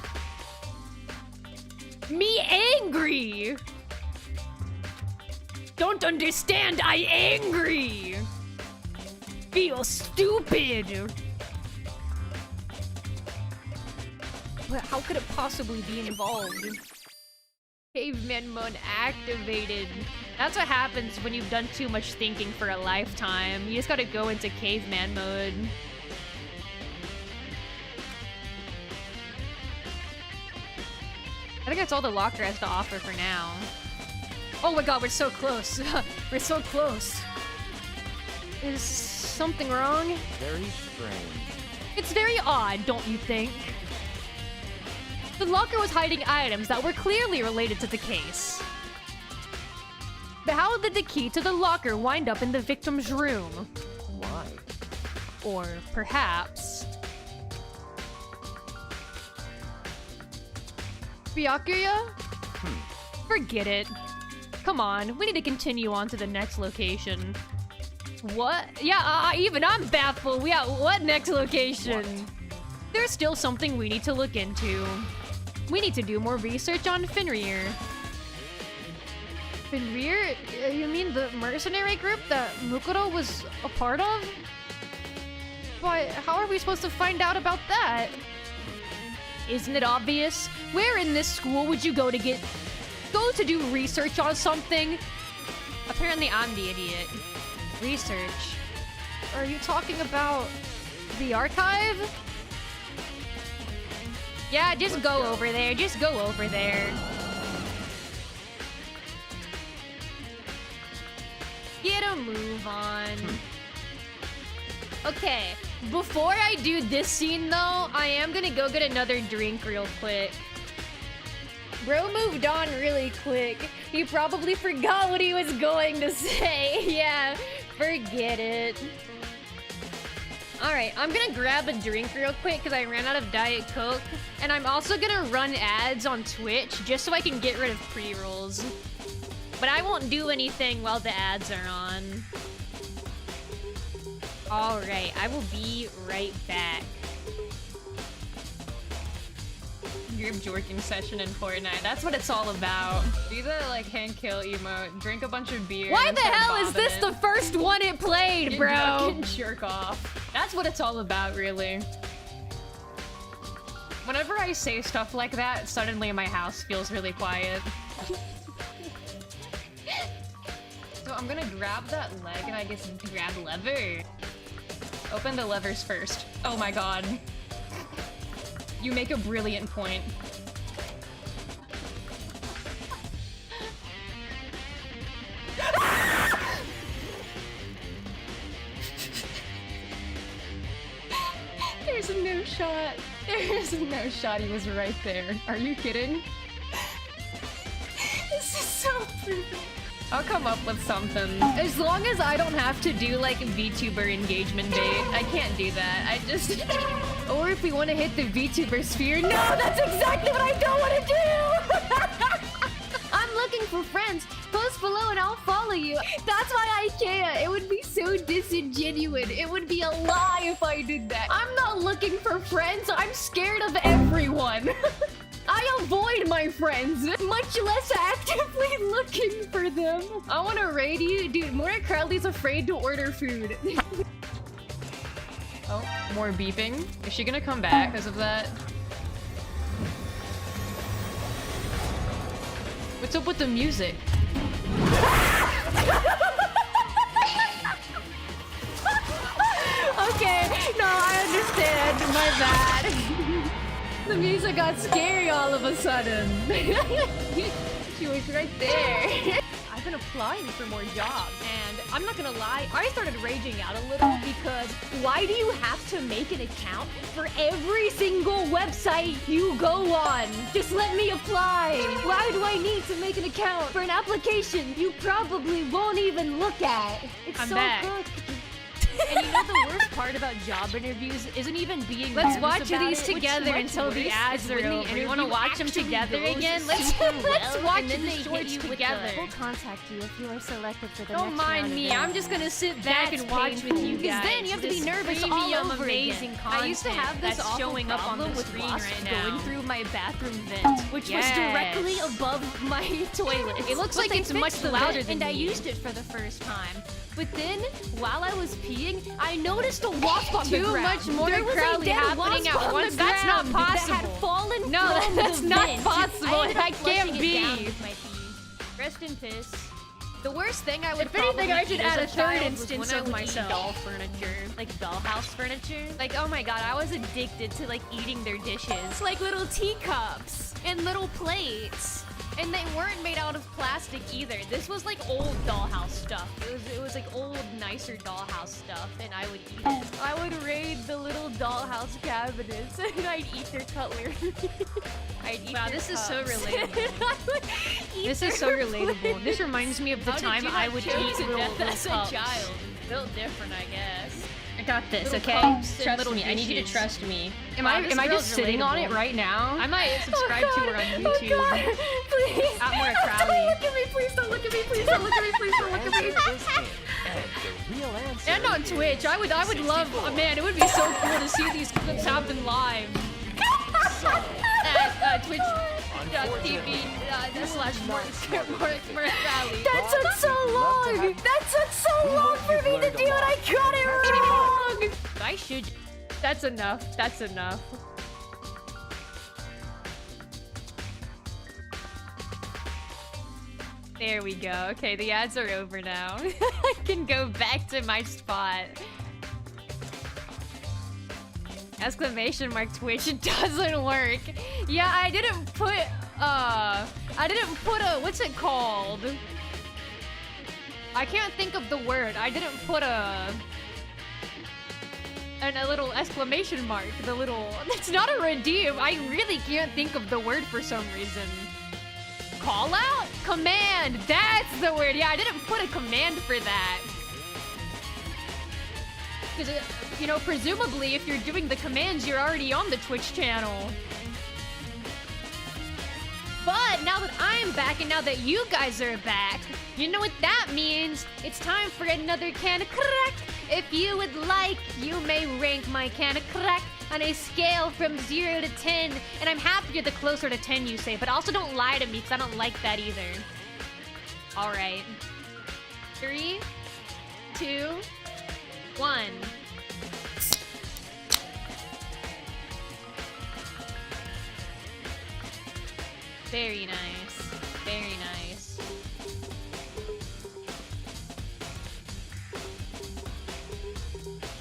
Me angry. Don't understand, I angry. Feel stupid. Well, how could it possibly be involved? Caveman mode activated. That's what happens when you've done too much thinking for a lifetime. You just gotta go into caveman mode. I think that's all the locker has to offer for now. Oh my god, we're so close. We're so close. Is something wrong? Very strange. It's very odd, don't you think? The locker was hiding items that were clearly related to the case. But how did the key to the locker wind up in the victim's room? Why? Or perhaps... Byakuya? Forget it. Come on, we need to continue on to the next location. What? Yeah, even I'm baffled. Yeah, what next location? What? There's still something we need to look into. We need to do more research on Fenrir. Fenrir? You mean the mercenary group that Makoto was a part of? But how are we supposed to find out about that? Isn't it obvious? Where in this school would you go to do research on something? Apparently I'm the idiot. Research? Are you talking about the archive? Yeah, just go over there. Just go over there. Get a move on. Okay, before I do this scene though, I am gonna go get another drink real quick. Bro moved on really quick. He probably forgot what he was going to say. Yeah, forget it. Alright, I'm gonna grab a drink real quick because I ran out of Diet Coke. And I'm also gonna run ads on Twitch just so I can get rid of pre-rolls. But I won't do anything while the ads are on. Alright, I will be right back. Group jorking session in Fortnite. That's what it's all about. Do the like hand kill emote, drink a bunch of beer. Why the hell is this the first one it played, bro? Fucking jerk off. That's what it's all about, really. Whenever I say stuff like that, suddenly my house feels really quiet. So I'm gonna grab that leg and I guess grab lever. Open the levers first. Oh my god. You make a brilliant point. There's no shot. There's no shot he was right there. Are you kidding? This is so perfect. I'll come up with something. As long as I don't have to do like VTuber engagement bait. I can't do that. I just... Or if we want to hit the VTuber sphere. No, that's exactly what I don't want to do! I'm looking for friends. Post below and I'll follow you. That's why I can't. It would be so disingenuous. It would be a lie if I did that. I'm not looking for friends. I'm scared of everyone. I avoid my friends, much less actively looking for them. I want to raid you. Dude, Mora Crowley's afraid to order food. Oh, more beeping. Is she gonna come back because of that? What's up with the music? Okay, no, I understand. My bad. The music got scary all of a sudden. She was right there. I've been applying for more jobs, and I'm not gonna lie, I started raging out a little because why do you have to make an account for every single website you go on? Just let me apply. Why do I need to make an account for an application you probably won't even look at? It's I'm so back. good. And you know the worst part about job interviews isn't even being Let's nervous watch about these it. together What's until the worse ads is are when the over. You want to interview watch them actually together goes again? super Let's well, watch and then the they hit shorts you with the- together. We'll contact you if you are selected for the Don't next mind round me. of I'm just gonna sit back and watch with you guys. Because then you have to be This nervous all premium over amazing again. content I used to have this that's awful showing up on problem the with screen wasps right now. going through my bathroom vent, which was directly Yes. above my toilet. It looks like they it's fixed much the louder vent, than and I me. used it for the first time. But then, while I was peeing, I noticed a wasp on the Too ground. much Mora There was a Crowley dead happening wasp at on once. the That's not ground that had possible. fallen No, from that's the not vent. possible. I ended up That can't flushing it down be. with my pee. Rest in piss. The worst thing I would If anything, probably I should eat add as a third child was instance when I of would myself. eat doll furniture, like dollhouse furniture. Like, oh my god, I was addicted to like eating their dishes, like little teacups and little plates. And they weren't made out of plastic either. This was like old dollhouse stuff. It was like old, nicer dollhouse stuff, and I would eat it. I would raid the little dollhouse cabinets, and I'd eat their cutlery. I'd eat Wow, their this is so cups. relatable. I would eat This is so their- relatable. This reminds me of the How did time you I not would choke eat to little death as a cups. child? Built different, I guess. I got this, Little okay? cups and Trust little me. I need you to dishes. trust me. Am Wow, I this am I just girl's sitting on it relatable. right now? I might subscribe to her on YouTube. Oh god, please. At Mora Don't Crowley. look at me, please don't look at me, please don't look at me, please don't look at me. Answer this game, and the real answer And on is Twitch, I would love, 64. oh man, it would be so cool to see these clips happen live. At twitch.tv /Mora Crowley. That took so long! That took so long for me to do it! I got it wrong! I should. That's enough. That's enough. There we go. Okay, the ads are over now. I can go back to my spot. Exclamation mark Twitch, it doesn't work. Yeah, I didn't put a, what's it called? I can't think of the word. I didn't put a little exclamation mark. The little, it's not a redeem. I really can't think of the word for some reason. Call out? Command, that's the word. Yeah, I didn't put a command for that. Because, you know, presumably if you're doing the commands, you're already on the Twitch channel. But now that I'm back and now that you guys are back, you know what that means? It's time for another can of crack. If you would like, you may rank my can of crack on a scale from 0 to 10. And I'm happier the closer to 10 you say, but also don't lie to me because I don't like that either. All right. 3, 2, 1. Very nice. Very nice.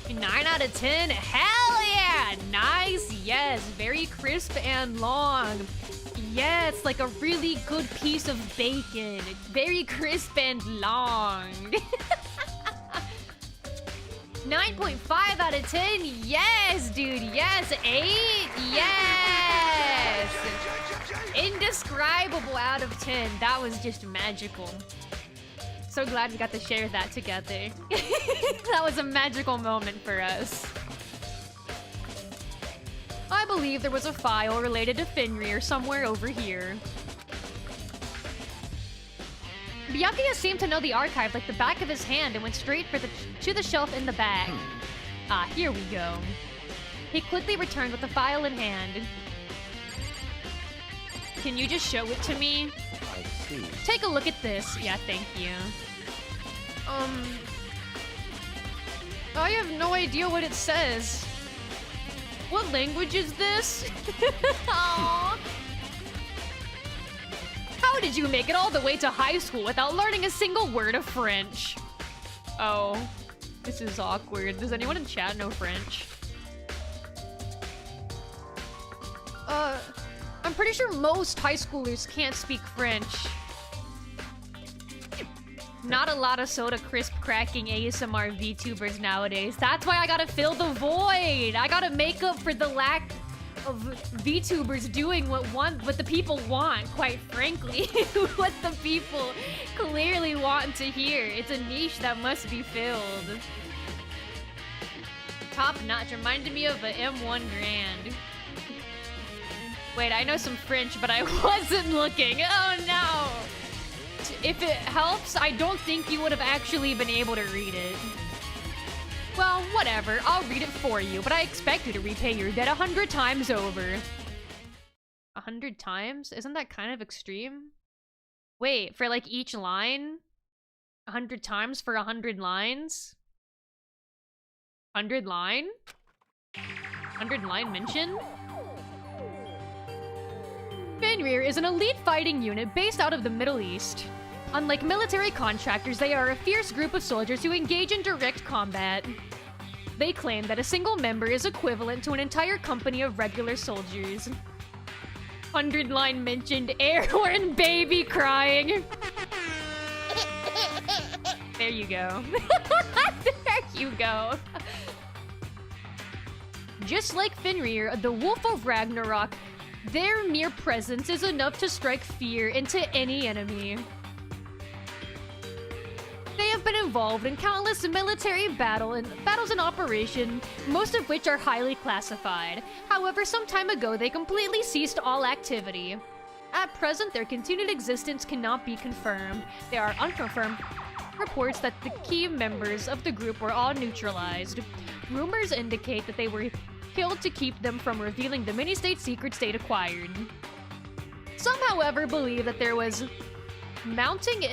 Nine out of 10. Hell yeah! Nice. Yes. Very crisp and long. Yes, like a really good piece of bacon. It's very crisp and long. 9.5 out of 10. Yes, dude. Yes. 8. Yes. Indescribable out of 10. That was just magical. So glad we got to share that together. That was a magical moment for us. I believe there was a file related to Fenrir somewhere over here. Byakuya seemed to know the archive like the back of his hand and went straight to the shelf in the back. Ah, here we go. He quickly returned with the file in hand. Can you just show it to me? I see. Take a look at this. Yeah, thank you. I have no idea what it says. What language is this? Aww. How did you make it all the way to high school without learning a single word of French? Oh, this is awkward. Does anyone in chat know French? I'm pretty sure most high schoolers can't speak French. Not a lot of soda crisp cracking ASMR VTubers nowadays. That's why I gotta fill the void. I gotta make up for the lack of VTubers doing what the people want, quite frankly. What the people clearly want to hear. It's a niche that must be filled. Top notch. Reminded me of a M1 Grand. Wait, I know some French, but I wasn't looking. Oh no! If it helps, I don't think you would have actually been able to read it. Well, whatever. I'll read it for you, but I expect you to repay your debt 100 times over. 100 times? Isn't that kind of extreme? Wait, for like each line? 100 times for 100 lines? 100 line? 100 line mention? Fenrir is an elite fighting unit based out of the Middle East. Unlike military contractors, they are a fierce group of soldiers who engage in direct combat. They claim that a single member is equivalent to an entire company of regular soldiers. 100 line mentioned, air horn, baby crying. There you go. There you go. Just like Fenrir, the Wolf of Ragnarok, their mere presence is enough to strike fear into any enemy. They have been involved in countless military battles in operation, most of which are highly classified. However, some time ago, they completely ceased all activity. At present, their continued existence cannot be confirmed. There are unconfirmed reports that the key members of the group were all neutralized. Rumors indicate that they were killed to keep them from revealing the mini-state secrets they'd acquired. Some, however, believe that there was mounting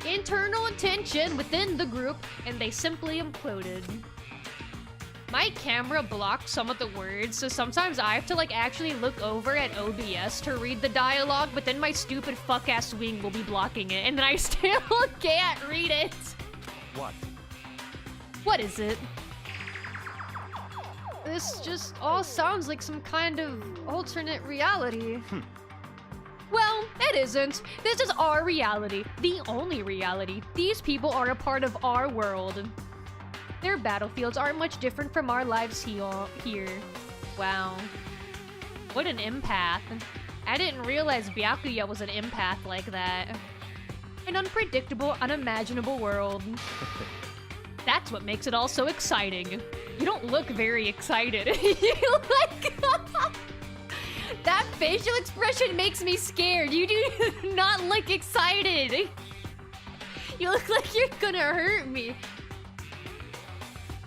internal tension within the group, and they simply imploded. My camera blocks some of the words, so sometimes I have to like actually look over at OBS to read the dialogue, but then my stupid fuck-ass wing will be blocking it, and then I still can't read it. What? What is it? This just all sounds like some kind of alternate reality. Well, it isn't. This is our reality. The only reality. These people are a part of our world. Their battlefields aren't much different from our lives here. Wow. What an empath. I didn't realize Byakuya was an empath like that. An unpredictable, unimaginable world. That's what makes it all so exciting. You don't look very excited. You like... That facial expression makes me scared. You do not look excited. You look like you're gonna hurt me.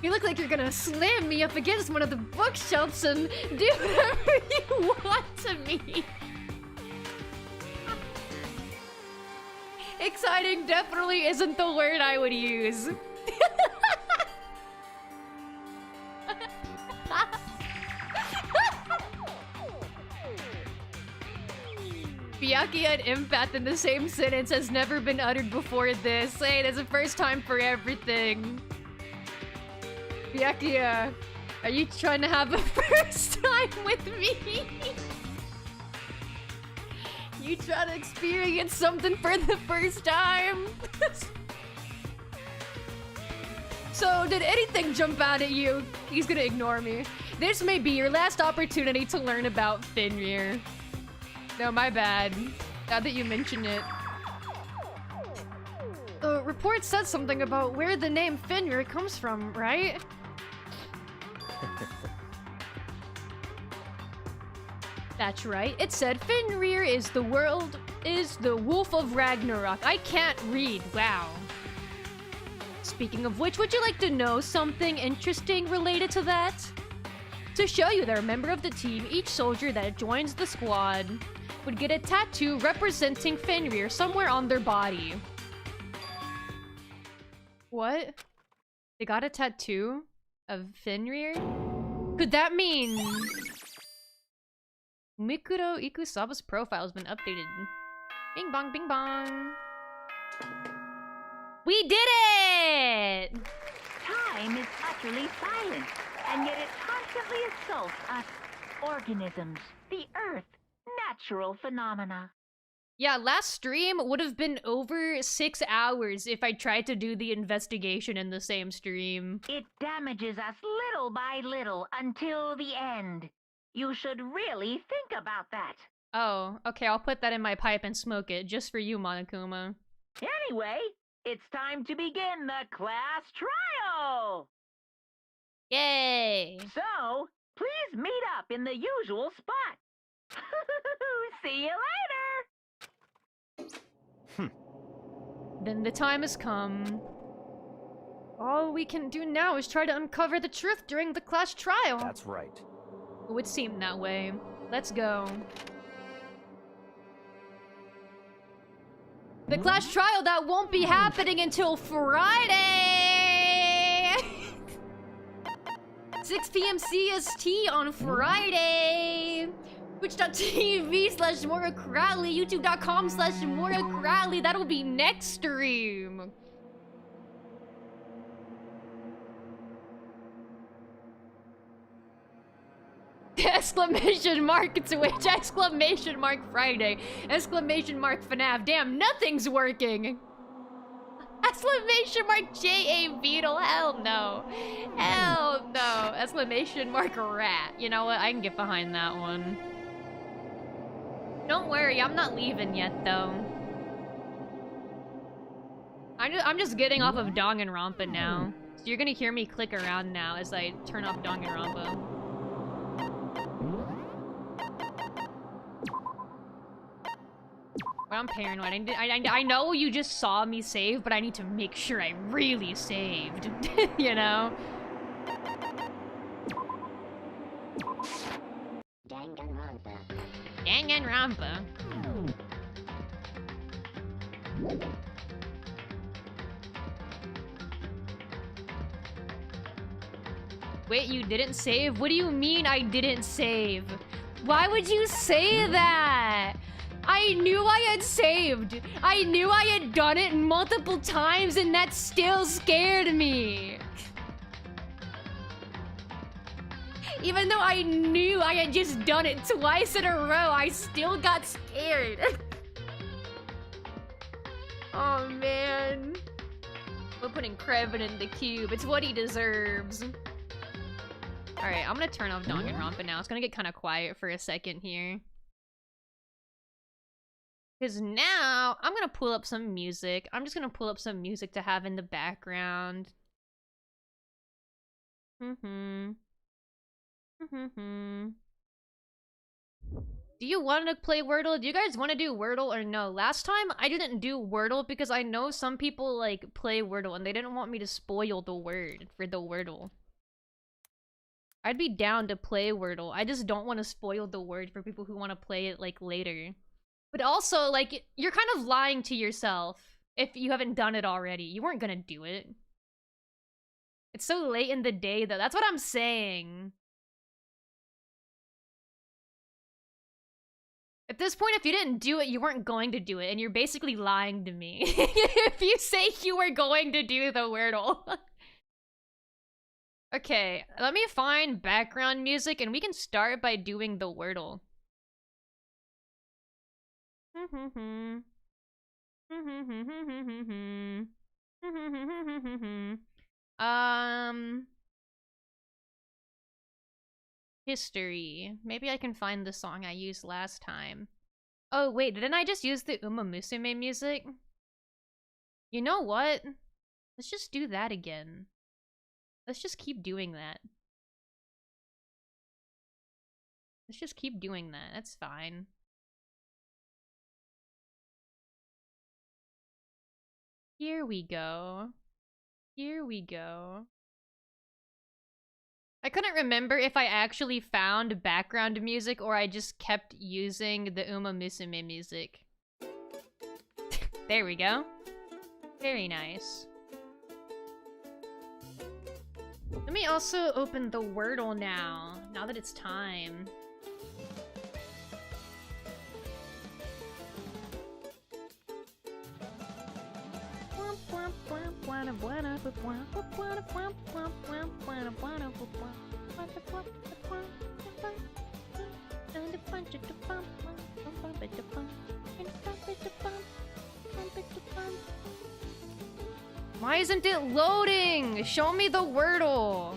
You look like you're gonna slam me up against one of the bookshelves and do whatever you want to me. Exciting definitely isn't the word I would use. Byakuya and empath in the same sentence has never been uttered before this. Hey, there's a first time for everything. Byakuya, are you trying to have a first time with me? You trying to experience something for the first time? So, did anything jump out at you? He's gonna ignore me. This may be your last opportunity to learn about Fenrir. No, my bad. Now that you mention it. The report said something about where the name Fenrir comes from, right? That's right. It said Fenrir is the wolf of Ragnarok. I can't read. Wow. Speaking of which, would you like to know something interesting related to that? To show you they're a member of the team, each soldier that joins the squad would get a tattoo representing Fenrir somewhere on their body. What? They got a tattoo of Fenrir? Could that mean Mikuro Ikusaba's profile has been updated? Bing bong, bing bong. We did it! Time is utterly silent, and yet it constantly assaults us, organisms, the Earth, natural phenomena. Yeah, last stream would have been over 6 hours if I tried to do the investigation in the same stream. It damages us little by little until the end. You should really think about that. Oh, okay, I'll put that in my pipe and smoke it, just for you, Monokuma. Anyway, it's time to begin the class trial! Yay! So, please meet up in the usual spot. See you later! Then the time has come. All we can do now is try to uncover the truth during the class trial. That's right. It would seem that way. Let's go. The class trial that won't be happening until Friday! 6 p.m. CST on Friday! Twitch.tv/MoraCrowley, YouTube.com/MoraCrowley. That'll be next stream. Exclamation mark Twitch, exclamation mark Friday, exclamation mark FNAF. Damn, nothing's working. Exclamation mark JA Beetle, hell no. Hell no. Exclamation mark rat. You know what, I can get behind that one. Don't worry, I'm not leaving yet though. I'm just getting off of Danganronpa now. So you're gonna hear me click around now as I turn off Danganronpa. I'm paranoid. I know you just saw me save, but I need to make sure I really saved. You know? Danganronpa. Danganronpa. Wait, you didn't save? What do you mean I didn't save? Why would you say that? I knew I had saved. I knew I had done it multiple times and that still scared me. Even though I knew I had just done it twice in a row, I still got scared. Oh man. We're putting Krevin in the cube. It's what he deserves. Alright, I'm gonna turn off Danganronpa now. It's gonna get kind of quiet for a second here. Because now, I'm gonna pull up some music. I'm just gonna pull up some music to have in the background. Do you want to play Wordle? Do you guys want to do Wordle or no? Last time, I didn't do Wordle because I know some people, like, play Wordle and they didn't want me to spoil the word for the Wordle. I'd be down to play Wordle. I just don't want to spoil the word for people who want to play it, like, later. But also, like, you're kind of lying to yourself if you haven't done it already. You weren't gonna do it. It's so late in the day, though. That's what I'm saying. At this point, if you didn't do it, you weren't going to do it, and you're basically lying to me. If you say you were going to do the Wordle. Okay, let me find background music, and we can start by doing the Wordle. History. Maybe I can find the song I used last time. Oh wait, didn't I just use the Uma Musume music? You know what? Let's just do that again. Let's just keep doing that. Let's just keep doing that. That's fine. Here we go. Here we go. I couldn't remember if I actually found background music or I just kept using the Uma Musume music. There we go. Very nice. Let me also open the Wordle now that it's time. Why isn't it loading? Show me the Wordle.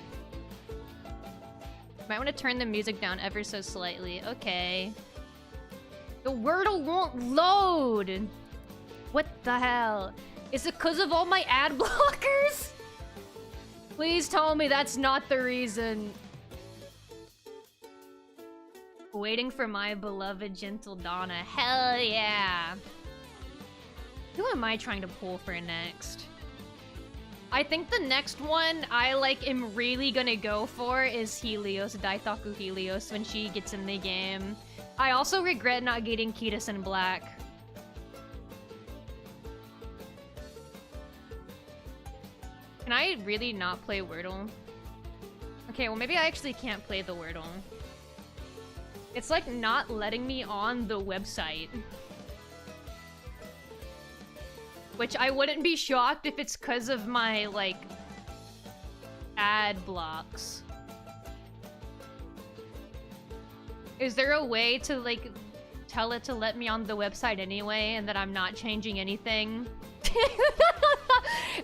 Might want to turn the music down ever so slightly. Okay. The Wordle won't load. What the hell? Is it because of all my ad blockers? Please tell me that's not the reason. Waiting for my beloved gentle Donna. Hell yeah. Who am I trying to pull for next? I think the next one I am really gonna go for is Helios, Daitaku Helios, when she gets in the game. I also regret not getting Kitas in black. Can I really not play Wordle? Okay, well maybe I actually can't play the Wordle. It's like not letting me on the website. Which I wouldn't be shocked if it's because of my, ad blocks. Is there a way to, tell it to let me on the website anyway and that I'm not changing anything?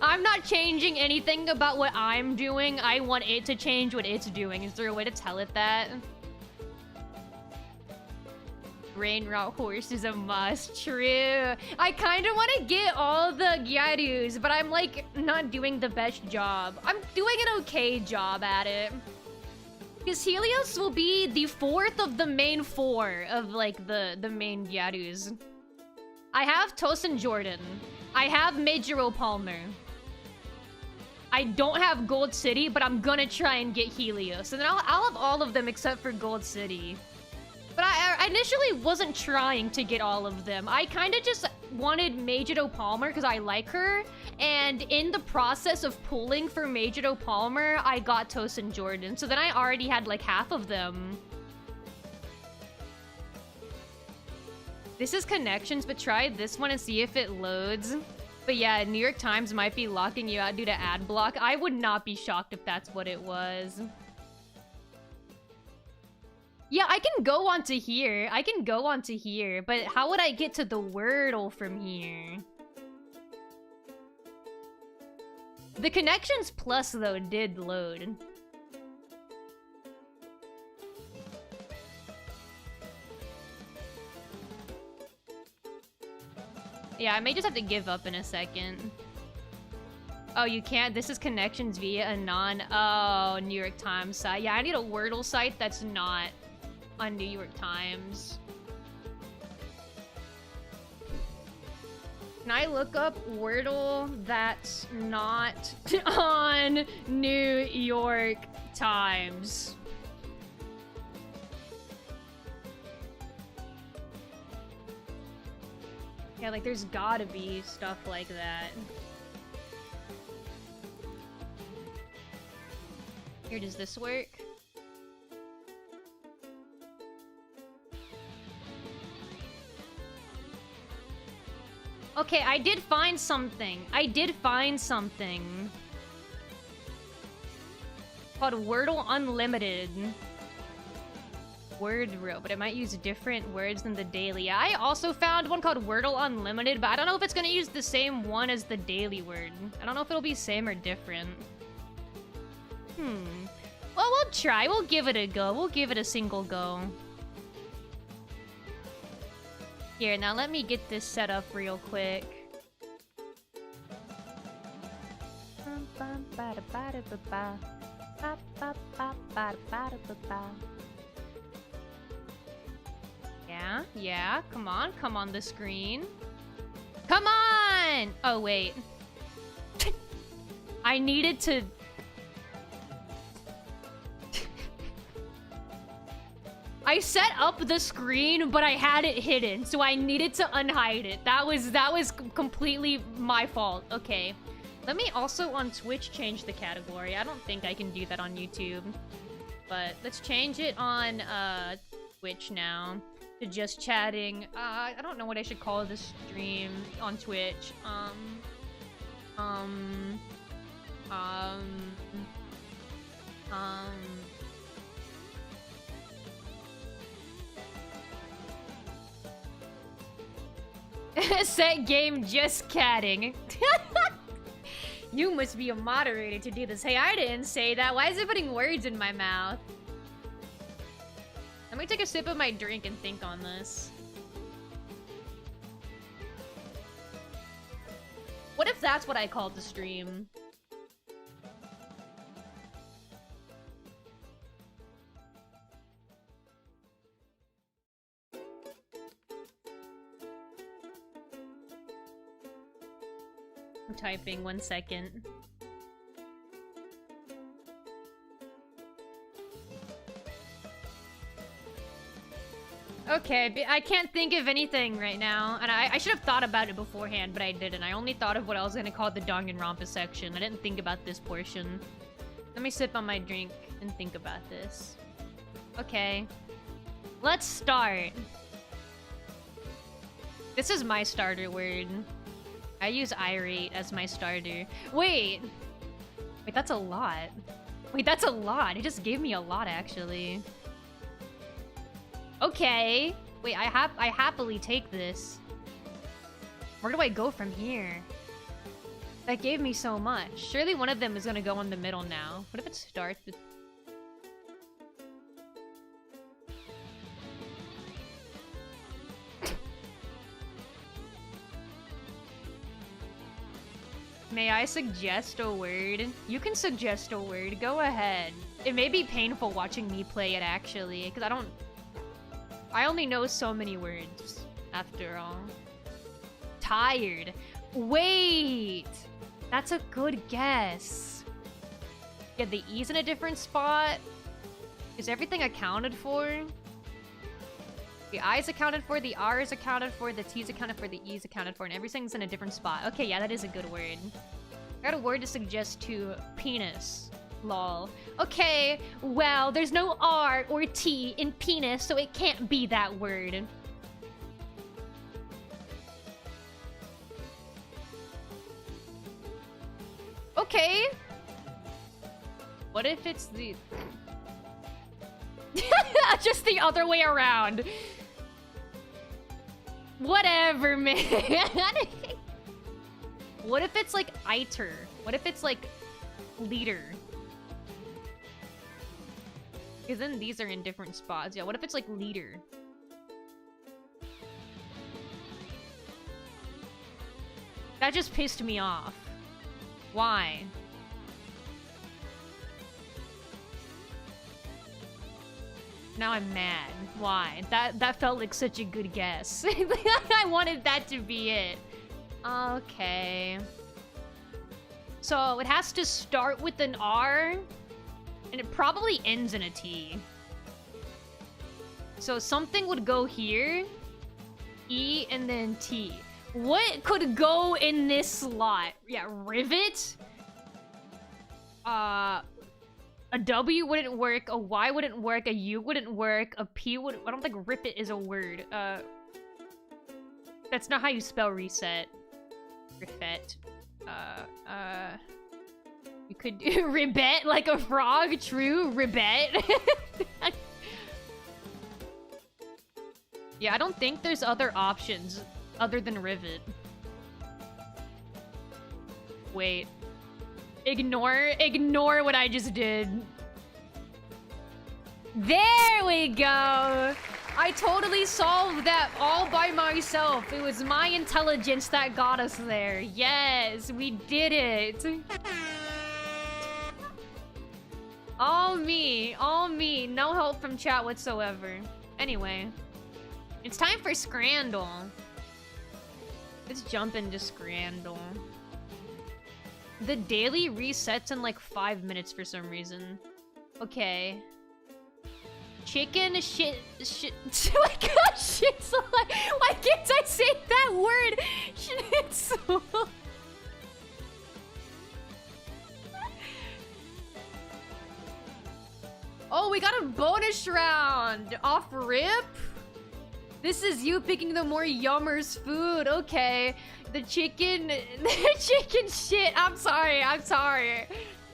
I'm not changing anything about what I'm doing. I want it to change what it's doing. Is there a way to tell it that? Rain Route Horse is a must. True. I kind of want to get all the Gyarus, but I'm not doing the best job. I'm doing an okay job at it. Because Helios will be the fourth of the main four of the main Gyarus. I have Tosin Jordan. I have Meijiro Palmer. I don't have Gold City, but I'm gonna try and get Helios. And then I'll have all of them except for Gold City. But I initially wasn't trying to get all of them. I kind of just wanted Meijiro Palmer because I like her. And in the process of pulling for Meijiro Palmer, I got Tosin Jordan. So then I already had half of them. This is connections, but try this one and see if it loads. But yeah, New York Times might be locking you out due to ad block. I would not be shocked if that's what it was. Yeah, I can go onto here. I can go onto here, but how would I get to the Wordle from here? The Connections Plus, though, did load. Yeah, I may just have to give up in a second. Oh, you can't? This is connections via a non... New York Times site. Yeah, I need a Wordle site that's not on New York Times. Can I look up Wordle that's not on New York Times? Yeah, there's gotta be stuff like that. Here, does this work? Okay, I did find something. I did find something. Called Wordle Unlimited. Word row, but it might use different words than the daily. I also found one called Wordle Unlimited, but I don't know if it's gonna use the same one as the daily word. I don't know if it'll be same or different. Well, we'll try. We'll give it a go. We'll give it a single go. Here, now let me get this set up real quick. Yeah, yeah. Come on the screen. Come on! Oh, wait. I needed to... I set up the screen, but I had it hidden, so I needed to unhide it. That was completely my fault. Okay. Let me also on Twitch change the category. I don't think I can do that on YouTube. But let's change it on Twitch now to just chatting. I don't know what I should call this stream on Twitch. Set game just catting. You must be a moderator to do this. Hey, I didn't say that. Why is it putting words in my mouth? Let me take a sip of my drink and think on this. What if that's what I called the stream? I'm typing, 1 second. Okay, I can't think of anything right now. And I should have thought about it beforehand, but I didn't. I only thought of what I was gonna call the Danganronpa section. I didn't think about this portion. Let me sip on my drink and think about this. Okay. Let's start. This is my starter word. I use irate as my starter. Wait, that's a lot. Wait, that's a lot. It just gave me a lot, actually. Okay. Wait, I happily take this. Where do I go from here? That gave me so much. Surely one of them is gonna go in the middle now. What if it starts with... May I suggest a word? You can suggest a word. Go ahead. It may be painful watching me play it, actually, because I only know so many words, after all. Tired. Wait! That's a good guess. Yeah, the E's in a different spot. Is everything accounted for? The I's accounted for, the R's accounted for, the T's accounted for, the E's accounted for, and everything's in a different spot. Okay, yeah, that is a good word. I got a word to suggest to penis. Lol. Okay, well, there's no R or T in penis, so it can't be that word. Okay. What if it's the... just the other way around. Whatever, man. What if it's like iter? What if it's like leader? Because then these are in different spots. Yeah, what if it's like leader? That just pissed me off. Why? Now I'm mad. Why? That felt like such a good guess. I wanted that to be it. Okay. So it has to start with an R, and it probably ends in a T. So something would go here, E, and then T. What could go in this slot? Yeah, rivet? A W wouldn't work, a Y wouldn't work, a U wouldn't work, a P would... I don't think rivet is a word. That's not how you spell reset. Rivet. You could do ribbet like a frog, true, ribbet. Yeah, I don't think there's other options other than rivet. Wait. Ignore what I just did. There we go! I totally solved that all by myself. It was my intelligence that got us there. Yes, we did it. All me. No help from chat whatsoever. Anyway. It's time for Scrandle. Let's jump into Scrandle. The daily resets in like 5 minutes for some reason. Okay. Chicken shit. Oh my god, schnitzel. Why can't I say that word? Schnitzel. Oh, we got a bonus round. Off rip? This is you picking the more yummers food. Okay. The chicken shit. I'm sorry.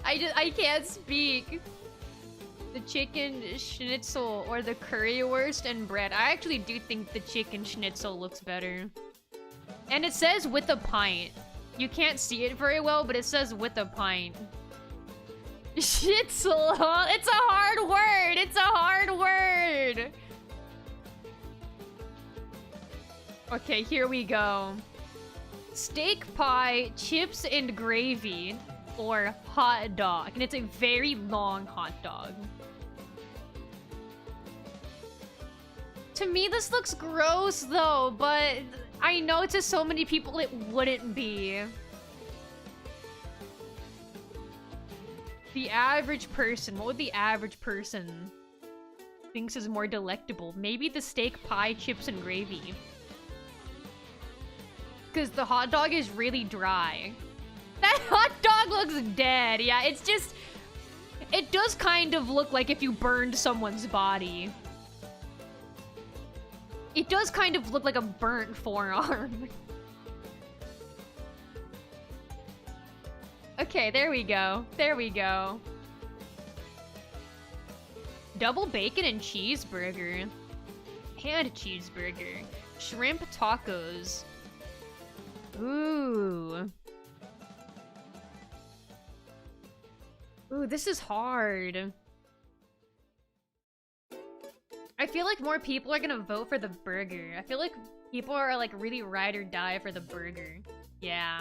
I can't speak. The chicken schnitzel or the currywurst and bread. I actually do think the chicken schnitzel looks better. And it says with a pint. You can't see it very well, but it says with a pint. Schnitzel, huh? It's a hard word. It's a hard word. Okay, here we go. Steak pie, chips and gravy, or hot dog. And it's a very long hot dog. To me, this looks gross though, but I know to so many people it wouldn't be. The average person, what would the average person thinks is more delectable? Maybe the steak pie, chips, and gravy. Because the hot dog is really dry. That hot dog looks dead. Yeah, it's just... It does kind of look like if you burned someone's body. It does kind of look like a burnt forearm. Okay, there we go. There we go. Double bacon and cheeseburger. And cheeseburger. Shrimp tacos. Ooh. Ooh, this is hard. I feel like more people are gonna vote for the burger. I feel like people are like really ride or die for the burger. Yeah.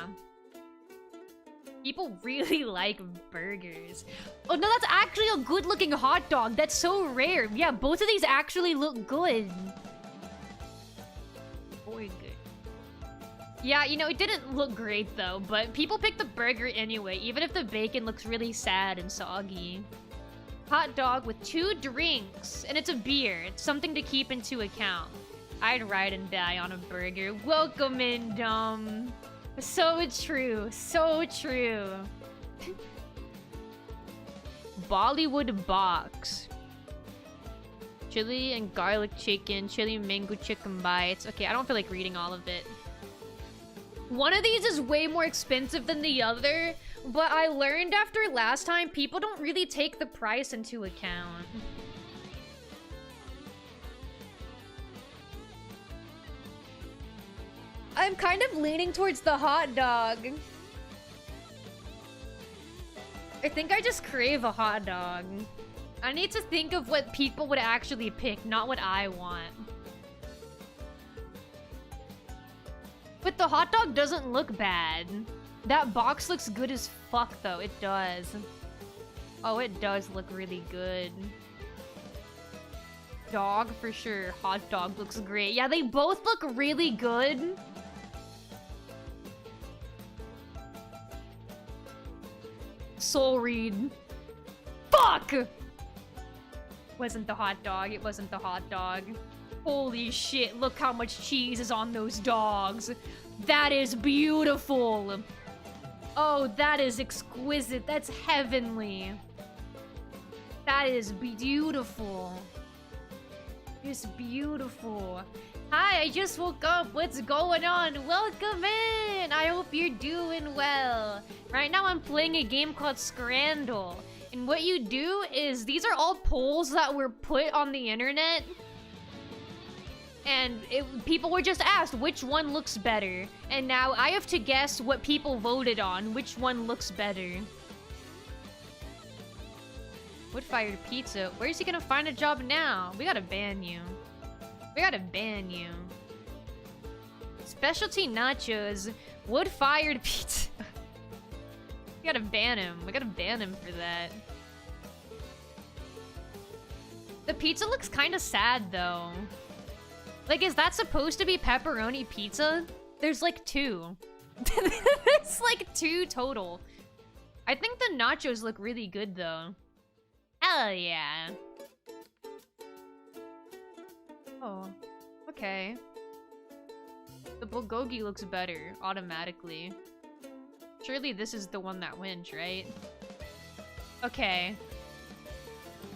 People really like burgers. Oh no, that's actually a good looking hot dog. That's so rare. Yeah, both of these actually look good. Boy, good. Yeah, you know, it didn't look great though, but people pick the burger anyway, even if the bacon looks really sad and soggy. Hot dog with 2 drinks, and it's a beer. It's something to keep into account. I'd ride and die on a burger. Welcome in, dumb. So true. So true. Bollywood box. Chili and garlic chicken. Chili mango chicken bites. Okay, I don't feel like reading all of it. One of these is way more expensive than the other, but I learned after last time, people don't really take the price into account. I'm kind of leaning towards the hot dog. I think I just crave a hot dog. I need to think of what people would actually pick, not what I want. But the hot dog doesn't look bad. That box looks good as fuck, though. It does. Oh, it does look really good. Dog, for sure. Hot dog looks great. Yeah, they both look really good. Soul read. Fuck! Wasn't the hot dog. It wasn't the hot dog. Holy shit, look how much cheese is on those dogs. That is beautiful. Oh, that is exquisite. That's heavenly. That is beautiful. It's beautiful. Hi, I just woke up. What's going on? Welcome in. I hope you're doing well. Right now I'm playing a game called Scrandle. And what you do is, these are all polls that were put on the internet. And people were just asked which one looks better. And now I have to guess what people voted on, which one looks better. Wood-fired pizza. Where's he gonna find a job now? We gotta ban you. We gotta ban you. Specialty nachos. Wood-fired pizza. We gotta ban him. We gotta ban him for that. The pizza looks kind of sad, though. Like, is that supposed to be pepperoni pizza? There's like 2. There's like 2 total. I think the nachos look really good though. Hell yeah. Oh, okay. The bulgogi looks better, automatically. Surely this is the one that wins, right? Okay.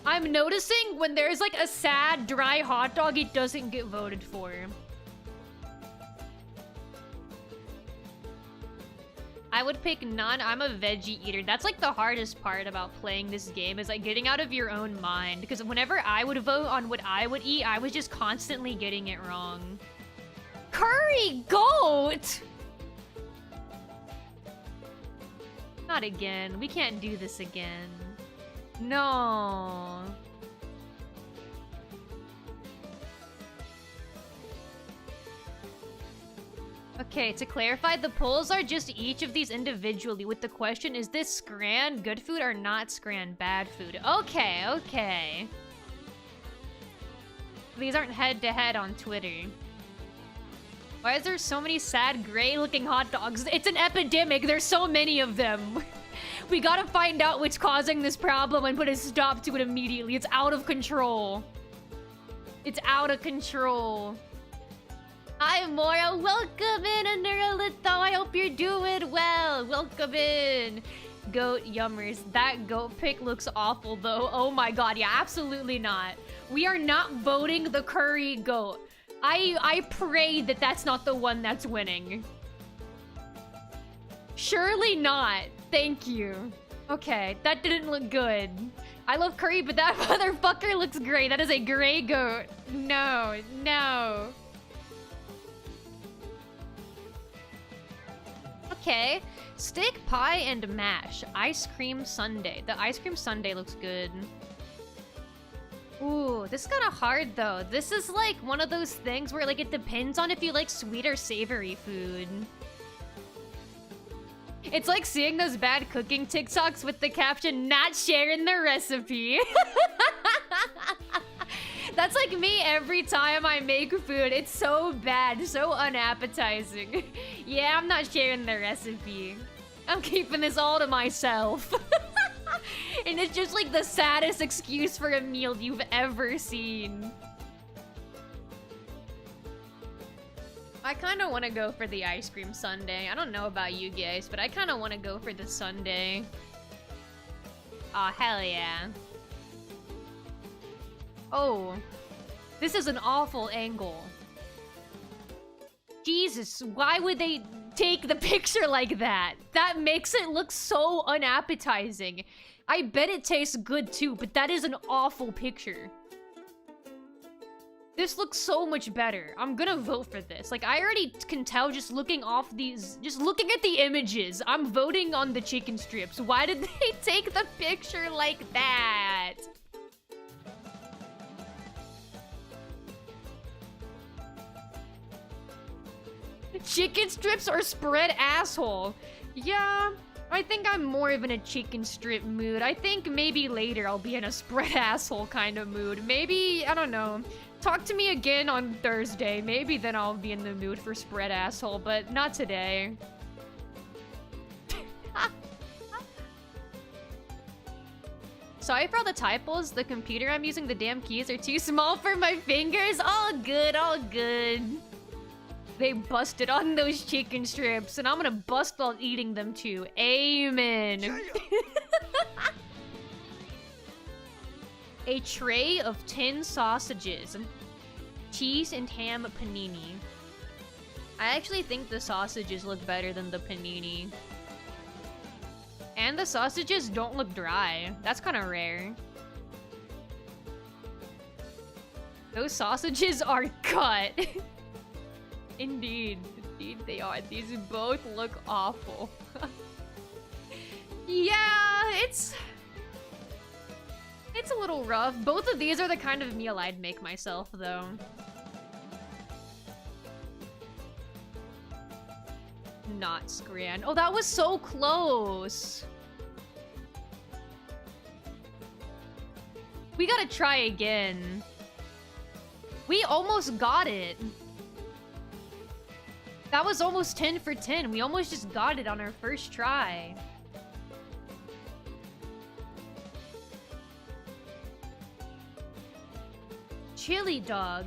I'm noticing when there's like a sad, dry hot dog, it doesn't get voted for. I would pick none. I'm a veggie eater. That's like the hardest part about playing this game, is like getting out of your own mind. Because whenever I would vote on what I would eat, I was just constantly getting it wrong. Curry goat! Not again. We can't do this again. No. Okay, to clarify, the polls are just each of these individually with the question, is this Scran good food or not Scran bad food? Okay, okay. These aren't head-to-head on Twitter. Why is there so many sad gray-looking hot dogs? It's an epidemic. There's so many of them. We gotta find out what's causing this problem and put a stop to it immediately. It's out of control. It's out of control. Hi, Mora. Welcome in, Anuralito. I hope you're doing well. Welcome in. Goat yummers. That goat pick looks awful, though. Oh my god. Yeah, absolutely not. We are not voting the curry goat. I pray that that's not the one that's winning. Surely not. Thank you. Okay, that didn't look good. I love curry, but that motherfucker looks great. That is a gray goat. No, no. Okay, steak pie and mash. Ice cream sundae. The ice cream sundae looks good. Ooh, this is kind of hard though. This is like one of those things where like it depends on if you like sweet or savory food. It's like seeing those bad cooking TikToks with the caption, "Not sharing the recipe." That's like me every time I make food. It's so bad, so unappetizing. Yeah, I'm not sharing the recipe. I'm keeping this all to myself. And it's just like the saddest excuse for a meal you've ever seen. I kind of want to go for the ice cream sundae. I don't know about you guys, but I kind of want to go for the sundae. Aw, hell yeah. Oh, this is an awful angle. Jesus, why would they take the picture like that? That makes it look so unappetizing. I bet it tastes good too, but that is an awful picture. This looks so much better. I'm gonna vote for this. Like, I already can tell just looking off these... Just looking at the images. I'm voting on the chicken strips. Why did they take the picture like that? Chicken strips or spread asshole? Yeah, I think I'm more of in a chicken strip mood. I think maybe later I'll be in a spread asshole kind of mood. Maybe, I don't know. Talk to me again on Thursday. Maybe then I'll be in the mood for spread asshole, but not today. Sorry for all the typos. The computer I'm using, the damn keys are too small for my fingers. All good, all good. They busted on those chicken strips, and I'm gonna bust while eating them too. Amen. A tray of 10 sausages, cheese and ham panini. I actually think the sausages look better than the panini. And the sausages don't look dry. That's kind of rare. Those sausages are cut. Indeed. Indeed they are. These both look awful. Yeah, it's a little rough. Both of these are the kind of meal I'd make myself, though. Not Scran. Oh, that was so close. We gotta try again. We almost got it. That was almost 10 for 10. We almost just got it on our first try. Chili dog.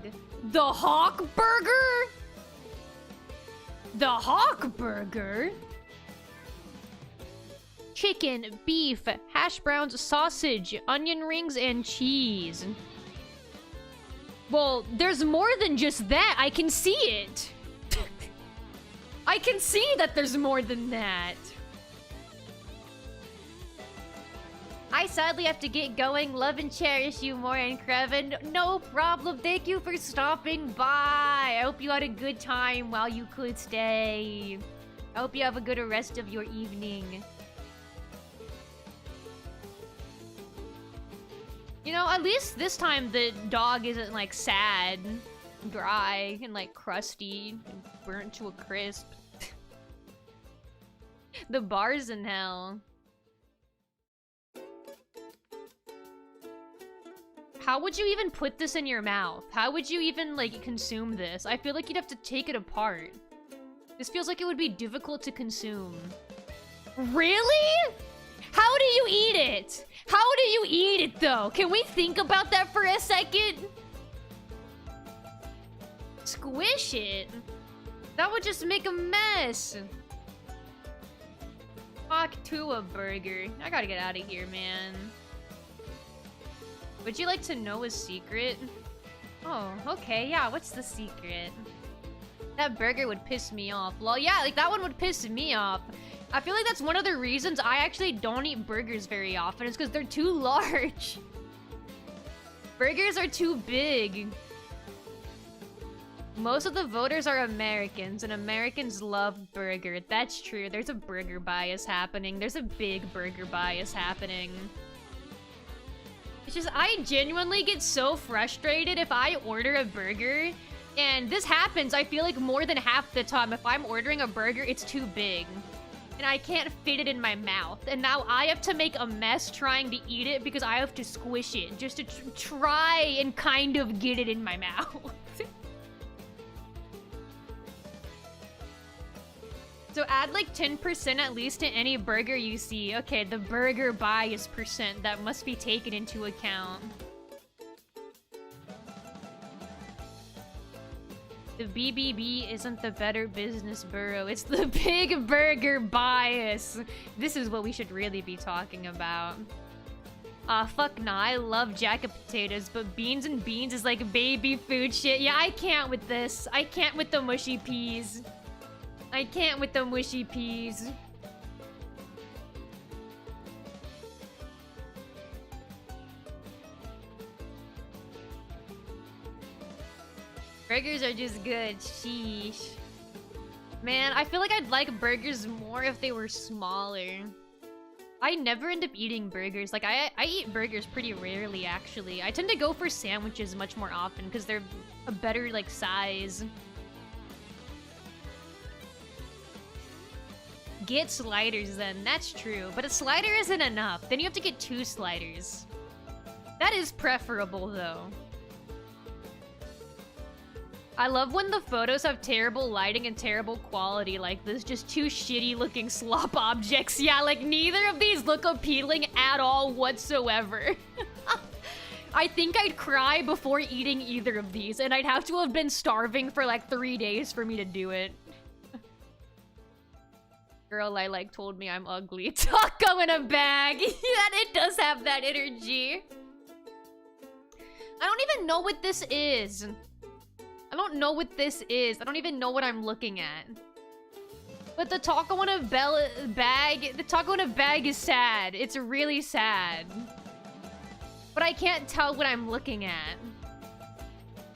The Hawk Burger? The Hawk Burger? Chicken, beef, hash browns, sausage, onion rings, and cheese. Well, there's more than just that. I can see it. I can see that there's more than that. I sadly have to get going. Love and cherish you more, and Krevin. No problem. Thank you for stopping by. I hope you had a good time while you could stay. I hope you have a good rest of your evening. You know, at least this time the dog isn't like sad, dry, and like crusty, and burnt to a crisp. The bar's in hell. How would you even put this in your mouth? How would you even like consume this? I feel like you'd have to take it apart. This feels like it would be difficult to consume. Really? How do you eat it? How do you eat it, though? Can we think about that for a second? Squish it? That would just make a mess. Fuck to a burger. I gotta get out of here, man. Would you like to know a secret? Oh, okay, yeah, what's the secret? That burger would piss me off. Well, yeah, like that one would piss me off. I feel like that's one of the reasons I actually don't eat burgers very often, is because they're too large. Burgers are too big. Most of the voters are Americans, and Americans love burger. That's true. There's a burger bias happening. There's a big burger bias happening. It's just, I genuinely get so frustrated if I order a burger, and this happens, I feel like, more than half the time. If I'm ordering a burger, it's too big. And I can't fit it in my mouth. And now I have to make a mess trying to eat it because I have to squish it just to try and kind of get it in my mouth. So add like 10% at least to any burger you see. Okay, the burger bias percent, that must be taken into account. The BBB isn't the Better Business Bureau, it's the big burger bias. This is what we should really be talking about. Fuck nah, I love jacket potatoes, but beans and beans is like baby food shit. Yeah, I can't with this. I can't with the mushy peas. I can't with the mushy peas. Burgers are just good. Sheesh. Man, I feel like I'd like burgers more if they were smaller. I never end up eating burgers. Like, I eat burgers pretty rarely, actually. I tend to go for sandwiches much more often because they're a better, like, size. Get sliders, then. That's true. But a slider isn't enough. Then you have to get 2 sliders. That is preferable, though. I love when the photos have terrible lighting and terrible quality like this. Just 2 shitty looking slop objects. Yeah, like neither of these look appealing at all whatsoever. I think I'd cry before eating either of these, and I'd have to have been starving for like 3 days for me to do it. Girl I like told me I'm ugly. Taco in a bag. Yeah, it does have that energy. I don't even know what this is. I don't know what this is. I don't even know what I'm looking at. But the taco in a bag is sad. It's really sad. But I can't tell what I'm looking at.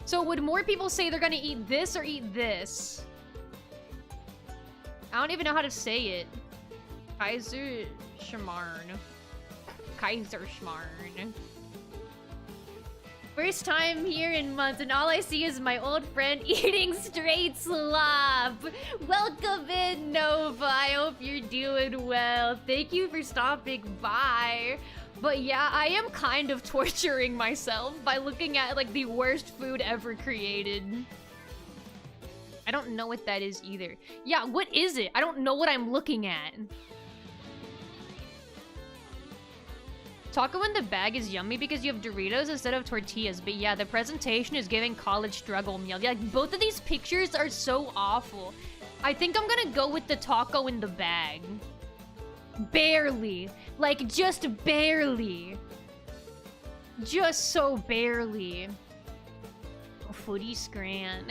So would more people say they're gonna eat this or eat this? I don't even know how to say it. Kaiser Schmarrn. Kaiser Schmarrn. First time here in months, and all I see is my old friend eating straight slop. Welcome in, Nova. I hope you're doing well. Thank you for stopping by. But yeah, I am kind of torturing myself by looking at like the worst food ever created. I don't know what that is either. Yeah, what is it? I don't know what I'm looking at. Taco in the bag is yummy because you have Doritos instead of tortillas. But yeah, the presentation is giving college struggle meal. Yeah, like, both of these pictures are so awful. I think I'm gonna go with the taco in the bag. Barely. Like, just barely. Just so barely. Oh, footy scran.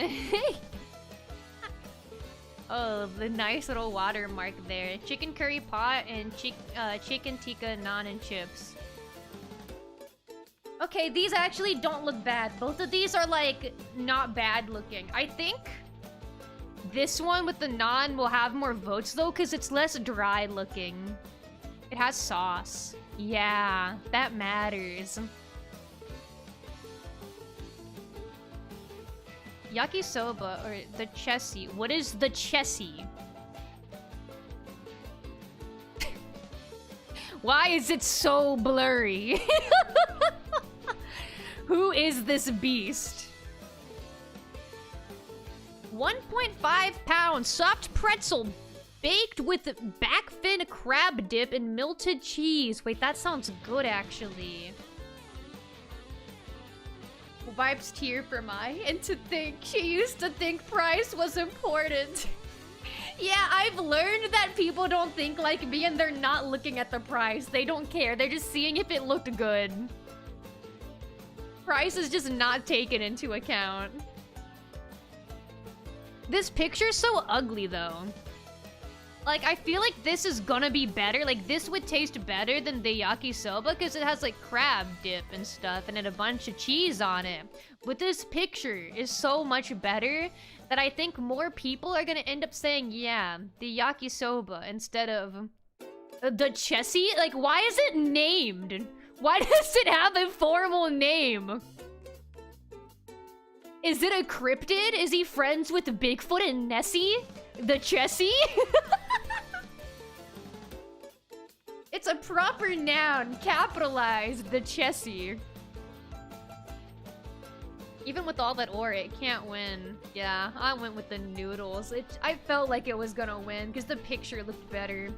Oh, the nice little watermark there. Chicken curry pot and chicken tikka naan and chips. Okay, these actually don't look bad. Both of these are, like, not bad looking. I think this one with the naan will have more votes, though, because it's less dry looking. It has sauce. Yeah, that matters. Yakisoba, or the chessie. What is the chessie? Why is it so blurry? Who is this beast? 1.5 pounds soft pretzel baked with backfin crab dip and melted cheese. Wait, that sounds good actually. Vibes tear for Mai, and to think she used to think price was important. Yeah, I've learned that people don't think like me and they're not looking at the price. They don't care. They're just seeing if it looked good. Price is just not taken into account. This picture's so ugly though. Like, I feel like this is gonna be better. Like, this would taste better than the yakisoba because it has like crab dip and stuff and then a bunch of cheese on it. But this picture is so much better that I think more people are gonna end up saying, yeah, the yakisoba instead of the chessie. Like, why is it named? Why does it have a formal name? Is it a cryptid? Is he friends with Bigfoot and Nessie? The chessie? It's a proper noun, capitalized, the chessie. Even with all that aura, it can't win. Yeah, I went with the noodles. I felt like it was gonna win because the picture looked better.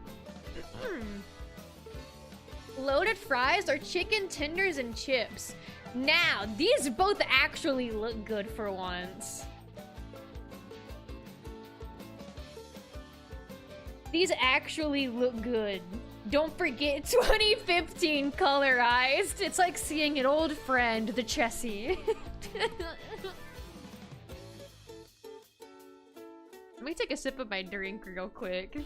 Loaded fries or chicken tenders and chips. Now, these both actually look good for once. These actually look good. Don't forget 2015 colorized. It's like seeing an old friend, the chessie. Let me take a sip of my drink real quick.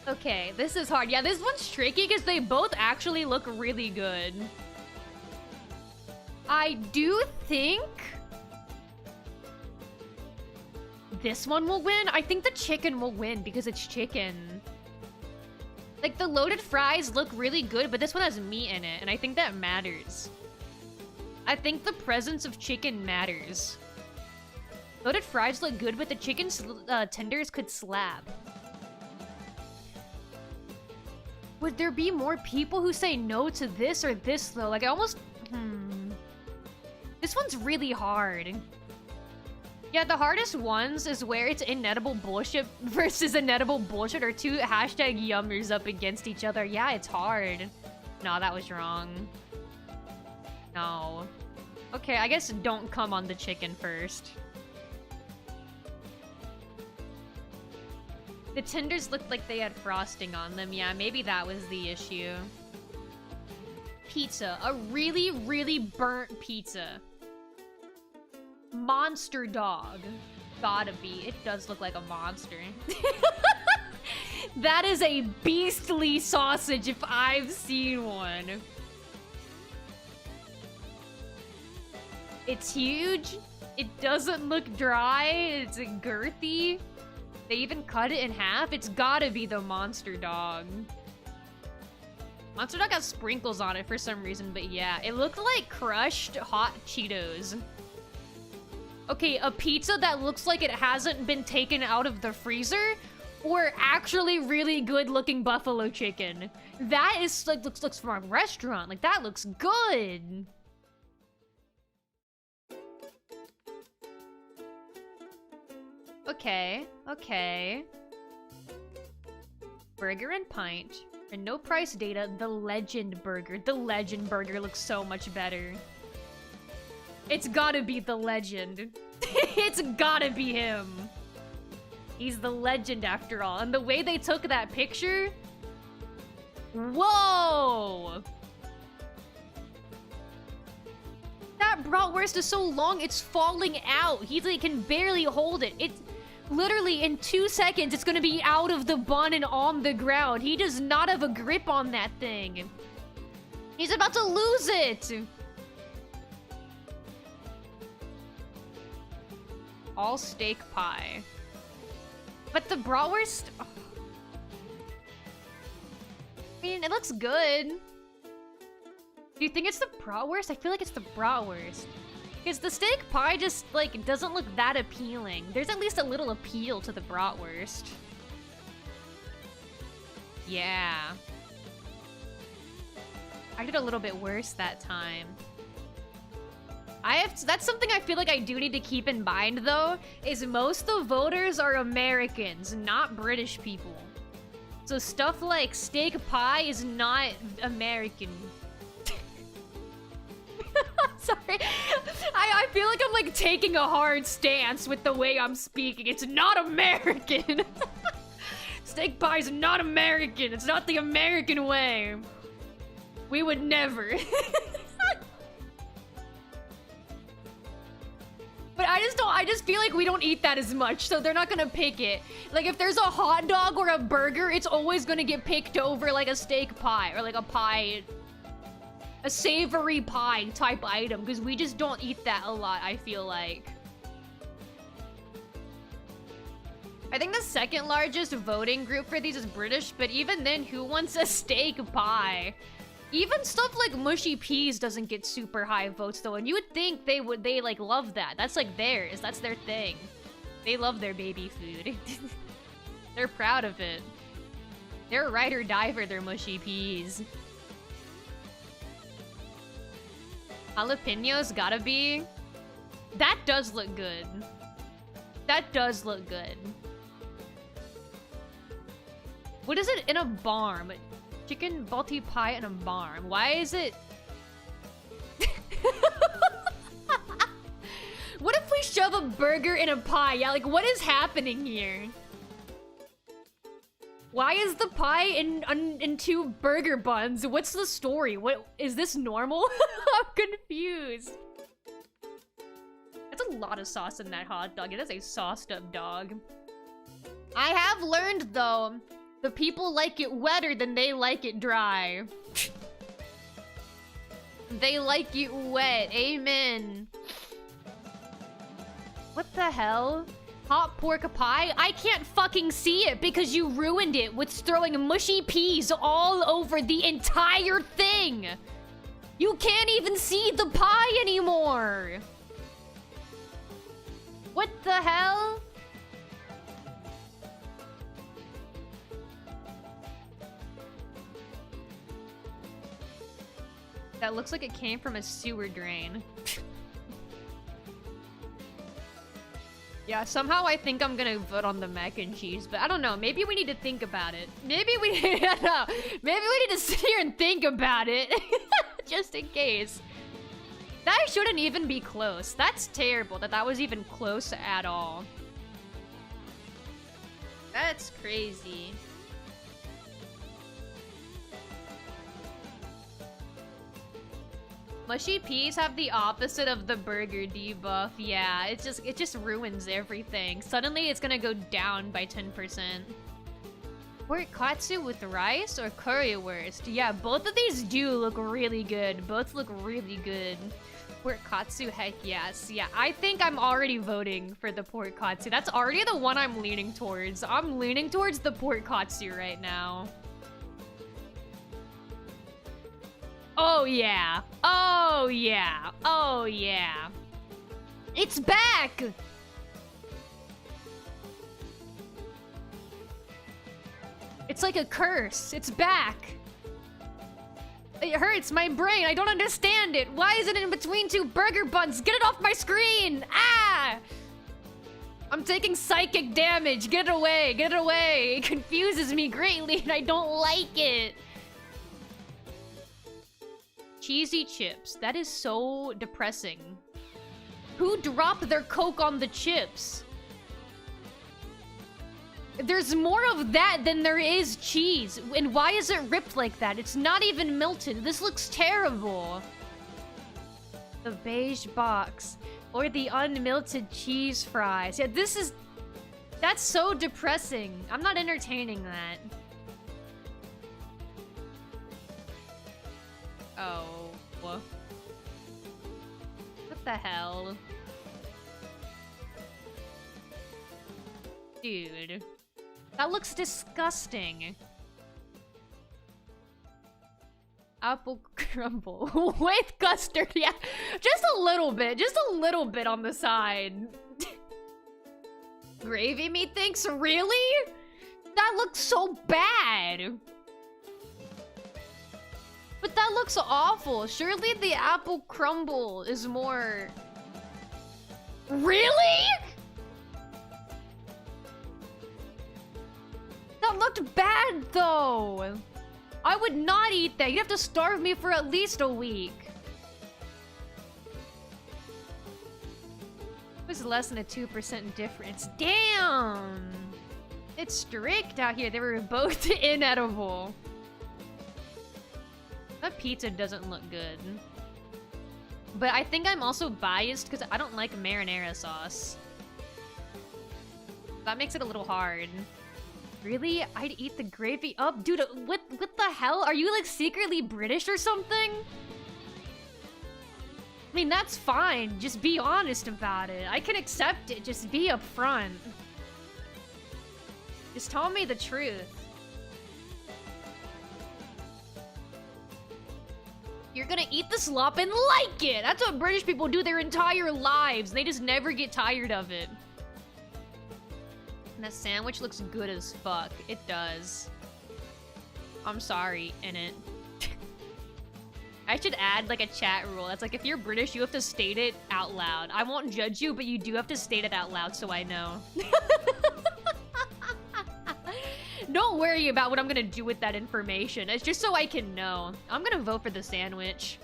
Okay, this is hard. Yeah, this one's tricky because they both actually look really good. I do think this one will win. I think the chicken will win because it's chicken. Like, the loaded fries look really good, but this one has meat in it, and I think that matters. I think the presence of chicken matters. Loaded fries look good, but the chicken tenders could slap. Would there be more people who say no to this or this, though? Like, I almost... This one's really hard. Yeah, the hardest ones is where it's inedible bullshit versus inedible bullshit or two hashtag yummers up against each other. Yeah, it's hard. No, that was wrong. No. Okay, I guess don't come on the chicken first. The tenders looked like they had frosting on them. Yeah, maybe that was the issue. Pizza. A really, really burnt pizza. Monster dog. Gotta be. It does look like a monster. That is a beastly sausage if I've seen one. It's huge. It doesn't look dry. It's girthy. They even cut it in half? It's gotta be the Monster Dog. Monster Dog has sprinkles on it for some reason, but yeah. It looked like crushed hot Cheetos. Okay, a pizza that looks like it hasn't been taken out of the freezer, or actually really good looking buffalo chicken. That is like looks from a restaurant. Like that looks good. Okay, okay. Burger and pint. And no price data, the Legend Burger. The Legend Burger looks so much better. It's gotta be the Legend. It's gotta be him. He's the Legend after all. And the way they took that picture... Whoa! That bratwurst is so long, it's falling out. He like, can barely hold it. It's literally in 2 seconds, it's gonna be out of the bun and on the ground. He does not have a grip on that thing. He's about to lose it. All steak pie. But the bratwurst... Oh. I mean, it looks good. Do you think it's the bratwurst? I feel like it's the bratwurst. Because the steak pie just, like, doesn't look that appealing. There's at least a little appeal to the bratwurst. Yeah. I did a little bit worse that time. That's something I feel like I do need to keep in mind, though, is most of the voters are Americans, not British people. So stuff like steak pie is not American. Sorry. I feel like I'm like taking a hard stance with the way I'm speaking. It's not American. Steak pie is not American. It's not the American way. We would never. But I just feel like we don't eat that as much, so they're not gonna pick it. Like, if there's a hot dog or a burger, it's always gonna get picked over, like, a steak pie, or, like, a pie... A savory pie type item, because we just don't eat that a lot, I feel like. I think the second largest voting group for these is British, but even then, who wants a steak pie? Even stuff like mushy peas doesn't get super high votes though, and you would think they like love that. That's like theirs. That's their thing. They love their baby food. They're proud of it. They're ride or die for their mushy peas. Jalapenos gotta be. That does look good. That does look good. What is it in a barm? Chicken balti pie in a barn. Why is it... What if we shove a burger in a pie? Yeah, like, what is happening here? Why is the pie in two burger buns? What's the story? What is this normal? I'm confused. That's a lot of sauce in that hot dog. It is a sauced up dog. I have learned though, the people like it wetter than they like it dry. They like it wet. Amen. What the hell? Hot pork pie? I can't fucking see it because you ruined it with throwing mushy peas all over the entire thing. You can't even see the pie anymore. What the hell? That looks like it came from a sewer drain. Yeah, somehow I think I'm gonna vote on the mac and cheese, but I don't know. Maybe we need to think about it. Maybe we maybe we need to sit here and think about it. Just in case. That shouldn't even be close. That's terrible that that was even close at all. That's crazy. Mushy peas have the opposite of the burger debuff. Yeah, it just ruins everything. Suddenly it's gonna go down by 10%. Pork katsu with rice or currywurst? Yeah, both of these do look really good. Both look really good. Porkkatsu, heck yes. Yeah, I think I'm already voting for the Porkkatsu. That's already the one I'm leaning towards. I'm leaning towards the Porkkatsu right now. Oh yeah. Oh yeah. Oh yeah. It's back! It's like a curse. It's back. It hurts my brain. I don't understand it. Why is it in between two burger buns? Get it off my screen! Ah! I'm taking psychic damage. Get it away. Get it away. It confuses me greatly and I don't like it. Cheesy chips. That is so depressing. Who dropped their Coke on the chips? There's more of that than there is cheese. And why is it ripped like that? It's not even melted. This looks terrible. The beige box. Or the unmelted cheese fries. Yeah, this is... That's so depressing. I'm not entertaining that. Oh. What the hell? Dude. That looks disgusting. Apple crumble with custard. Yeah, just a little bit on the side. Gravy methinks, really? That looks so bad. But that looks awful. Surely the apple crumble is more... Really? That looked bad, though. I would not eat that. You'd have to starve me for at least a week. It was less than a 2% difference. Damn! It's strict out here. They were both inedible. That pizza doesn't look good. But I think I'm also biased because I don't like marinara sauce. That makes it a little hard. Really? I'd eat the gravy up? Dude, what the hell? Are you like secretly British or something? I mean, that's fine. Just be honest about it. I can accept it. Just be upfront. Just tell me the truth. You're gonna eat the slop and like it! That's what British people do their entire lives. They just never get tired of it. And that sandwich looks good as fuck. It does. I'm sorry, innit. I should add like a chat rule. It's like if you're British, you have to state it out loud. I won't judge you, but you do have to state it out loud so I know. Don't worry about what I'm gonna do with that information. It's just so I can know. I'm gonna vote for the sandwich.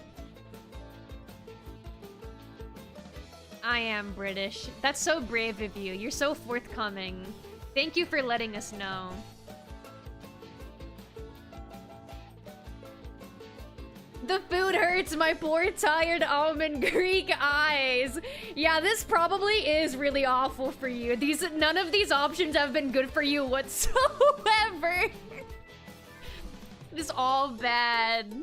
I am British. That's so brave of you. You're so forthcoming. Thank you for letting us know. The food hurts my poor, tired almond Greek eyes. Yeah, this probably is really awful for you. None of these options have been good for you whatsoever. It's all bad.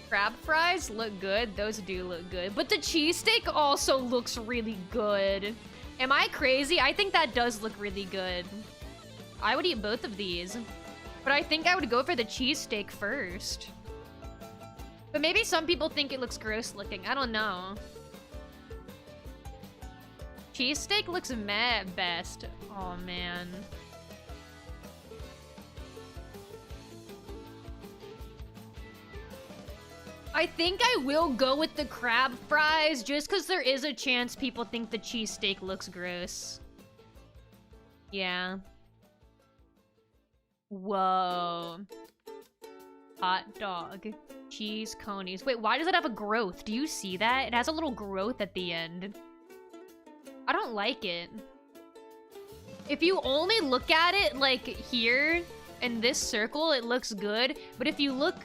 Crab fries look good. Those do look good. But the cheesesteak also looks really good. Am I crazy? I think that does look really good. I would eat both of these. But I think I would go for the cheesesteak first. But maybe some people think it looks gross looking. I don't know. Cheesesteak looks meh at best. Oh, man. I think I will go with the crab fries just because there is a chance people think the cheesesteak looks gross. Yeah. Whoa. Hot dog. Cheese conies. Wait, why does it have a growth? Do you see that? It has a little growth at the end. I don't like it. If you only look at it, like, here, in this circle, it looks good. But if you look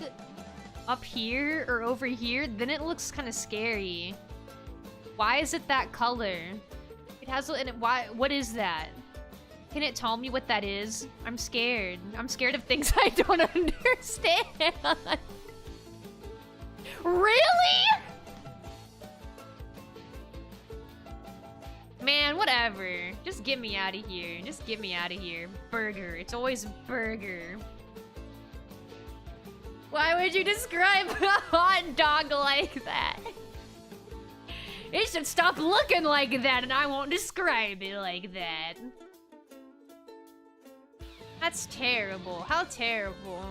up here or over here, then it looks kind of scary. Why is it that color? It has... why? What is that? Can it tell me what that is? I'm scared. I'm scared of things I don't understand. Really? Man, whatever. Just get me out of here. Just get me out of here. Burger. It's always burger. Why would you describe a hot dog like that? It should stop looking like that and I won't describe it like that. That's terrible. How terrible.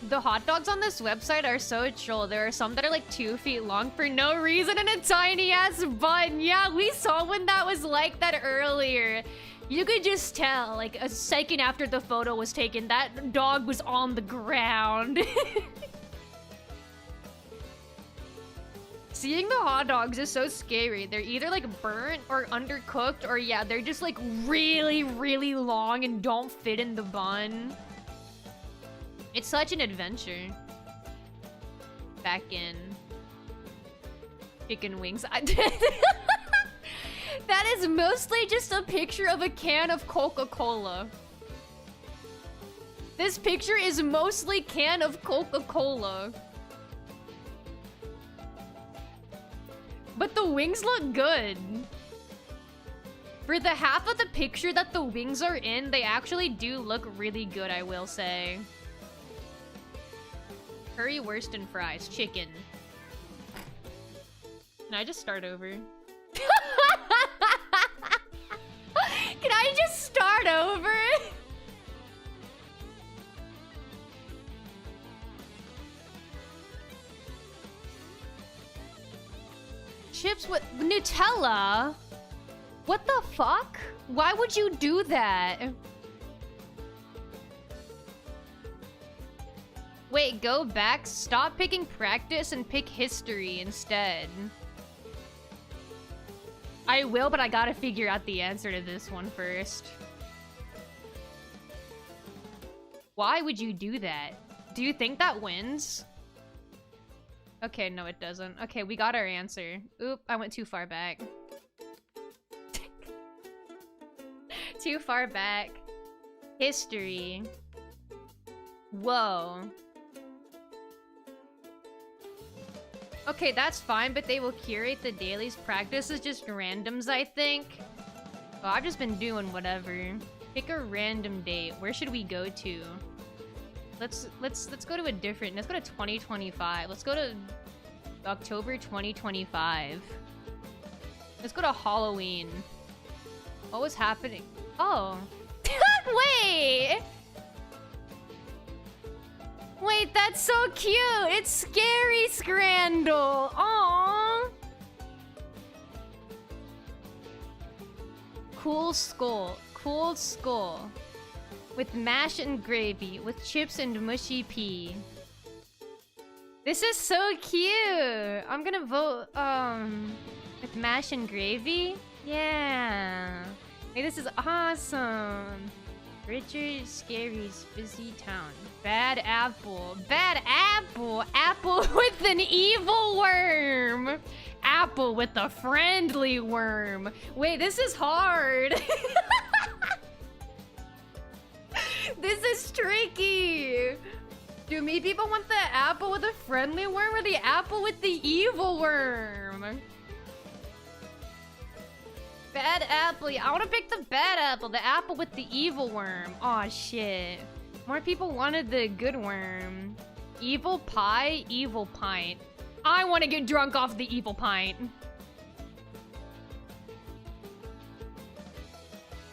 The hot dogs on this website are so troll. There are some that are like 2 feet long for no reason and a tiny ass bun. Yeah, we saw one that was like that earlier. You could just tell, like a second after the photo was taken, that dog was on the ground. Seeing the hot dogs is so scary. They're either like burnt or undercooked, or yeah, they're just like really, really long and don't fit in the bun. It's such an adventure. Back in chicken wings. That is mostly just a picture of a can of Coca-Cola. This picture is mostly can of Coca-Cola. But the wings look good. For the half of the picture that the wings are in, they actually do look really good, I will say. Currywurst and fries. Chicken. Can I just start over? Can I just start over? Chips with Nutella? What the fuck? Why would you do that? Wait, go back. Stop picking practice and pick history instead. I will, but I gotta figure out the answer to this one first. Why would you do that? Do you think that wins? Okay, no it doesn't. Okay, we got our answer. Oop, I went too far back. Too far back. History. Whoa. Okay, that's fine, but they will curate the dailies. Practice is just randoms, I think. Oh, I've just been doing whatever. Pick a random date. Where should we go to? Let's go to a different. Let's go to 2025. Let's go to October 2025. Let's go to Halloween. What was happening? Oh. Wait! Wait, that's so cute! It's Scary Scrandle! Aww! Cool skull. Cool skull. With mash and gravy. With chips and mushy pea. This is so cute! I'm gonna vote, with mash and gravy? Yeah! Hey, this is awesome! Richard Scary's busy town. Bad apple. Bad apple. Apple with an evil worm. Apple with a friendly worm. Wait, this is hard. This is tricky. Do me people want the apple with a friendly worm or the apple with the evil worm? Bad apple. I want to pick the bad apple. The apple with the evil worm. Aw, shit. More people wanted the good worm. Evil pie, evil pint. I want to get drunk off the evil pint.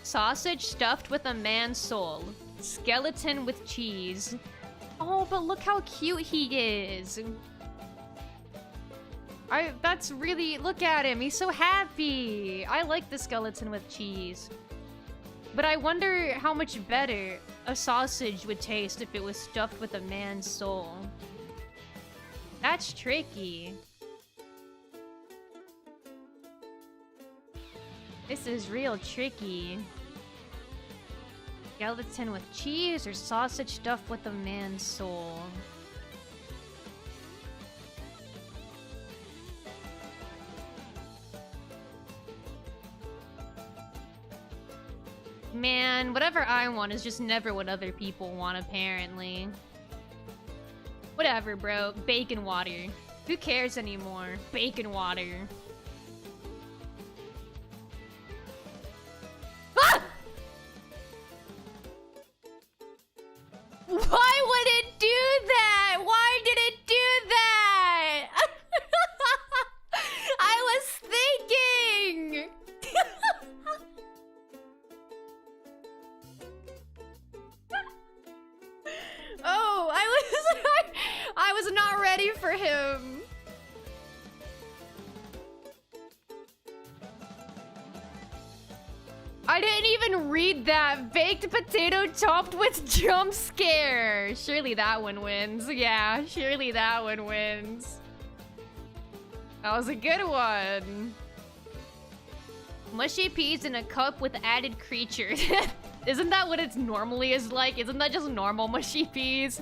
Sausage stuffed with a man's soul. Skeleton with cheese. Oh, but look how cute he is. That's really, look at him, he's so happy. I like the skeleton with cheese. But I wonder how much better a sausage would taste if it was stuffed with a man's soul. That's tricky. This is real tricky. Skeleton with cheese or sausage stuffed with a man's soul? Man, whatever I want is just never what other people want, apparently. Whatever, bro. Bacon water. Who cares anymore? Bacon water. Ah! Why would it do that? Why did it do that? I was thinking. Oh, I was not ready for him. I didn't even read that. Baked potato topped with jump scare. Surely that one wins. Yeah, surely that one wins. That was a good one. Mushy peas in a cup with added creatures. Isn't that what it's normally is like? Isn't that just normal mushy peas?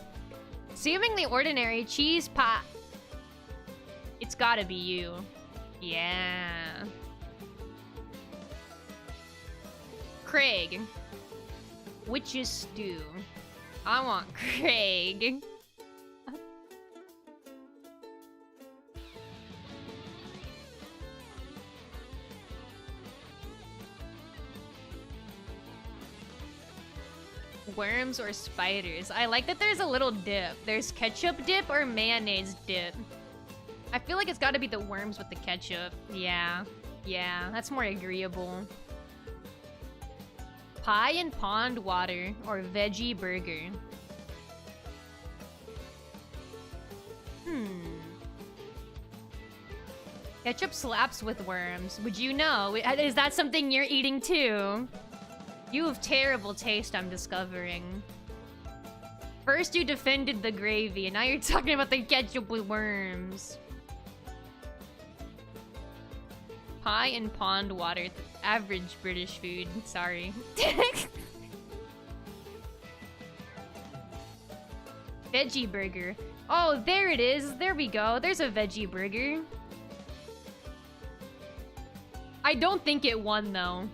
Seemingly ordinary cheese pie. It's gotta be you. Yeah. Craig. Witch's stew. I want Craig. Worms or spiders. I like that there's a little dip. There's ketchup dip or mayonnaise dip. I feel like it's gotta be the worms with the ketchup. Yeah. Yeah, that's more agreeable. Pie and pond water or veggie burger. Ketchup slaps with worms. Would you know? Is that something you're eating too? You have terrible taste, I'm discovering. First you defended the gravy, and now you're talking about the ketchup with worms. Pie and pond water. Average British food. Sorry. Veggie burger. Oh, there it is. There we go. There's a veggie burger. I don't think it won, though.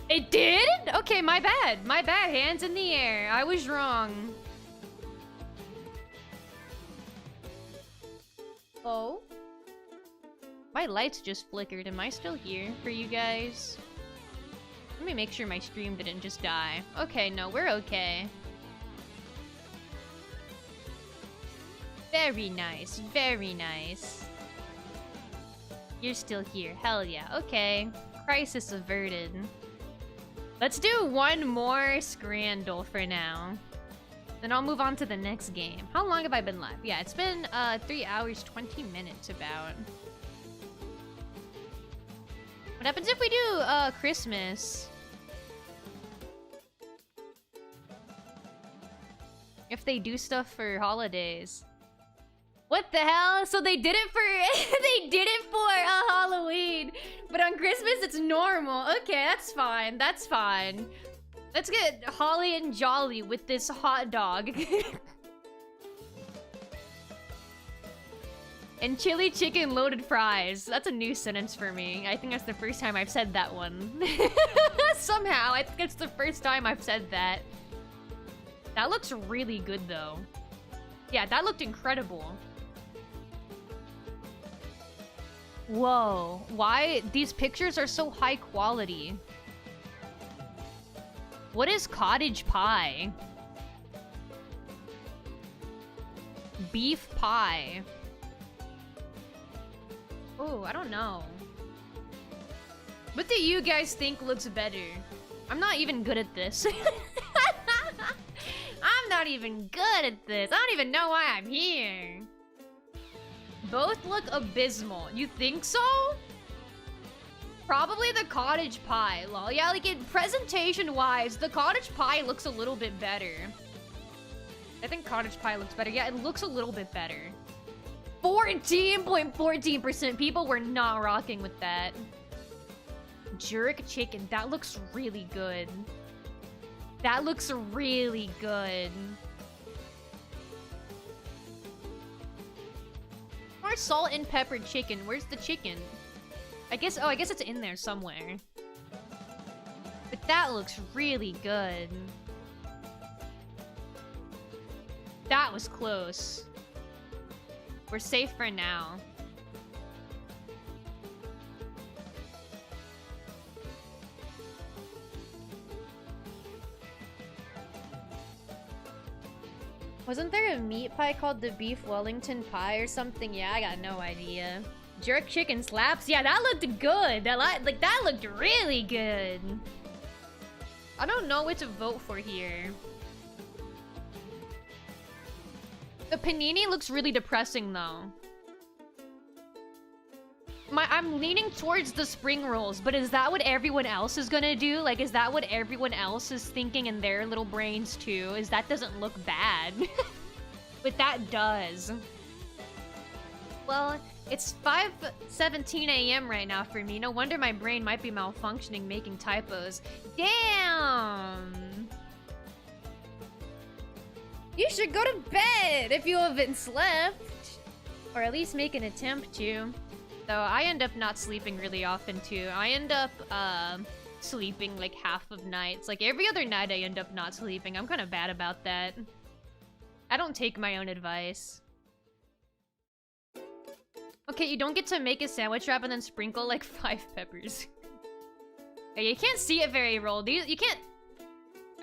It did? Okay, my bad. My bad. Hands in the air. I was wrong. Oh? My lights just flickered. Am I still here for you guys? Let me make sure my stream didn't just die. Okay, no, we're okay. Very nice. Very nice. You're still here. Hell yeah. Okay. Crisis averted. Let's do one more Scrandle for now. Then I'll move on to the next game. How long have I been live? Yeah, it's been 3 hours, 20 minutes about. What happens if we do Christmas? If they do stuff for holidays. What the hell? So they did it for they did it for Halloween, but on Christmas it's normal. Okay, that's fine. That's fine. Let's get holly and jolly with this hot dog. And chili chicken loaded fries. That's a new sentence for me. I think that's the first time I've said that one. Somehow, I think it's the first time I've said that. That looks really good though. Yeah, that looked incredible. Whoa, why? These pictures are so high quality. What is cottage pie? Beef pie. Oh, I don't know. What do you guys think looks better? I'm not even good at this. I'm not even good at this. I don't even know why I'm here. Both look abysmal. You think so? Probably the cottage pie, lol. Yeah, like presentation-wise, the cottage pie looks a little bit better. I think cottage pie looks better. Yeah, it looks a little bit better. 14.14% people were not rocking with that. Jerk chicken. That looks really good. That looks really good. Or salt and pepper chicken. Where's the chicken? I guess, oh, I guess it's in there somewhere. But that looks really good. That was close. We're safe for now. Wasn't there a meat pie called the beef Wellington pie or something? Yeah, I got no idea. Jerk chicken slaps? Yeah, that looked good. That looked really good. I don't know what to vote for here. The panini looks really depressing though. I'm leaning towards the spring rolls, but is that what everyone else is gonna do? Like, is that what everyone else is thinking in their little brains too? Is that doesn't look bad? But that does. Well, it's 5:17 a.m. right now for me. No wonder my brain might be malfunctioning, making typos. Damn! You should go to bed if you haven't slept. Or at least make an attempt to. Though I end up not sleeping really often too. I end up sleeping like half of nights. Like every other night I end up not sleeping. I'm kind of bad about that. I don't take my own advice. Okay, you don't get to make a sandwich wrap and then sprinkle like 5 peppers. Yeah, you can't see it very well. You can't...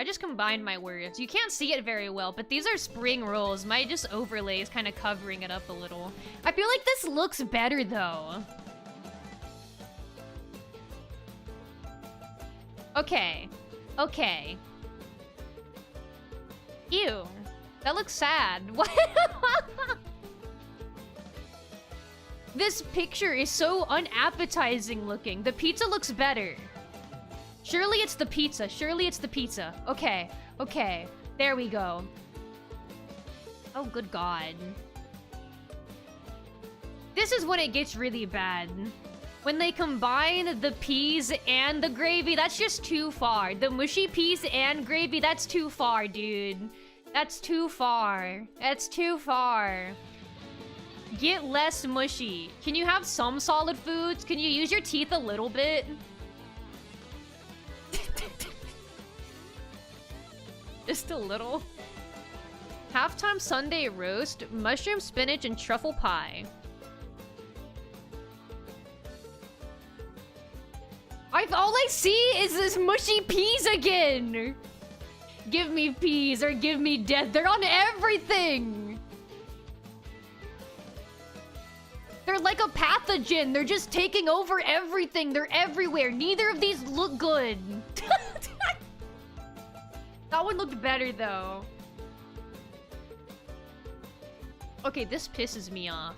I just combined my words. You can't see it very well, but these are spring rolls. My just overlay is kind of covering it up a little. I feel like this looks better, though. Okay. Okay. Ew. That looks sad. What? This picture is so unappetizing looking. The pizza looks better. Surely it's the pizza. Surely it's the pizza. Okay. Okay. There we go. Oh, good God. This is when it gets really bad. When they combine the peas and the gravy, that's just too far. The mushy peas and gravy, that's too far, dude. That's too far. That's too far. Get less mushy. Can you have some solid foods? Can you use your teeth a little bit? Just a little. Halftime Sunday roast, mushroom, spinach, and truffle pie. All I see is this mushy peas again. Give me peas or give me death. They're on everything. They're like a pathogen. They're just taking over everything. They're everywhere. Neither of these look good. That one looked better, though. Okay, this pisses me off.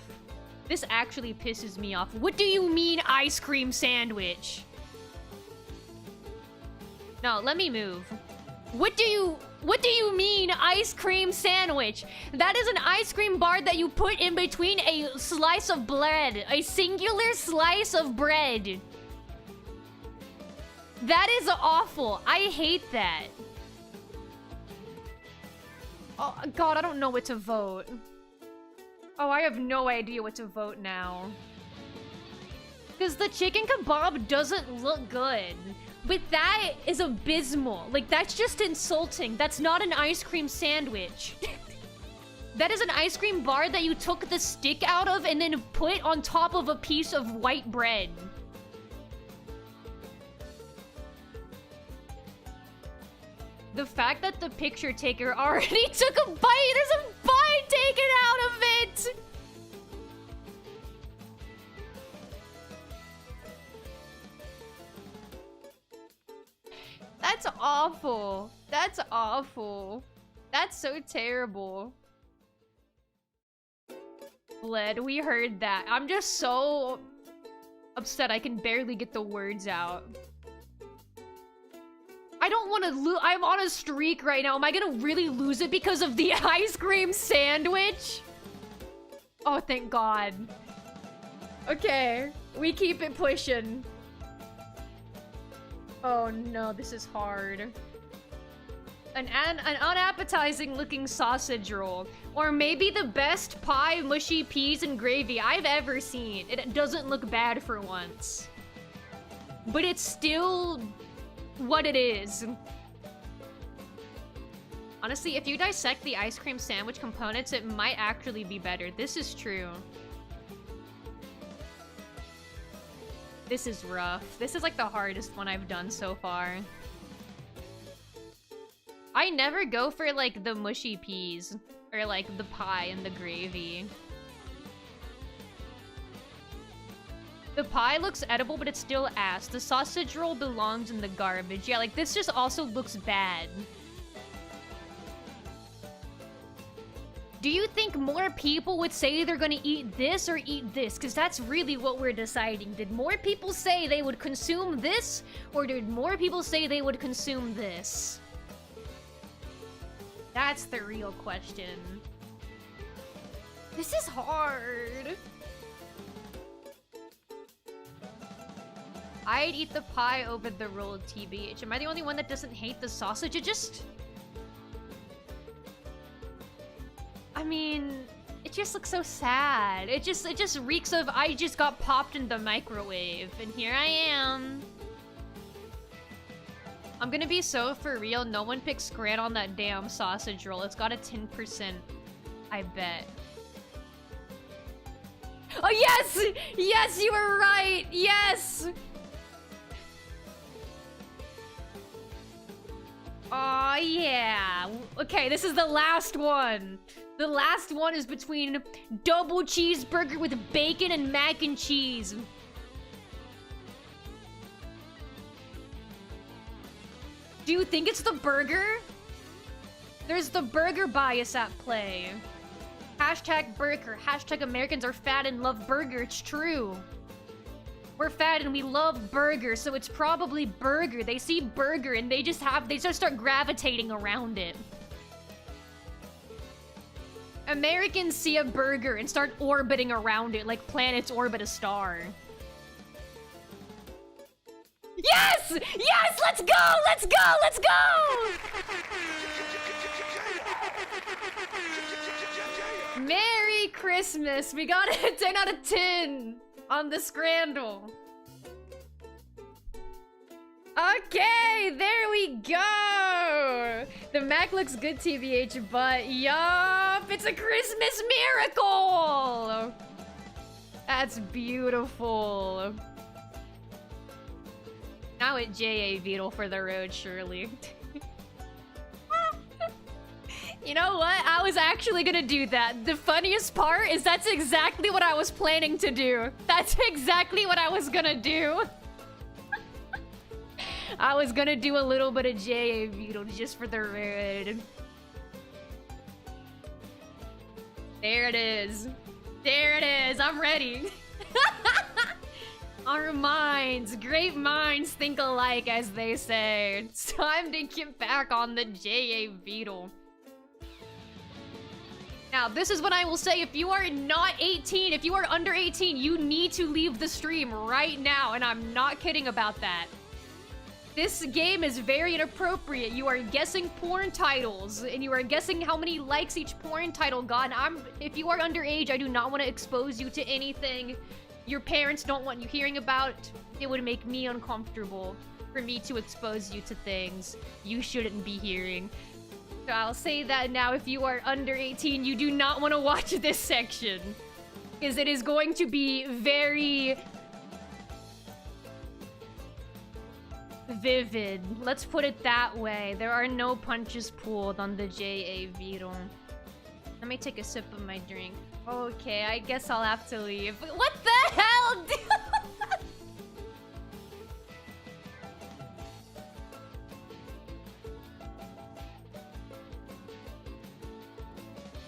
This actually pisses me off. What do you mean, ice cream sandwich? No, let me move. What do you mean, ice cream sandwich? That is an ice cream bar that you put in between a slice of bread. A singular slice of bread. That is awful. I hate that. Oh, God, I don't know what to vote. Oh, I have no idea what to vote now. Because the chicken kebab doesn't look good. But that is abysmal. Like, that's just insulting. That's not an ice cream sandwich. That is an ice cream bar that you took the stick out of and then put on top of a piece of white bread. The fact that the picture taker already took a bite, there's a bite taken out of it! That's awful. That's awful. That's so terrible. Bled, we heard that. I'm just so upset I can barely get the words out. I don't want to lose. I'm on a streak right now. Am I gonna really lose it because of the ice cream sandwich? Oh, thank God. Okay, we keep it pushing. Oh no, this is hard. An unappetizing looking sausage roll. Or maybe the best pie, mushy peas and gravy I've ever seen. It doesn't look bad for once. But it's still what it is. Honestly, if you dissect the ice cream sandwich components, it might actually be better. This is true. This is rough. This is like the hardest one I've done so far. I never go for like the mushy peas or like the pie and the gravy. The pie looks edible, but it's still ass. The sausage roll belongs in the garbage. Yeah, like this just also looks bad. Do you think more people would say they're gonna eat this or eat this? Because that's really what we're deciding. Did more people say they would consume this, or did more people say they would consume this? That's the real question. This is hard. I'd eat the pie over the roll of TBH. Am I the only one that doesn't hate the sausage? It just... I mean, it just looks so sad. It just reeks of I just got popped in the microwave, and here I am. I'm gonna be so for real. No one picks Grant on that damn sausage roll. It's got a 10%, I bet. Oh yes, yes, you were right. Yes. Oh yeah. Okay, this is the last one. The last one is between double cheeseburger with bacon and mac and cheese. Do you think it's the burger? There's the burger bias at play. Hashtag burger. Hashtag Americans are fat and love burger. It's true. We're fat and we love burger, so it's probably burger. They see burger and they just start gravitating around it. Americans see a burger and start orbiting around it like planets orbit a star. Yes! Yes! Let's go! Let's go! Let's go! Merry Christmas! We got a 10 out of 10 on the Scrandle. Okay, there we go. The Mac looks good, TBH, but yup, it's a Christmas miracle. That's beautiful. Now at J.A. Beetle for the road, surely. You know what? I was actually gonna do that. The funniest part is that's exactly what I was planning to do. That's exactly what I was gonna do. I was gonna do a little bit of J.A. Beetle just for the road. There it is. There it is. I'm ready. Our minds, great minds think alike, as they say. It's time to get back on the J.A. Beetle. Now, this is what I will say. If you are not 18, if you are under 18, you need to leave the stream right now, and I'm not kidding about that. This game is very inappropriate. You are guessing porn titles, and you are guessing how many likes each porn title got. If you are underage, I do not want to expose you to anything your parents don't want you hearing about. It would make me uncomfortable for me to expose you to things you shouldn't be hearing. So I'll say that now. If you are under 18, you do not want to watch this section, because it is going to be very vivid. Let's put it that way. There are no punches pulled on the J.A. Beetle. Let me take a sip of my drink. Okay, I guess I'll have to leave. What the hell, dude?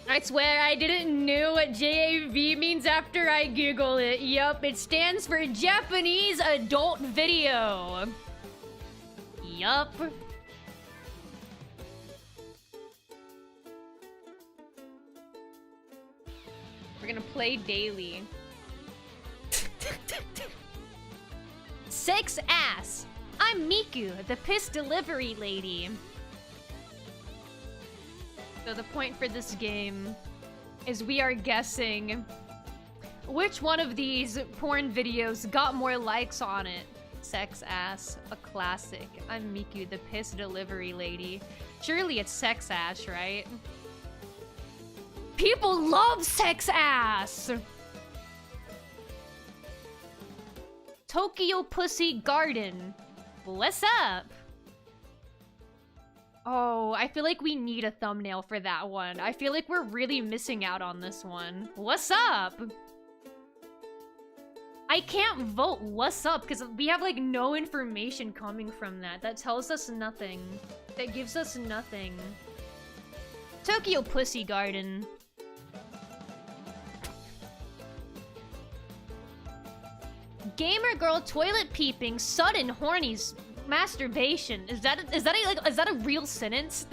I swear I didn't know what JAV means after I Google it. Yup, it stands for Japanese Adult Video. Yup. We're gonna play daily. Sex ass. I'm Miku, the piss delivery lady. So the point for this game is we are guessing which one of these porn videos got more likes on it. Sex ass, a classic. I'm Miku, the piss delivery lady. Surely it's sex ass, right? People love sex ass! Tokyo Pussy Garden. What's up? Oh, I feel like we need a thumbnail for that one. I feel like we're really missing out on this one. What's up? I can't vote what's up because we have like no information coming from that. That tells us nothing. That gives us nothing. Tokyo Pussy Garden. Gamer girl toilet peeping, sudden horny masturbation. Is that a real sentence?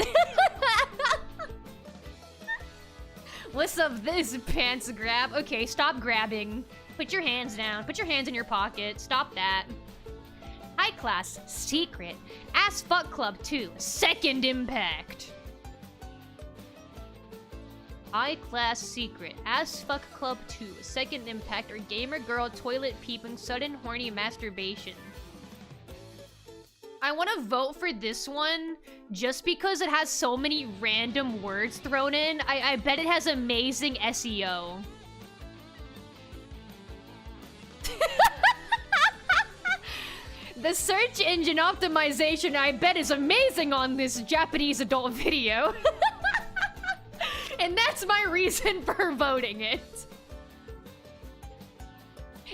What's up this pants grab? Okay, stop grabbing. Put your hands down. Put your hands in your pocket. Stop that. High class secret. Ass fuck club 2. Second impact. High class secret. Ass fuck club 2. Second impact or gamer girl toilet peeping sudden horny masturbation. I want to vote for this one just because it has so many random words thrown in. I bet it has amazing SEO. The search engine optimization, I bet, is amazing on this Japanese adult video. And that's my reason for voting it.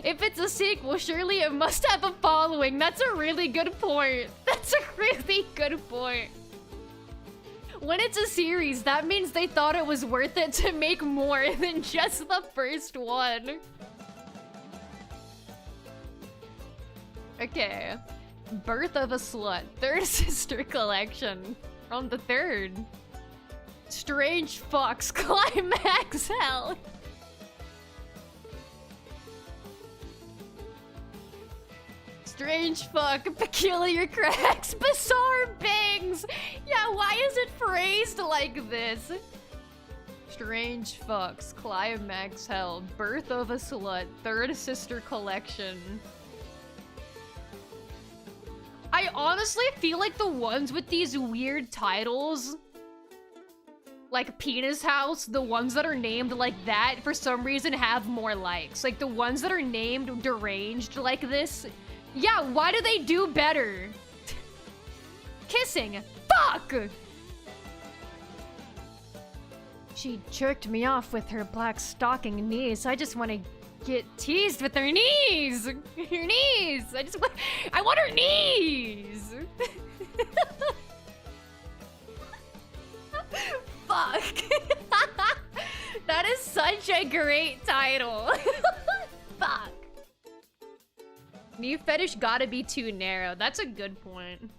If it's a sequel, surely it must have a following. That's a really good point. That's a really good point. When it's a series, that means they thought it was worth it to make more than just the first one. Okay. Birth of a Slut. Third sister collection. On the 3rd. Strange Fox. Climax Hell. Strange Fuck. Peculiar Cracks. Bizarre Bangs. Yeah, why is it phrased like this? Strange Fucks. Climax Hell. Birth of a Slut. Third sister collection. I honestly feel like the ones with these weird titles, like Penis House, the ones that are named like that, for some reason have more likes. Like the ones that are named deranged like this, yeah, why do they do better? Kissing. Fuck! She jerked me off with her black stocking knees. I just want to get teased with her knees. Her knees. I want her knees. Fuck. That is such a great title. Fuck. Knee fetish gotta be too narrow. That's a good point.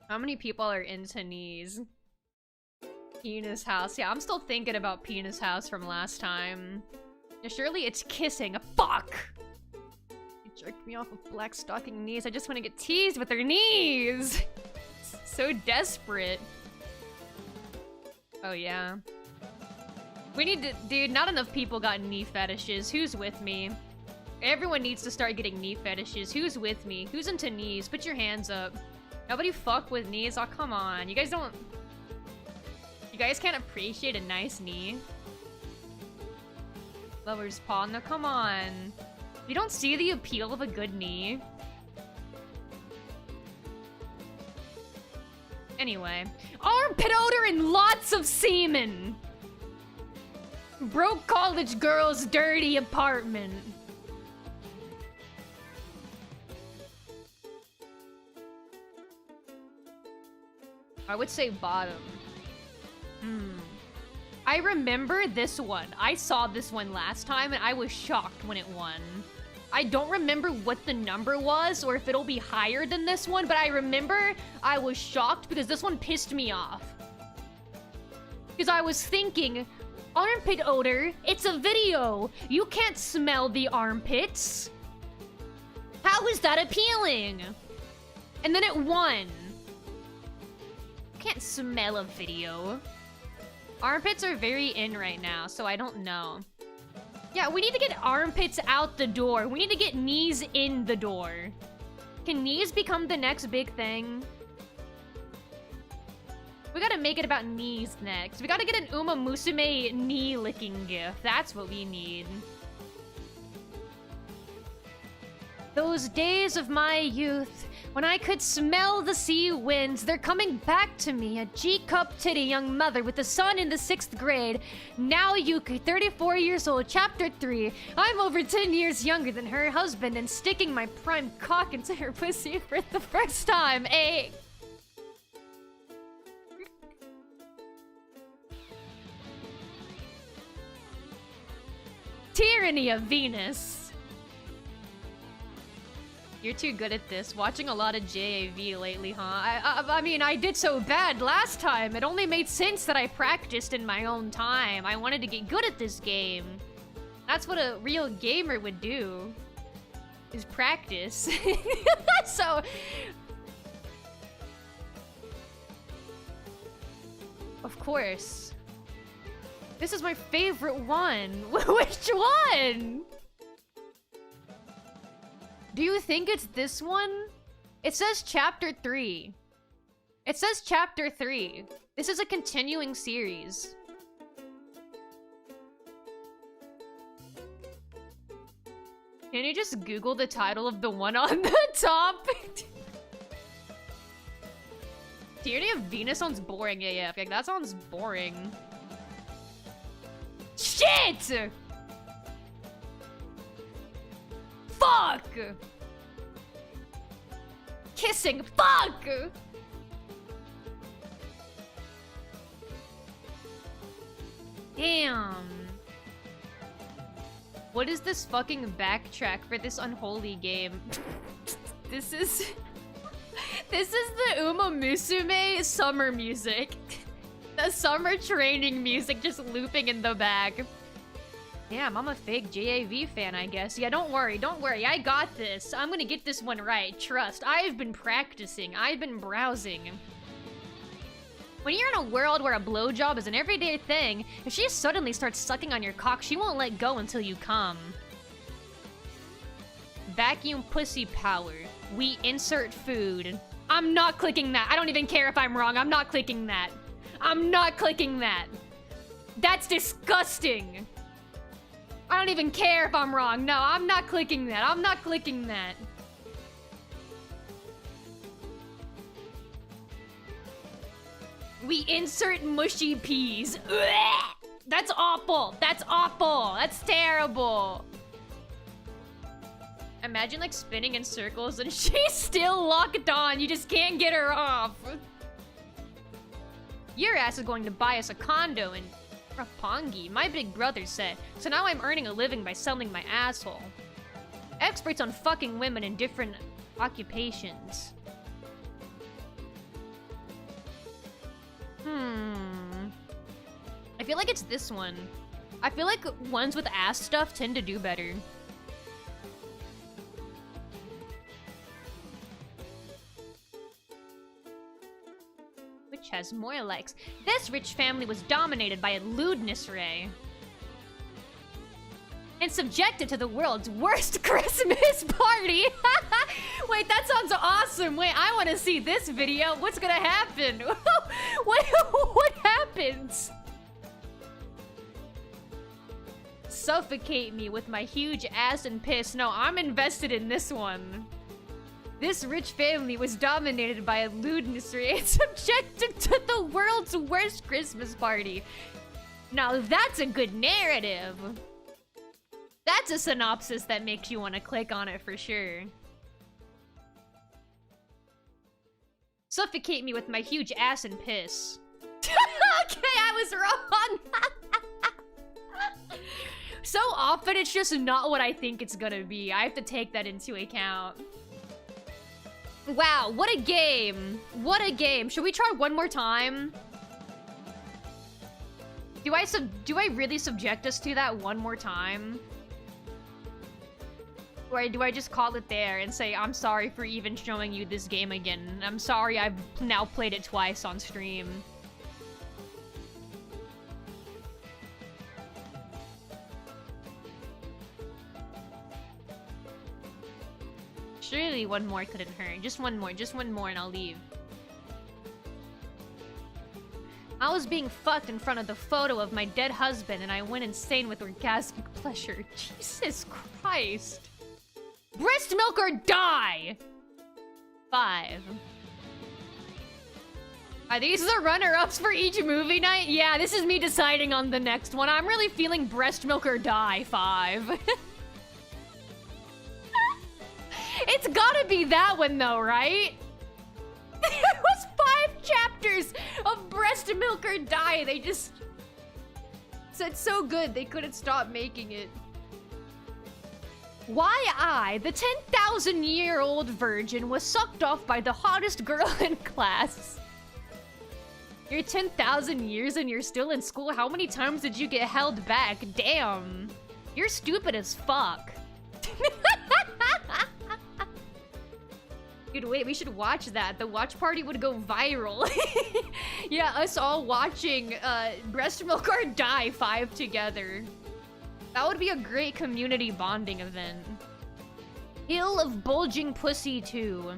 How many people are into knees? Penis House. Yeah, I'm still thinking about Penis House from last time. Surely it's kissing. Fuck! She jerked me off with black stocking knees. I just want to get teased with her knees. So desperate. Oh, yeah. We need to... Dude, not enough people got knee fetishes. Who's with me? Everyone needs to start getting knee fetishes. Who's with me? Who's into knees? Put your hands up. Nobody fuck with knees? Oh, come on. You guys don't... You guys can't appreciate a nice knee? Lover's paw. No, come on. You don't see the appeal of a good knee? Anyway. Armpit odor and lots of semen! Broke college girl's dirty apartment. I would say bottom. I remember this one. I saw this one last time and I was shocked when it won. I don't remember what the number was or if it'll be higher than this one, but I remember I was shocked because this one pissed me off. Because I was thinking, armpit odor, it's a video. You can't smell the armpits. How is that appealing? And then it won. Can't smell a video. Armpits are very in right now, so I don't know. Yeah, we need to get armpits out the door. We need to get knees in the door. Can knees become the next big thing? We gotta make it about knees next. We gotta get an Uma Musume knee-licking gif. That's what we need. Those days of my youth, when I could smell the sea winds, they're coming back to me. A G-cup titty young mother with a son in the 6th grade. Now Yuki, 34 years old, chapter 3. I'm over 10 years younger than her husband and sticking my prime cock into her pussy for the first time. A... Tyranny of Venus. You're too good at this. Watching a lot of JAV lately, huh? I mean, I did so bad last time. It only made sense that I practiced in my own time. I wanted to get good at this game. That's what a real gamer would do. Is practice. So... Of course. This is my favorite one. Which one? Do you think it's this one? It says chapter 3. It says chapter 3. This is a continuing series. Can you just Google the title of the one on the top? Tyranny of Venus sounds boring AF. Like, that sounds boring. Shit! Fuck! Kissing, fuck! Damn. What is this fucking backtrack for this unholy game? This is the Uma Musume summer music. The summer training music just looping in the back. Damn, I'm a fake JAV fan, I guess. Yeah, don't worry, I got this. I'm gonna get this one right, trust. I've been practicing, I've been browsing. When you're in a world where a blowjob is an everyday thing, if she suddenly starts sucking on your cock, she won't let go until you come. Vacuum pussy power. We insert food. I'm not clicking that. I don't even care if I'm wrong. I'm not clicking that. I'm not clicking that. That's disgusting. I don't even care if I'm wrong. No, I'm not clicking that. I'm not clicking that. We insert mushy peas. Ugh! That's awful. That's awful. That's terrible. Imagine like spinning in circles and she's still locked on. You just can't get her off. Your ass is going to buy us a condo in Roppongi, my big brother said. So now I'm earning a living by selling my asshole. Experts on fucking women in different occupations. I feel like it's this one. I feel like ones with ass stuff tend to do better. Which has more likes. This rich family was dominated by a lewdness ray. And subjected to the world's worst Christmas party. Wait, that sounds awesome. Wait, I want to see this video. What's gonna happen? What happens? Suffocate me with my huge ass and piss. No, I'm invested in this one. This rich family was dominated by a lewdness ray and subjected to the world's worst Christmas party. Now that's a good narrative. That's a synopsis that makes you want to click on it for sure. Suffocate me with my huge ass and piss. Okay, I was wrong. So often it's just not what I think it's gonna be. I have to take that into account. Wow, what a game. What a game. Should we try one more time? Do I really subject us to that one more time? Or do I just call it there and say, I'm sorry for even showing you this game again. I'm sorry I've now played it twice on stream. Surely one more couldn't hurt. Just one more and I'll leave. I was being fucked in front of the photo of my dead husband and I went insane with orgasmic pleasure. Jesus Christ. Breast milk or die! 5. Are these the runner-ups for each movie night? Yeah, this is me deciding on the next one. I'm really feeling breast milk or die 5. It's gotta be that one though, right? It was 5 chapters of breast milk or die. They just said so good they couldn't stop making it. Why I, the 10,000-year-old virgin, was sucked off by the hottest girl in class. You're 10,000 years and you're still in school? How many times did you get held back? Damn. You're stupid as fuck. Dude, wait, we should watch that. The watch party would go viral. Yeah, us all watching Breast Milk or Die 5 together. That would be a great community bonding event. Hill of Bulging Pussy 2.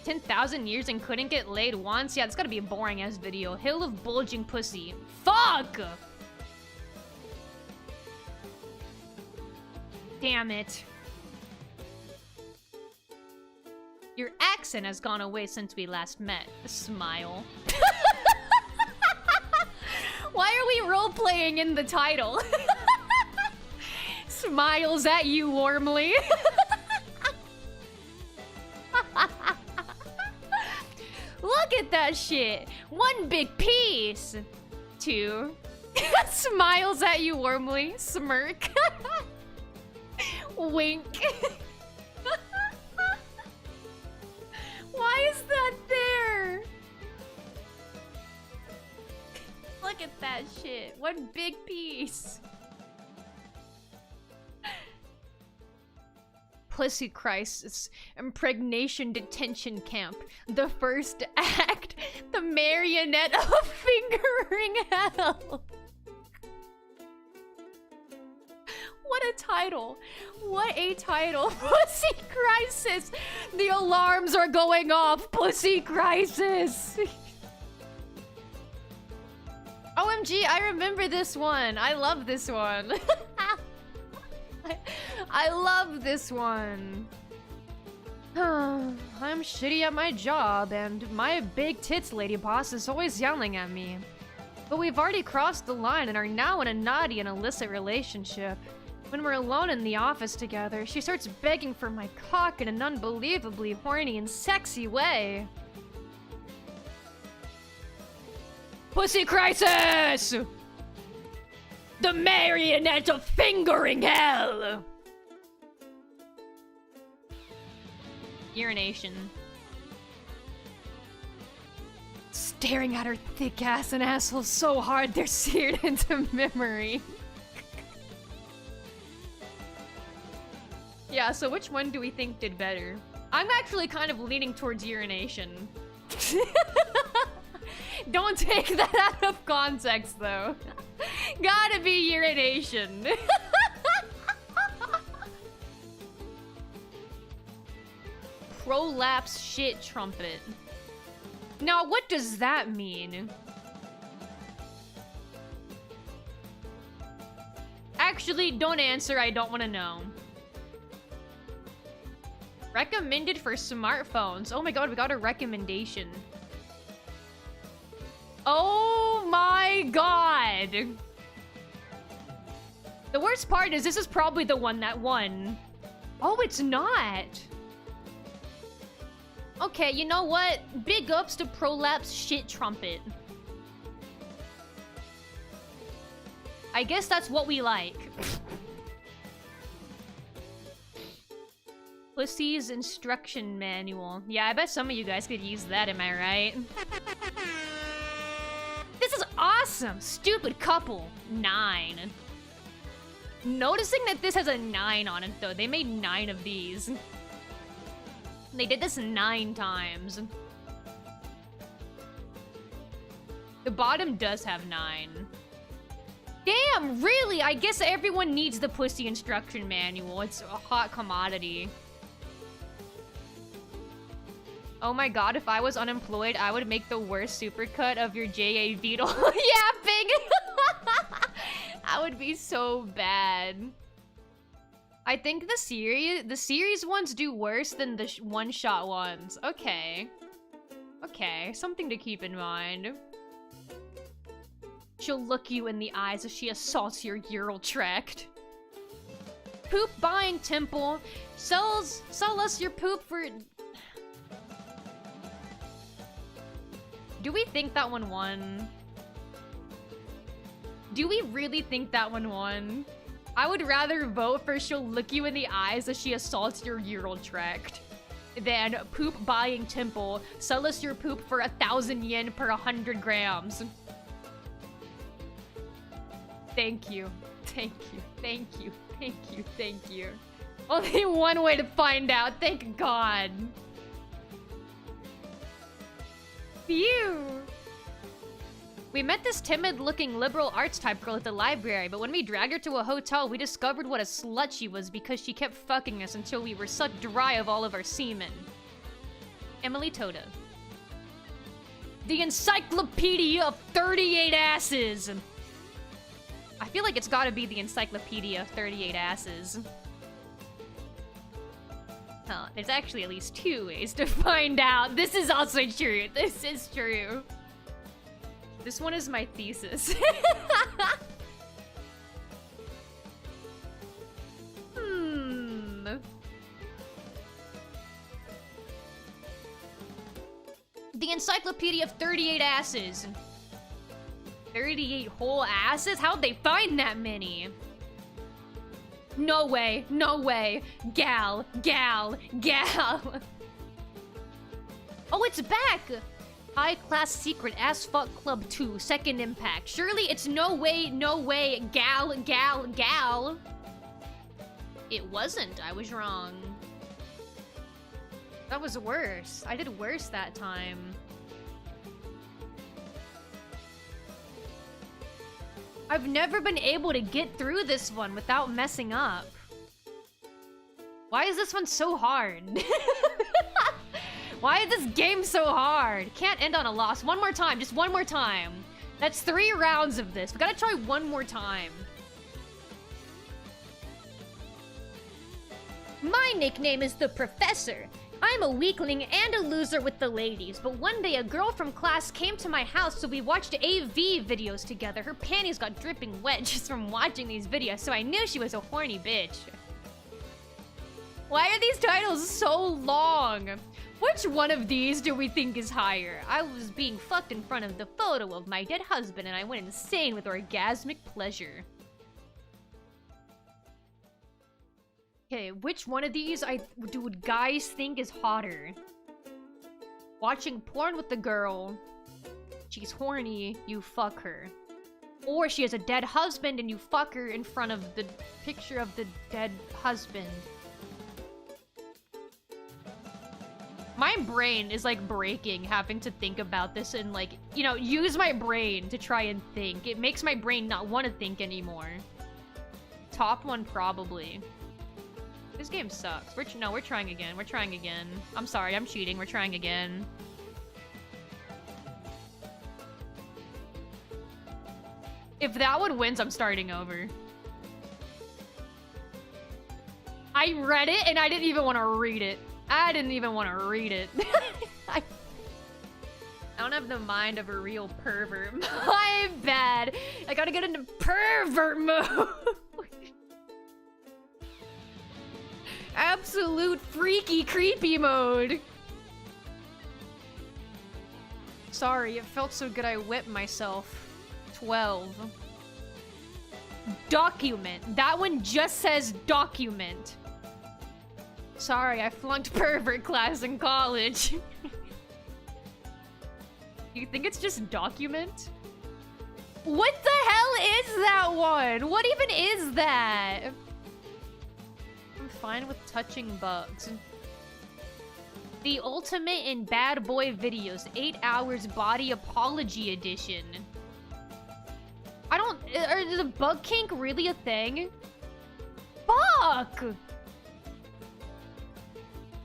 10,000 years and couldn't get laid once? Yeah, it's gotta be a boring-ass video. Hill of Bulging Pussy. Fuck! Damn it. Your accent has gone away since we last met. Smile. Why are we role-playing in the title? Smiles at you warmly. Look at that shit. 1 big piece. 2. Smiles at you warmly. Smirk. Wink. Why is that there? Look at that shit. 1 big piece. Pussy Crisis. Impregnation Detention Camp. The first act. The marionette of fingering hell. What a title. What a title. Pussy Crisis. The alarms are going off. Pussy Crisis. OMG, I remember this one. I love this one. I love this one. I'm shitty at my job, and my big tits lady boss is always yelling at me. But we've already crossed the line and are now in a naughty and illicit relationship. When we're alone in the office together, she starts begging for my cock in an unbelievably horny and sexy way. Pussy Crisis! The marionette of fingering hell! Urination. Staring at her thick ass and asshole so hard they're seared into memory. Yeah, so which one do we think did better? I'm actually kind of leaning towards urination. Don't take that out of context, though. Gotta be urination. Prolapse shit trumpet. Now, what does that mean? Actually, don't answer. I don't want to know. Recommended for smartphones. Oh my god, we got a recommendation. Oh my god. The worst part is this is probably the one that won. Oh, it's not. Okay, you know what? Big ups to Prolapse Shit Trumpet. I guess that's what we like. Pussy's Instruction Manual. Yeah, I bet some of you guys could use that, am I right? This is awesome! Stupid couple. 9. Noticing that this has a 9 on it, though. They made 9 of these. They did this 9 times. The bottom does have 9. Damn, really? I guess everyone needs the pussy instruction manual. It's a hot commodity. Oh my god, if I was unemployed, I would make the worst supercut of your J.A. Beetle yapping. That would be so bad. I think the series ones do worse than the one-shot ones. Okay. Okay, something to keep in mind. She'll look you in the eyes as she assaults your Ural tract. Poop buying temple. Sell us your poop for... Do we think that one won? Do we really think that one won? I would rather vote for she'll look you in the eyes as she assaults your Ural tract than poop buying temple. Sell us your poop for 1,000 yen per 100 grams. Thank you. Thank you. Thank you. Thank you. Thank you. Only one way to find out. Thank God. Phew. We met this timid-looking liberal arts type girl at the library, but when we dragged her to a hotel, we discovered what a slut she was because she kept fucking us until we were sucked dry of all of our semen. Emily Toda. The Encyclopedia of 38 Asses! I feel like it's gotta be the Encyclopedia of 38 Asses. Huh, there's actually at least 2 ways to find out. This is also true. This is true. This one is my thesis. The Encyclopedia of 38 Asses. 38 whole asses? How'd they find that many? No way, no way. Gal, gal, gal. Oh, it's back! High Class Secret Ass Fuck Club 2, Second Impact. Surely it's no way, gal, gal, gal. It wasn't, I was wrong. That was worse. I did worse that time. I've never been able to get through this one without messing up. Why is this one so hard? Why is this game so hard? Can't end on a loss. One more time, just one more time. That's 3 rounds of this. We gotta try one more time. My nickname is the Professor. I'm a weakling and a loser with the ladies, but one day a girl from class came to my house, so we watched AV videos together. Her panties got dripping wet just from watching these videos, so I knew she was a horny bitch. Why are these titles so long? Which one of these do we think is higher? I was being fucked in front of the photo of my dead husband and I went insane with orgasmic pleasure. Okay, which one of these would guys think is hotter? Watching porn with the girl. She's horny, you fuck her. Or she has a dead husband and you fuck her in front of the picture of the dead husband. My brain is like breaking having to think about this and like, you know, use my brain to try and think. It makes my brain not want to think anymore. Top one probably. This game sucks. No, we're trying again. We're trying again. I'm sorry, I'm cheating. We're trying again. If that one wins, I'm starting over. I read it and I didn't even want to read it. I didn't even want to read it. I don't have the mind of a real pervert. My bad. I gotta get into pervert mode. Absolute freaky creepy mode. Sorry, it felt so good I whipped myself. 12. Document. That one just says document. Sorry, I flunked pervert class in college. Do you think it's just document? What the hell is that one? What even is that? I'm fine with touching bugs. The ultimate in bad boy videos, 8 hours body apology edition. I don't... Is a bug kink really a thing? Fuck!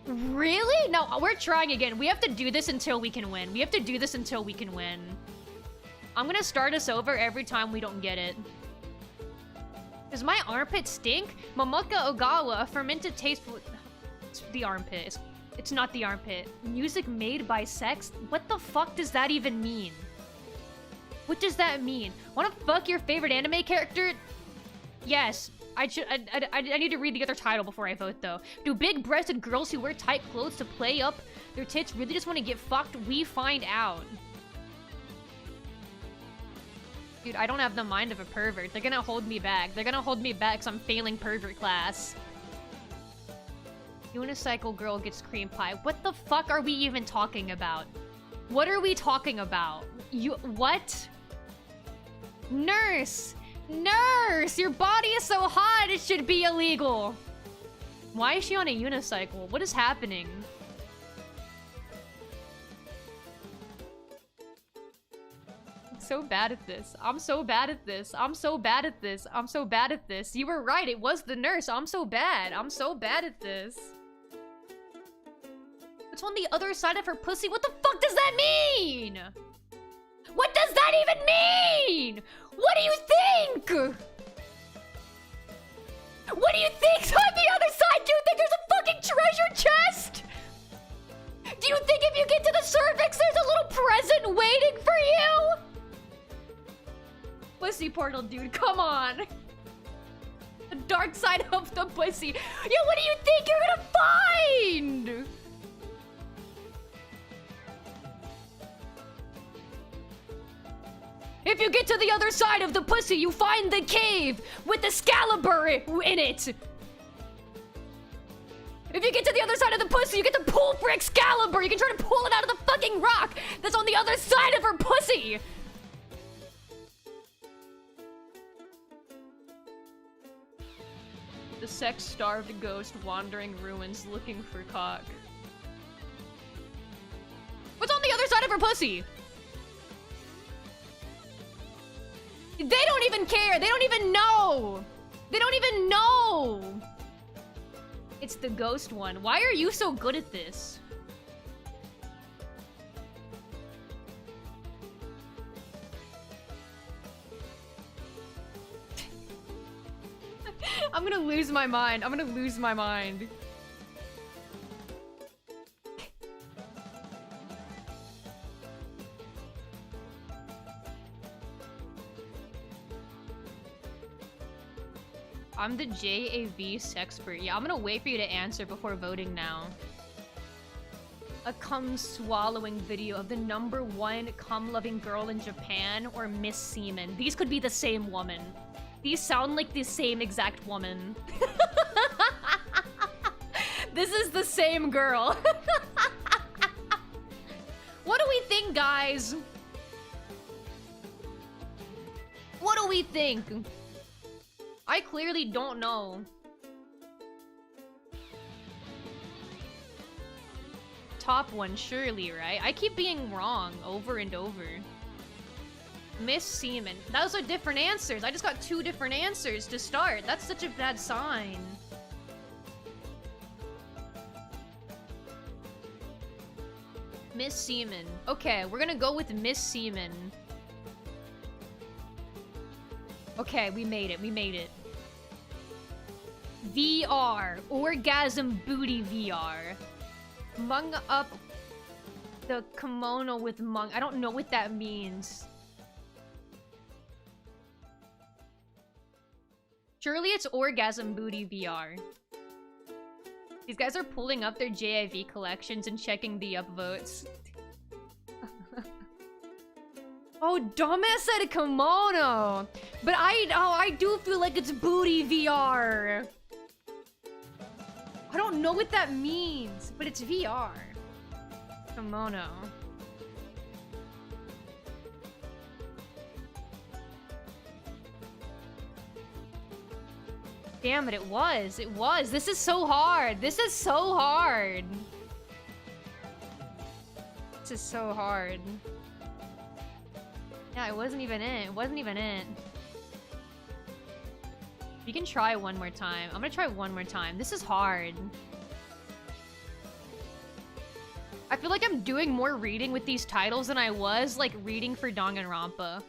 Really? No, we're trying again. We have to do this until we can win. We have to do this until we can win. I'm gonna start us over every time we don't get it. Does my armpit stink? Mamuka Ogawa, a fermented taste... It's the armpit. It's not the armpit. Music made by sex? What the fuck does that even mean? What does that mean? Wanna fuck your favorite anime character? Yes. I need to read the other title before I vote, though. Do big-breasted girls who wear tight clothes to play up their tits really just want to get fucked? We find out. Dude, I don't have the mind of a pervert. They're gonna hold me back. They're gonna hold me back because I'm failing pervert class. Unicycle girl gets cream pie. What the fuck are we even talking about? What are we talking about? What? Nurse! Nurse! Your body is so hot, it should be illegal! Why is she on a unicycle? What is happening? I'm so bad at this. I'm so bad at this. I'm so bad at this. I'm so bad at this. You were right, it was the nurse. I'm so bad. I'm so bad at this. It's on the other side of her pussy. What the fuck does that mean? What does that even mean? What do you think? What do you think's on the other side? Do you think there's a fucking treasure chest? Do you think if you get to the cervix, there's a little present waiting for you? Pussy portal, dude, come on. The dark side of the pussy. Yeah, what do you think you're gonna find? If you get to the other side of the pussy, you find the cave with Excalibur in it. If you get to the other side of the pussy, you get to pull for Excalibur. You can try to pull it out of the fucking rock that's on the other side of her pussy. The sex-starved ghost wandering ruins looking for cock. What's on the other side of her pussy? They don't even care. They don't even know. They don't even know. It's the ghost one. Why are you so good at this? I'm gonna lose my mind. I'm gonna lose my mind. I'm the JAV sexpert. Yeah, I'm gonna wait for you to answer before voting now. A cum-swallowing video of the #1 cum-loving girl in Japan or Miss Seaman. These could be the same woman. These sound like the same exact woman. This is the same girl. What do we think, guys? What do we think? I clearly don't know. Top one, surely, right? I keep being wrong over and over. Miss Seaman. Those are different answers. I just got 2 different answers to start. That's such a bad sign. Miss Seaman. Okay, we're gonna go with Miss Seaman. Okay, we made it. We made it. VR. Orgasm booty VR. Mung up the kimono with mung. I don't know what that means. Surely it's orgasm booty VR. These guys are pulling up their JIV collections and checking the upvotes. Oh, dumbass said kimono. But I do feel like it's booty VR. I don't know what that means, but it's VR. Kimono. Damn it, it was. It was. This is so hard. This is so hard. This is so hard. Yeah, it wasn't even it. It wasn't even it. We can try one more time. I'm gonna try one more time. This is hard. I feel like I'm doing more reading with these titles than I was, like, reading for Danganronpa.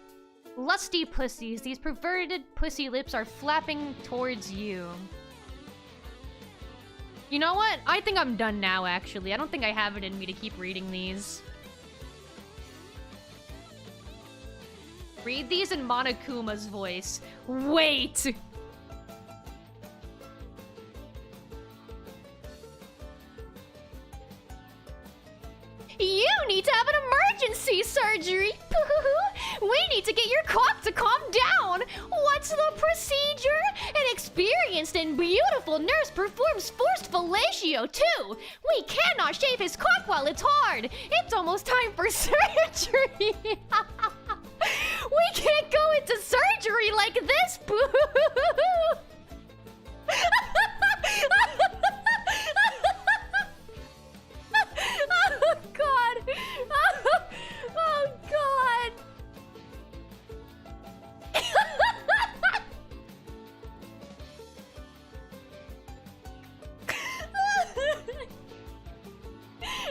Lusty pussies, these perverted pussy lips are flapping towards you. You know what? I think I'm done now, actually. I don't think I have it in me to keep reading these. Read these in Monokuma's voice. Wait! You need to have an emergency surgery. We need to get your cock to calm down. What's the procedure? An experienced and beautiful nurse performs forced fellatio too. We cannot shave his cock while it's hard. It's almost time for surgery. We can't go into surgery like this. Oh god! Oh god!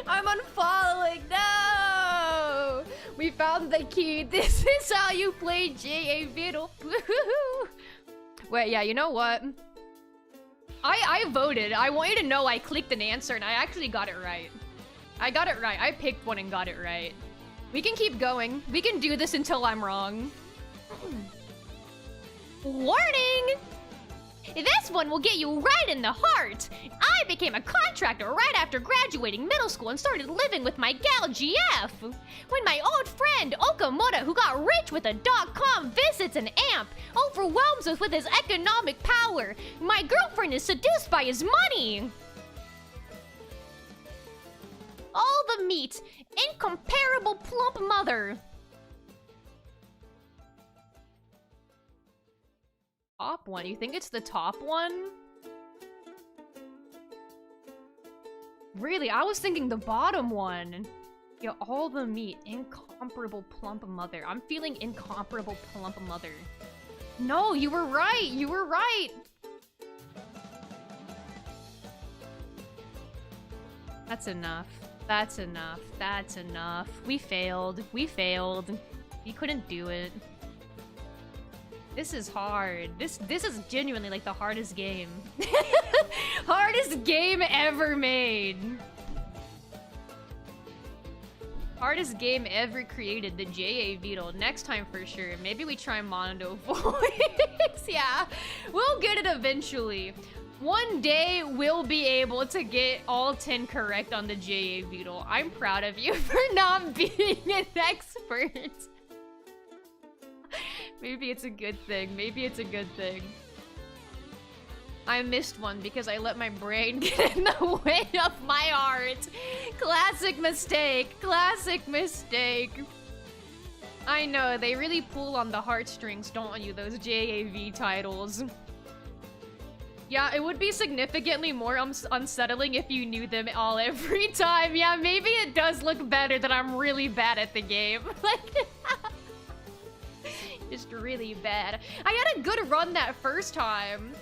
I'm unfollowing. No! We found the key. This is how you play J.A. Viddle. Wait, yeah, you know what? I voted. I want you to know I clicked an answer and I actually got it right. I got it right. I picked one and got it right. We can keep going. We can do this until I'm wrong. Warning! This one will get you right in the heart. I became a contractor right after graduating middle school and started living with my gal GF. When my old friend Okamura, who got rich with a .com, visits an amp, overwhelms us with his economic power, my girlfriend is seduced by his money. All the meat, incomparable plump mother. Top one? You think it's the top one? Really? I was thinking the bottom one. Yeah, all the meat. Incomparable plump mother. I'm feeling incomparable plump mother. No, you were right! You were right! That's enough. That's enough. That's enough. We failed. We failed. We couldn't do it. This is hard. This is genuinely like the hardest game. Hardest game ever made. Hardest game ever created, the J.A. Beetle. Next time for sure. Maybe we try Mondo Voice. Yeah, we'll get it eventually. One day, we'll be able to get all 10 correct on the J.A. Beetle. I'm proud of you for not being an expert. Maybe it's a good thing. Maybe it's a good thing. I missed one because I let my brain get in the way of my art. Classic mistake. Classic mistake. I know, they really pull on the heartstrings, don't you? Those JAV titles. Yeah, it would be significantly more unsettling if you knew them all every time. Yeah, maybe it does look better that I'm really bad at the game. Like, just really bad. I had a good run that first time.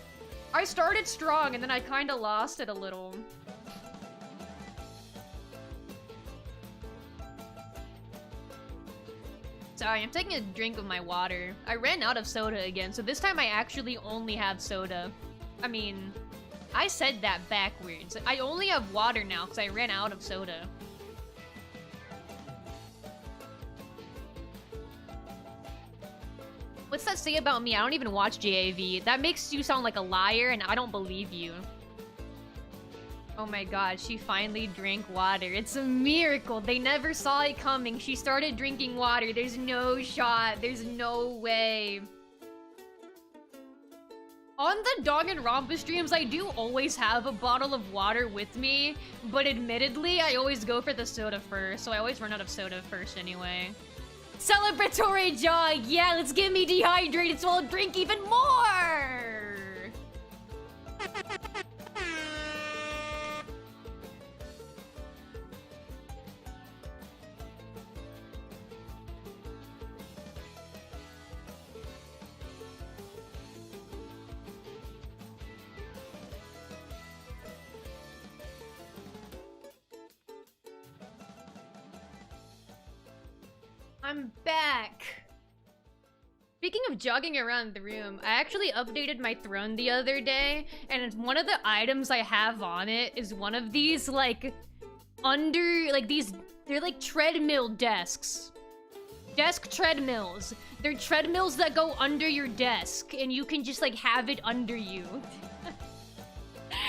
I started strong and then I kind of lost it a little. Sorry, I'm taking a drink of my water. I ran out of soda again, so this time I actually only have soda. I mean, I said that backwards. I only have water now because I ran out of soda. What's that say about me? I don't even watch JAV. That makes you sound like a liar, and I don't believe you. Oh my god, she finally drank water. It's a miracle. They never saw it coming. She started drinking water. There's no shot. There's no way. On the Danganronpa streams, I do always have a bottle of water with me, but admittedly, I always go for the soda first, so I always run out of soda first anyway. Celebratory jog! Yeah, let's get me dehydrated so I'll drink even more! I'm back. Speaking of jogging around the room, I actually updated my throne the other day, and one of the items I have on it is one of these, like, they're like treadmill desks. Desk treadmills. They're treadmills that go under your desk, and you can just, like, have it under you.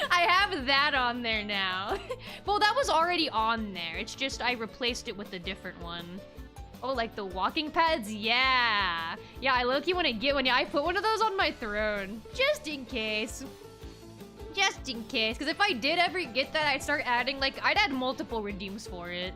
I have that on there now. Well, that was already on there. It's just I replaced it with a different one. Oh, like the walking pads? Yeah. Yeah, I low-key want to get one. Yeah, I put one of those on my throne. Just in case. Just in case. Because if I did ever get that, I'd start adding, like, I'd add multiple redeems for it.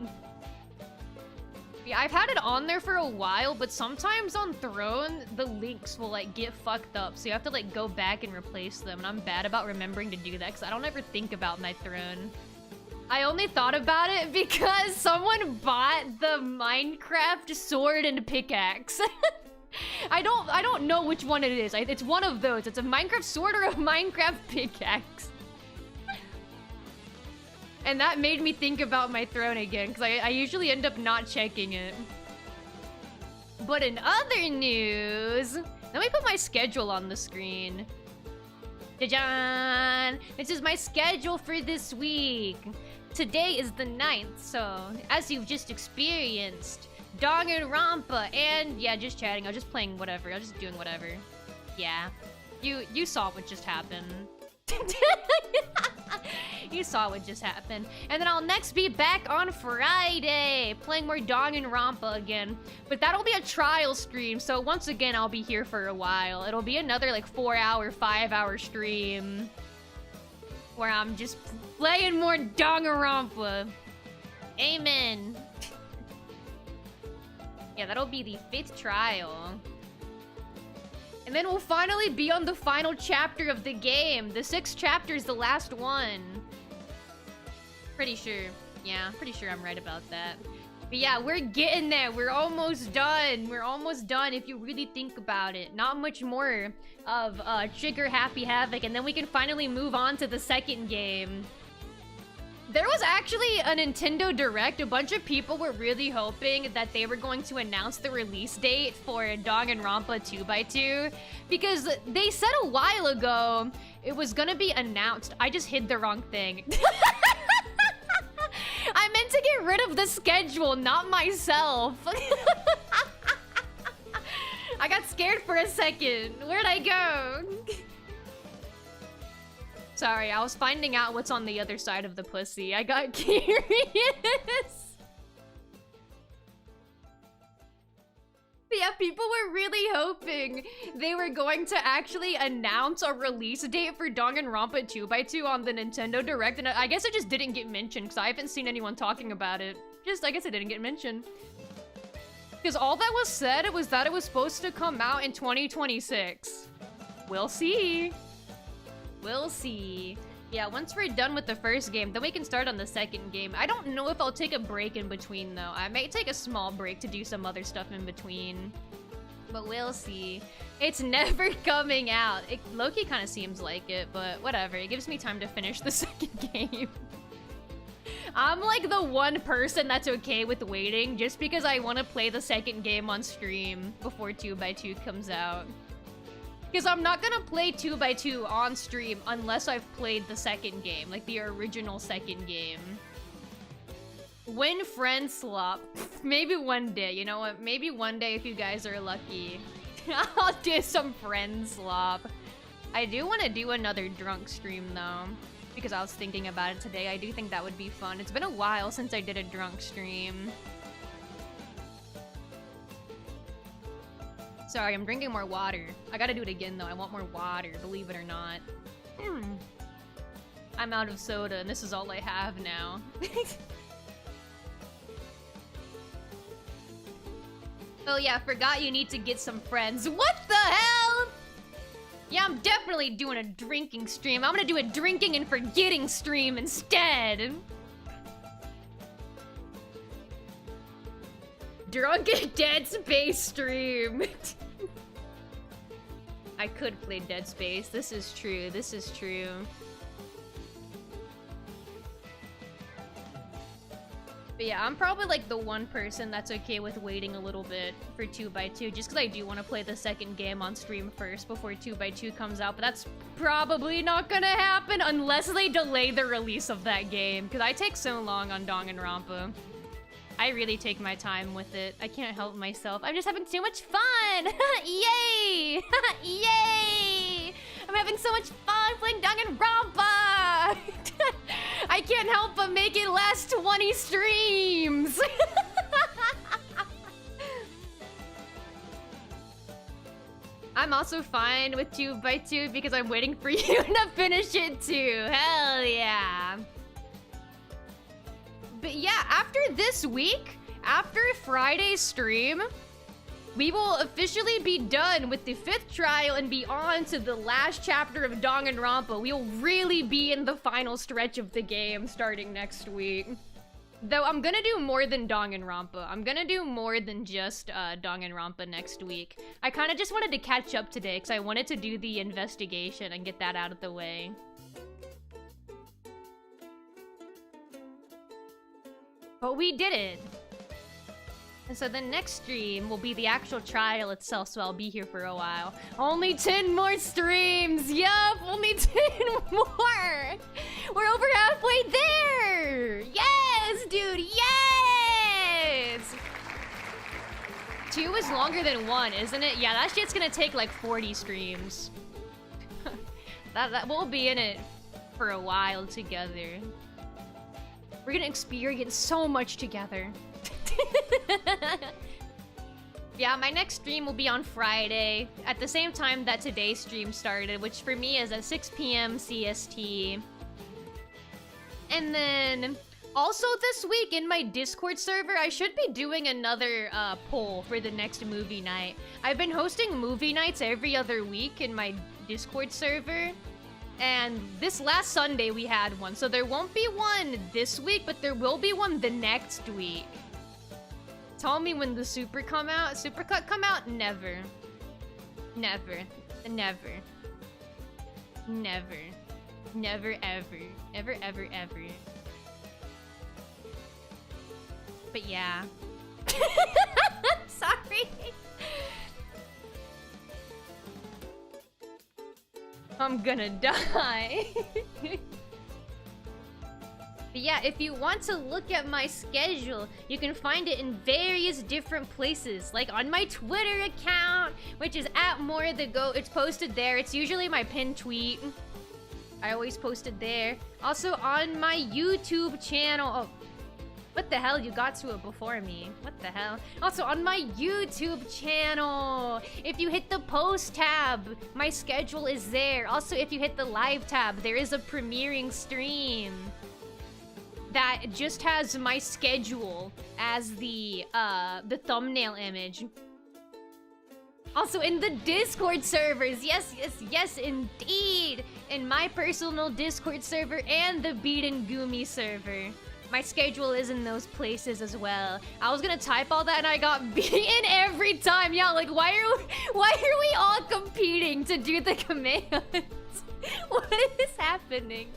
Yeah, I've had it on there for a while, but sometimes on Throne, the links will, like, get fucked up. So you have to, like, go back and replace them. And I'm bad about remembering to do that because I don't ever think about my Throne. I only thought about it because someone bought the Minecraft sword and pickaxe. I don't know which one it is. It's one of those. It's a Minecraft sword or a Minecraft pickaxe. And that made me think about my throne again, because I usually end up not checking it. But in other news, let me put my schedule on the screen. Jajan! This is my schedule for this week. Today is the 9th, so as you've just experienced, Danganronpa, and yeah, just chatting. I was just playing whatever. I was just doing whatever. Yeah, you saw what just happened. You saw what just happened. And then I'll next be back on Friday, playing more Danganronpa again. But that'll be a trial stream, so once again, I'll be here for a while. It'll be another like 4-hour, 5-hour stream where I'm just playing more Danganronpa. Amen. Yeah, that'll be the 5th trial. And then we'll finally be on the final chapter of the game. The 6th chapter is the last one. Pretty sure. Yeah, pretty sure I'm right about that. But yeah, we're getting there. We're almost done. We're almost done if you really think about it. Not much more of Trigger Happy Havoc, and then we can finally move on to the 2nd game. There was actually a Nintendo Direct. A bunch of people were really hoping that they were going to announce the release date for Danganronpa 2x2 because they said a while ago it was gonna be announced. I just hid the wrong thing. I meant to get rid of the schedule, not myself. I got scared for a second. Where'd I go? Sorry, I was finding out what's on the other side of the pussy. I got curious. But yeah, people were really hoping they were going to actually announce a release date for Danganronpa 2x2 on the Nintendo Direct, and I guess it just didn't get mentioned because I haven't seen anyone talking about it. I guess it didn't get mentioned. Because all that was said was that it was supposed to come out in 2026. We'll see. We'll see. Yeah, once we're done with the first game, then we can start on the 2nd game. I don't know if I'll take a break in between, though. I may take a small break to do some other stuff in between. But we'll see. It's never coming out. It low-key kind of seems like it, but whatever. It gives me time to finish the 2nd game. I'm like the one person that's okay with waiting just because I want to play the 2nd game on stream before 2x2 comes out. Because I'm not gonna play 2x2 on stream unless I've played the 2nd game, like the original 2nd game. When friend swap. Maybe one day, you know what? Maybe one day if you guys are lucky. I'll do some friend swap. I do want to do another drunk stream though, because I was thinking about it today. I do think that would be fun. It's been a while since I did a drunk stream. Sorry, I'm drinking more water. I gotta do it again though. I want more water, believe it or not. I'm out of soda and this is all I have now. Oh yeah, forgot you need to get some friends. What the hell? Yeah, I'm definitely doing a drinking stream. I'm gonna do a drinking and forgetting stream instead. Drunken Dead Space stream. I could play Dead Space. This is true. This is true. But yeah, I'm probably like the one person that's okay with waiting a little bit for 2x2, just because I do want to play the second game on stream first before 2x2 comes out, but that's probably not gonna happen unless they delay the release of that game, because I take so long on Danganronpa. I really take my time with it. I can't help myself. I'm just having too much fun! Yay! Yay! I'm having so much fun playing Danganronpa! I can't help but make it last 20 streams! I'm also fine with 2x2 because I'm waiting for you to finish it too. Hell yeah. But yeah, after this week, after Friday's stream, we will officially be done with the 5th trial and be on to the last chapter of Danganronpa. We'll really be in the final stretch of the game starting next week. Though I'm gonna do more than Danganronpa. I'm gonna do more than just Danganronpa next week. I kind of just wanted to catch up today because I wanted to do the investigation and get that out of the way. But we did it. And so the next stream will be the actual trial itself, so I'll be here for a while. Only 10 more streams! Yup, only 10 more! We're over halfway there! Yes, dude, yes! 2 is longer than 1, isn't it? Yeah, that shit's gonna take like 40 streams. that we'll be in it for a while together. We're gonna experience so much together. Yeah, my next stream will be on Friday at the same time that today's stream started, which for me is at 6 p.m. CST. And then also this week in my Discord server, I should be doing another poll for the next movie night. I've been hosting movie nights every other week in my Discord server. And this last Sunday we had one, so there won't be one this week, but there will be one the next week. Tell me when the supercut come out? Never. Never. Never. Never. Never ever. Ever, ever, ever. But yeah. Sorry. I'm gonna die. But yeah, if you want to look at my schedule, you can find it in various different places. Like on my Twitter account, which is @morethegoat. It's posted there. It's usually my pinned tweet. I always post it there. Also on my YouTube channel. Oh, what the hell? You got to it before me. What the hell? Also on my YouTube channel. If you hit the post tab, my schedule is there. Also, if you hit the live tab, there is a premiering stream that just has my schedule as the thumbnail image. Also in the Discord servers, yes, indeed, in my personal Discord server and the Beat and Gumi server. My schedule is in those places as well. I was gonna type all that and I got beaten every time. Yeah, like why are we all competing to do the commands? What is happening?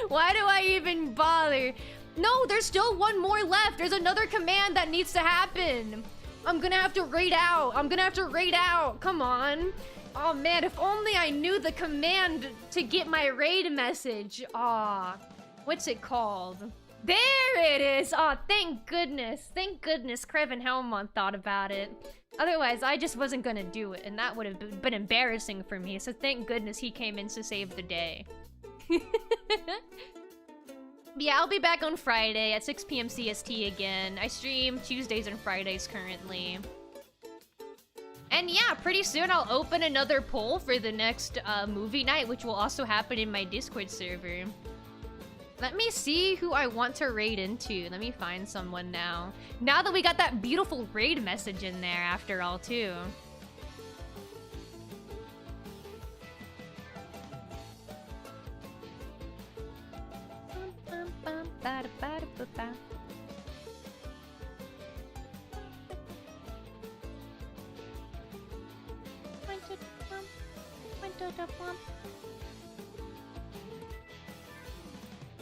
Why do I even bother? No, there's still one more left. There's another command that needs to happen. I'm gonna have to raid out. Come on. Oh man, if only I knew the command to get my raid message. Aw, what's it called? There it is! Aw, thank goodness. Thank goodness Creven Helmont thought about it. Otherwise, I just wasn't gonna do it, and that would have been embarrassing for me, so thank goodness he came in to save the day. Yeah, I'll be back on Friday at 6 p.m. CST again. I stream Tuesdays and Fridays currently. And yeah, pretty soon I'll open another poll for the next movie night, which will also happen in my Discord server. Let me see who I want to raid into. Let me find someone now. Now that we got that beautiful raid message in there after all, too.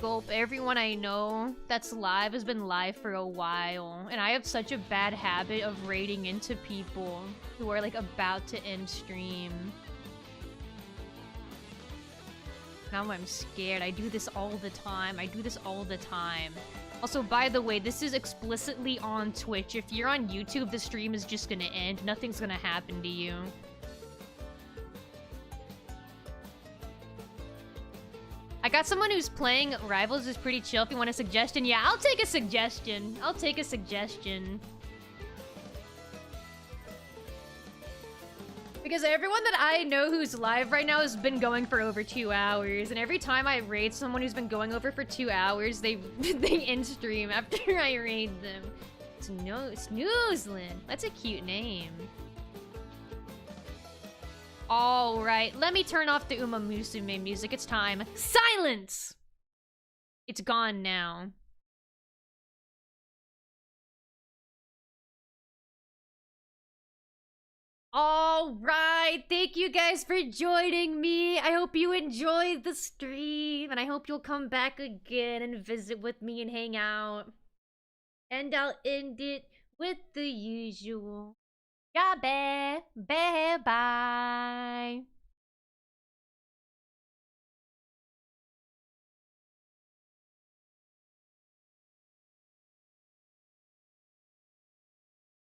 Gulp, everyone I know that's live has been live for a while, and I have such a bad habit of raiding into people who are like about to end stream. Now I'm scared. I do this all the time. Also, by the way, this is explicitly on Twitch. If you're on YouTube, the stream is just gonna end. Nothing's gonna happen to you. I got someone who's playing Rivals is pretty chill. If you want a suggestion, yeah, I'll take a suggestion. Because everyone that I know who's live right now has been going for over 2 hours, and every time I raid someone who's been going over for 2 hours, they end stream after I raid them. Snoozeland. That's a cute name. Alright, let me turn off the Uma Musume music. It's time. Silence! It's gone now. Alright, thank you guys for joining me. I hope you enjoyed the stream, and I hope you'll come back again and visit with me and hang out. And I'll end it with the usual. Yeah, bye.